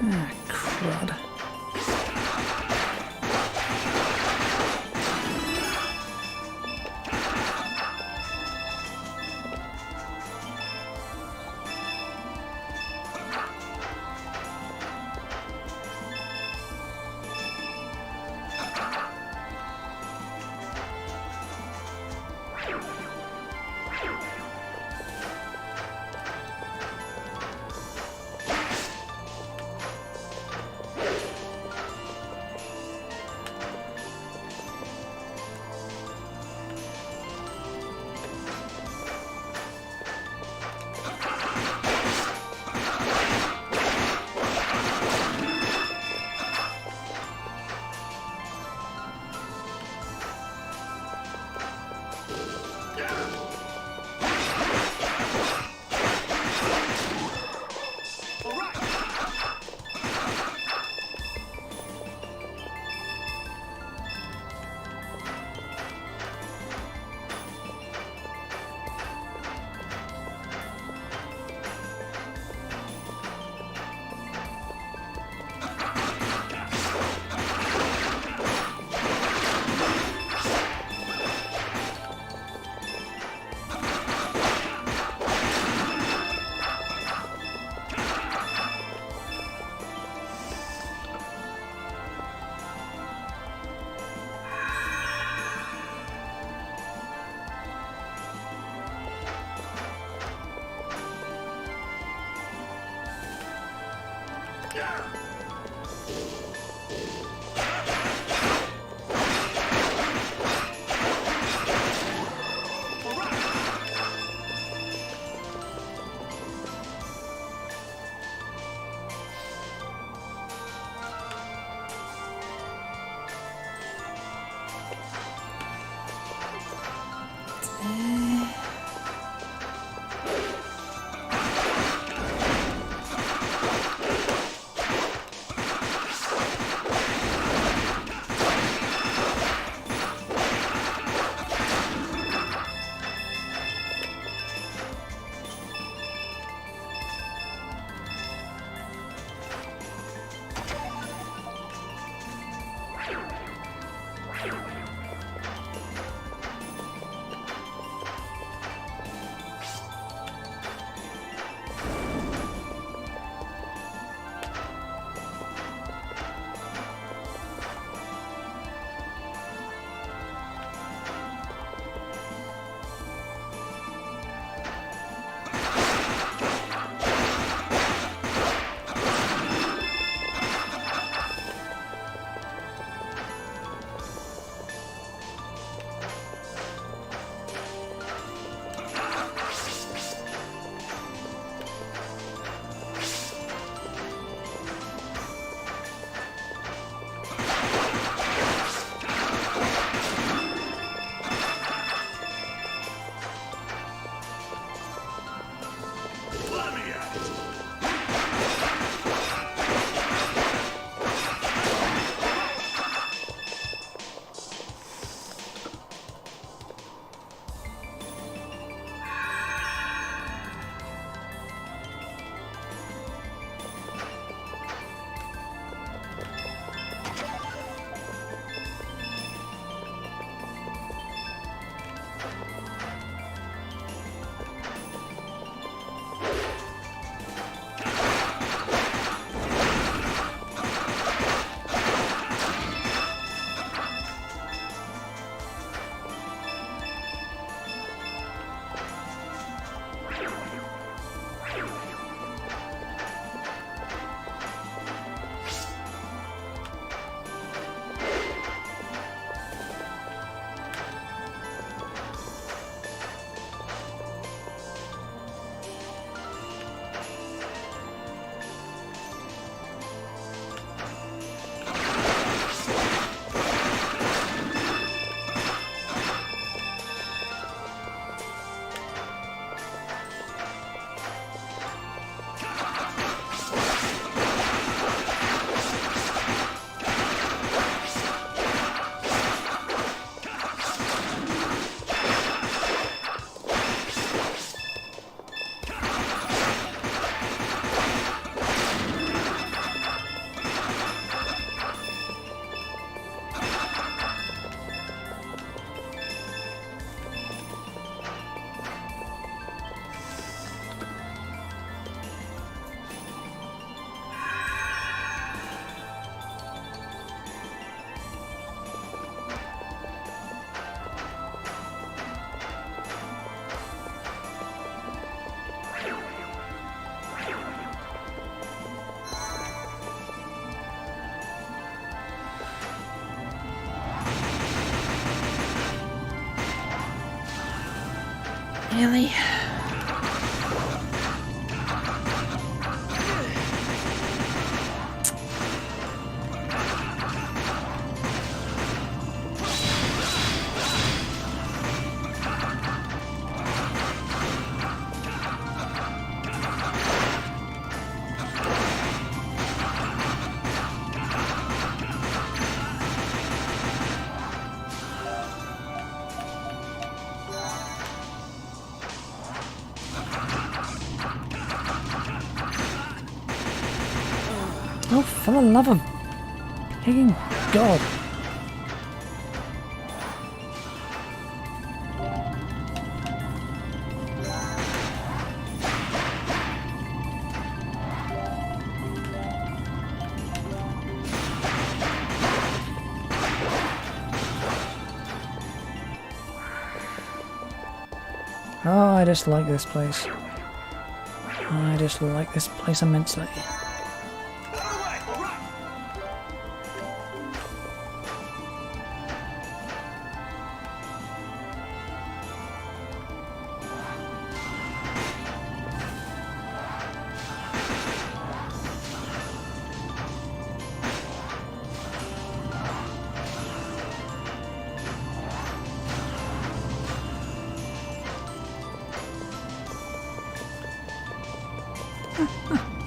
C: All right.
A: Ah, crud.
C: All right.
B: Really?
A: Oh, for the love of picking God. Oh, I just like this place. I just like this place immensely.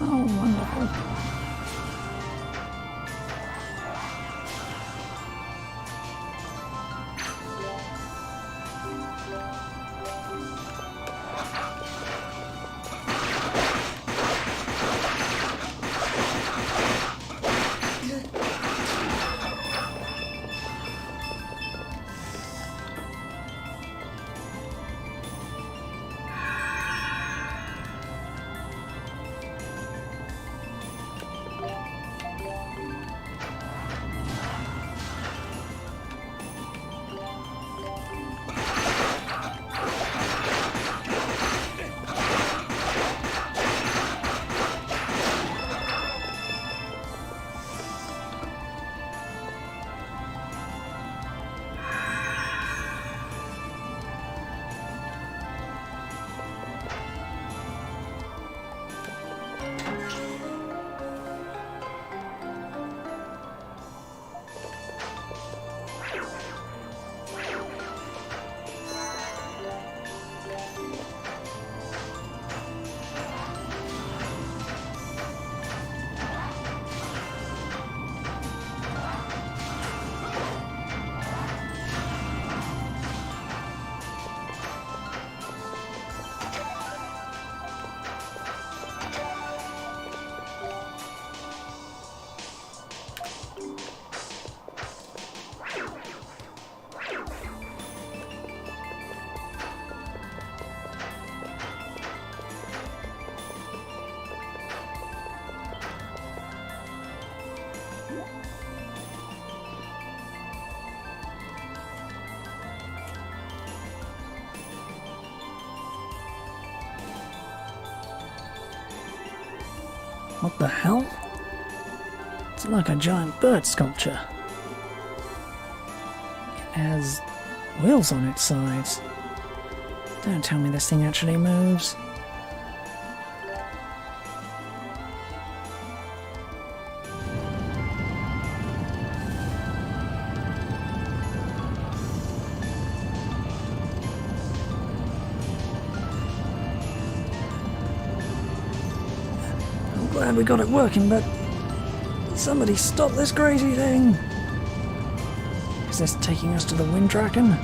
A: Oh, wonderful. What the hell? It's like a giant bird sculpture. It has wheels on its sides. Don't tell me this thing actually moves. I'm glad we got it working, but somebody stop this crazy thing! Is this taking us to the Wind Dragon?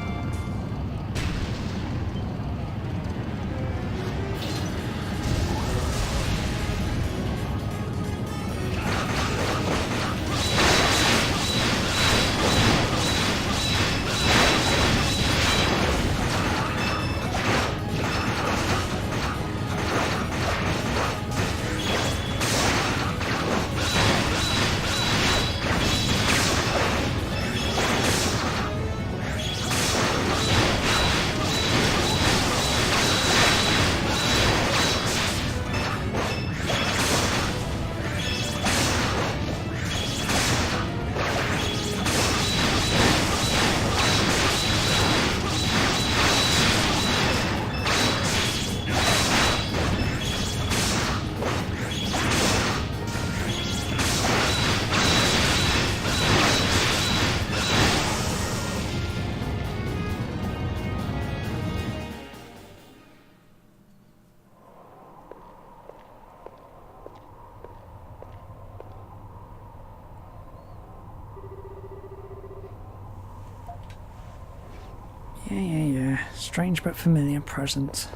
A: Strange but familiar presence.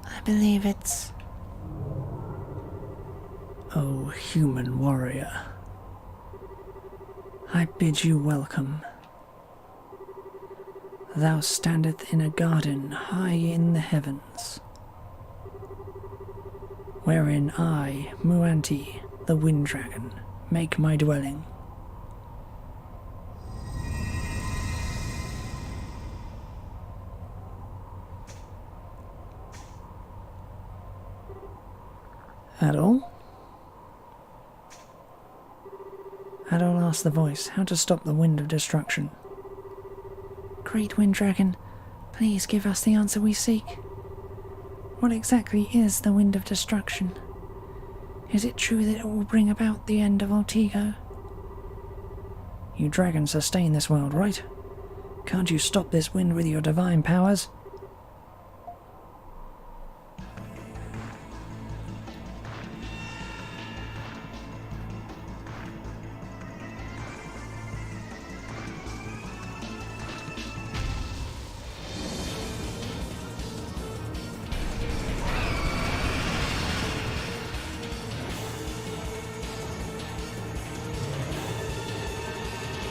B: I believe it's...
A: O human warrior, I bid you welcome. Thou standeth in a garden high in the heavens, wherein I, Muanti, the Wind Dragon, make my dwelling. Adol? Adol asked the voice how to stop the wind of destruction.
B: Great Wind Dragon, please give us the answer we seek. What exactly is the Wind of Destruction? Is it true that it will bring about the end of Altigo?
A: You dragons sustain this world, right? Can't you stop this wind with your divine powers?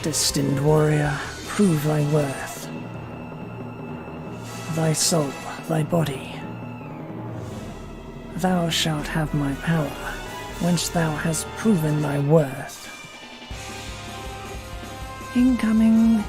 A: Destined warrior, prove thy worth. Thy soul, thy body. Thou shalt have my power, whence thou hast proven thy worth.
B: Incoming.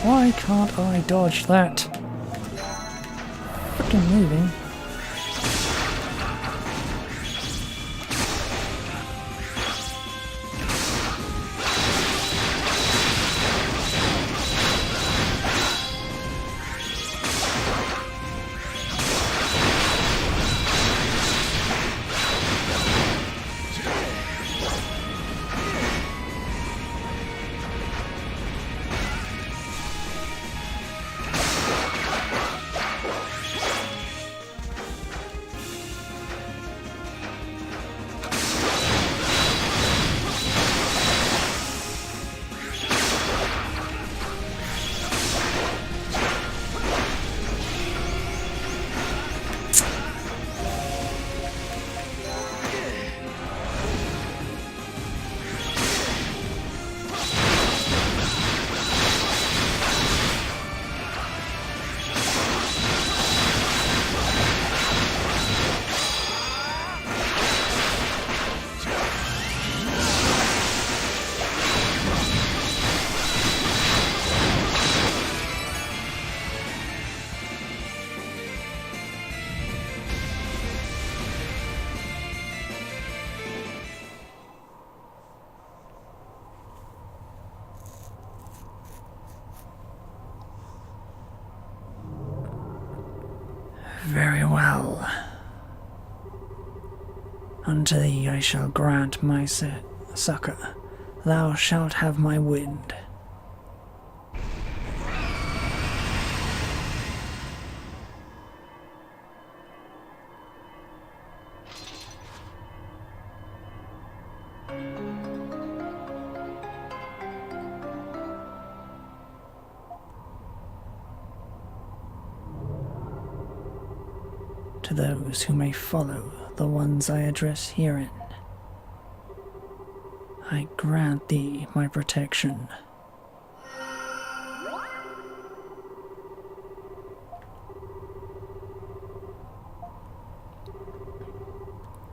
A: Why can't I dodge that? Frickin' moving. Very well. Unto thee I shall grant my succor. Thou shalt have my wind. To those who may follow the ones I address herein, I grant thee my protection.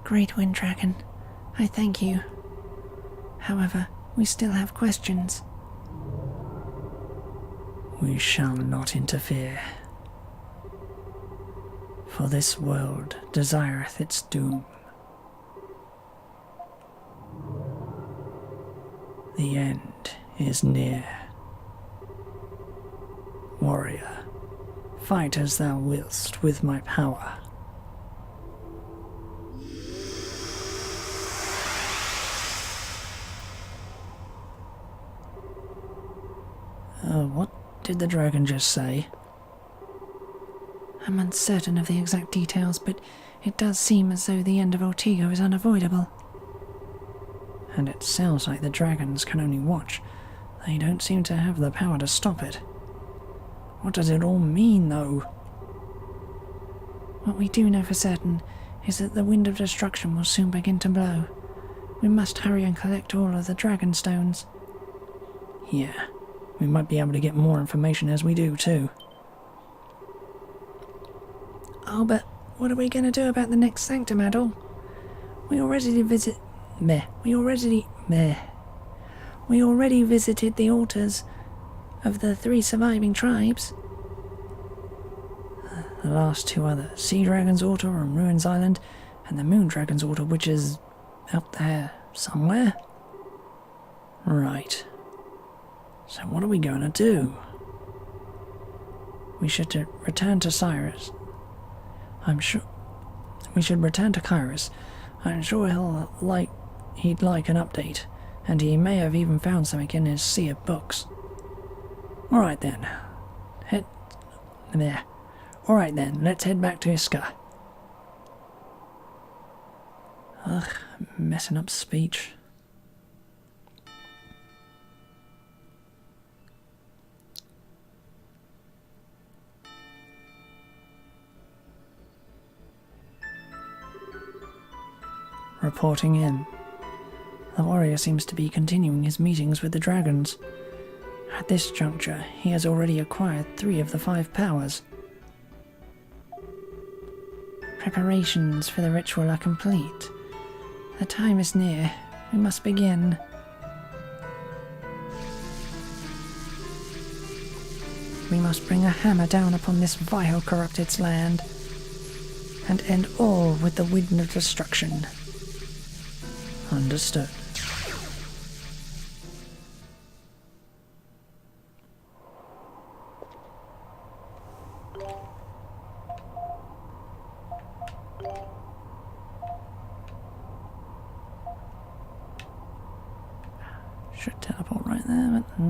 B: Great Wind Dragon, I thank you. However, we still have questions.
A: We shall not interfere. For this world desireth its doom. The end is near. Warrior, fight as thou willst with my power. What did the dragon just say?
B: I'm uncertain of the exact details, but it does seem as though the end of Ortigo is unavoidable.
A: And it sounds like the dragons can only watch. They don't seem to have the power to stop it. What does it all mean, though?
B: What we do know for certain is that the wind of destruction will soon begin to blow. We must hurry and collect all of the dragon stones.
A: Yeah, we might be able to get more information as we do, too.
B: Oh, but what are we going to do about the next sanctum, Adol? We already visited the altars of the 3 surviving tribes.
A: The last 2 are the Sea Dragon's altar on Ruins Island, and the Moon Dragon's altar, which is out there somewhere. Right. So what are we going to do? We should return to Cyrus. I'm sure we should return to Kyrus. I'm sure he'd like an update, and he may have even found something in his sea of books. Alright then. Alright then, let's head back to Iska. Ugh, messing up speech. Reporting in. The warrior seems to be continuing his meetings with the dragons. At this juncture, he has already acquired 3 of the 5 powers.
B: Preparations for the ritual are complete. The time is near. We must begin. We must bring a hammer down upon this vile, corrupted land, and end all with the wind of destruction.
A: Understood. Should teleport right there, but...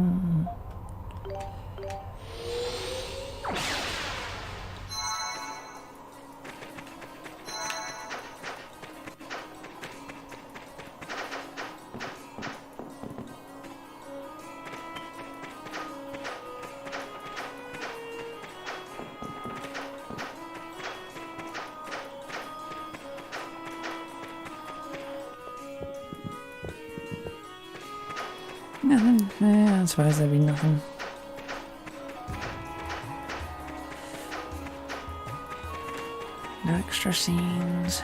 A: Nothing. Yeah, I suppose there'd be nothing. No extra scenes.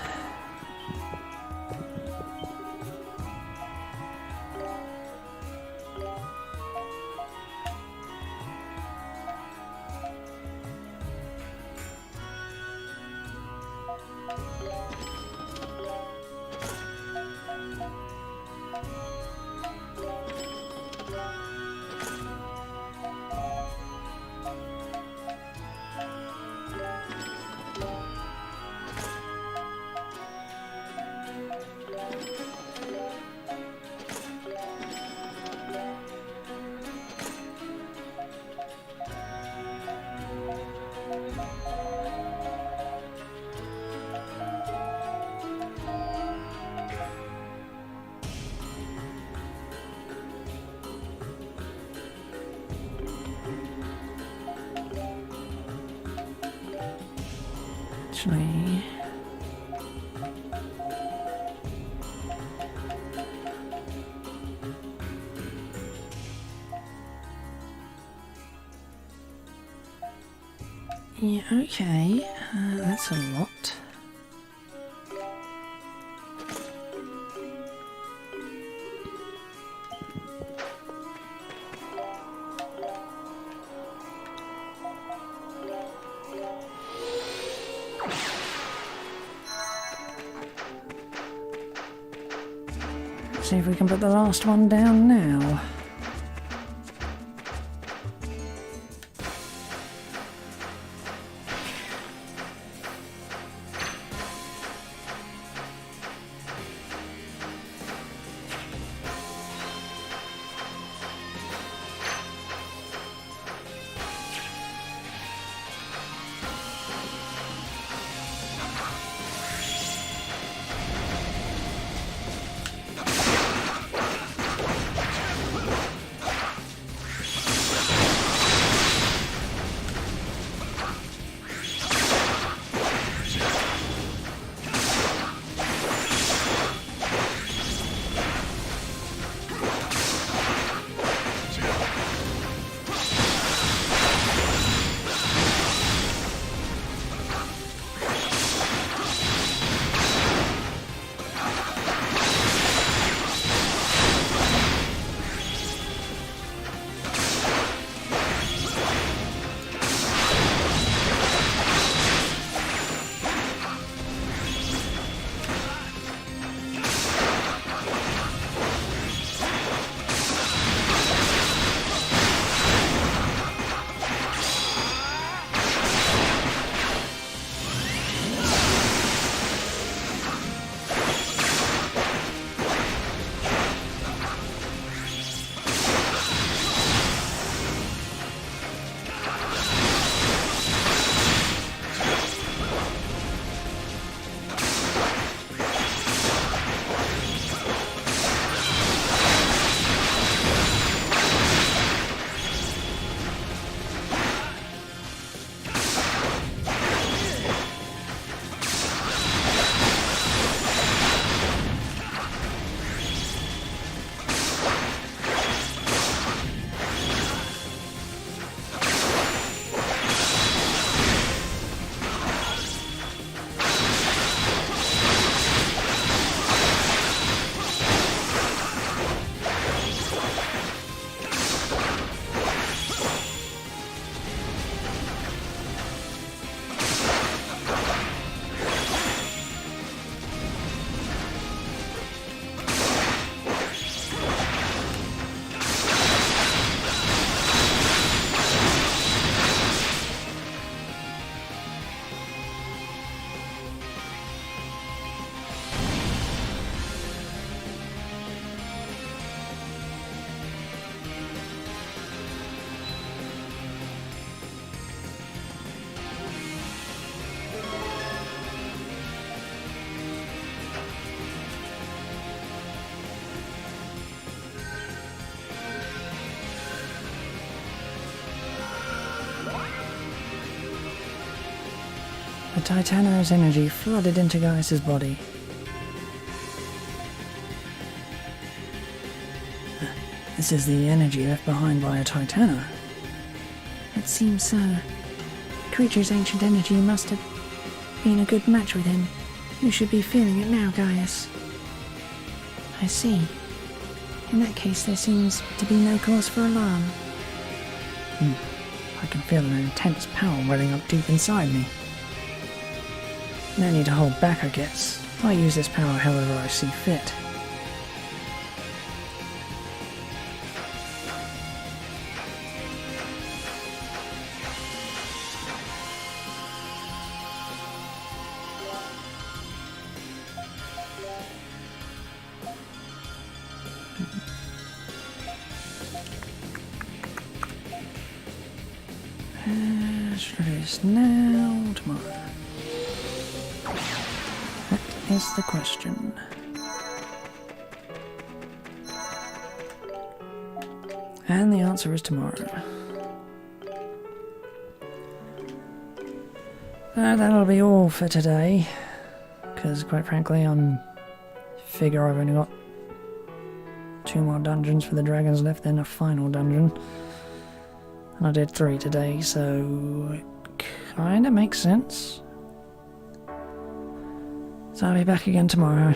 A: Actually... Yeah, okay. That's a lot. See if we can put the last one down now. The Titano's energy flooded into Gaius's body. This is the energy left behind by a Titano.
B: It seems so. The creature's ancient energy must have been a good match with him. You should be feeling it now, Gaius. I see. In that case, there seems to be no cause for alarm.
A: I can feel an intense power welling up deep inside me. No need to hold back, I guess. I use this power however I see fit. Should I do this now or tomorrow? That is the question. And the answer is tomorrow. That'll be all for today. Because, quite frankly, figure I've only got 2 more dungeons for the dragons left, then a final dungeon. And I did 3 today, so it kinda makes sense. So I'll be back again tomorrow.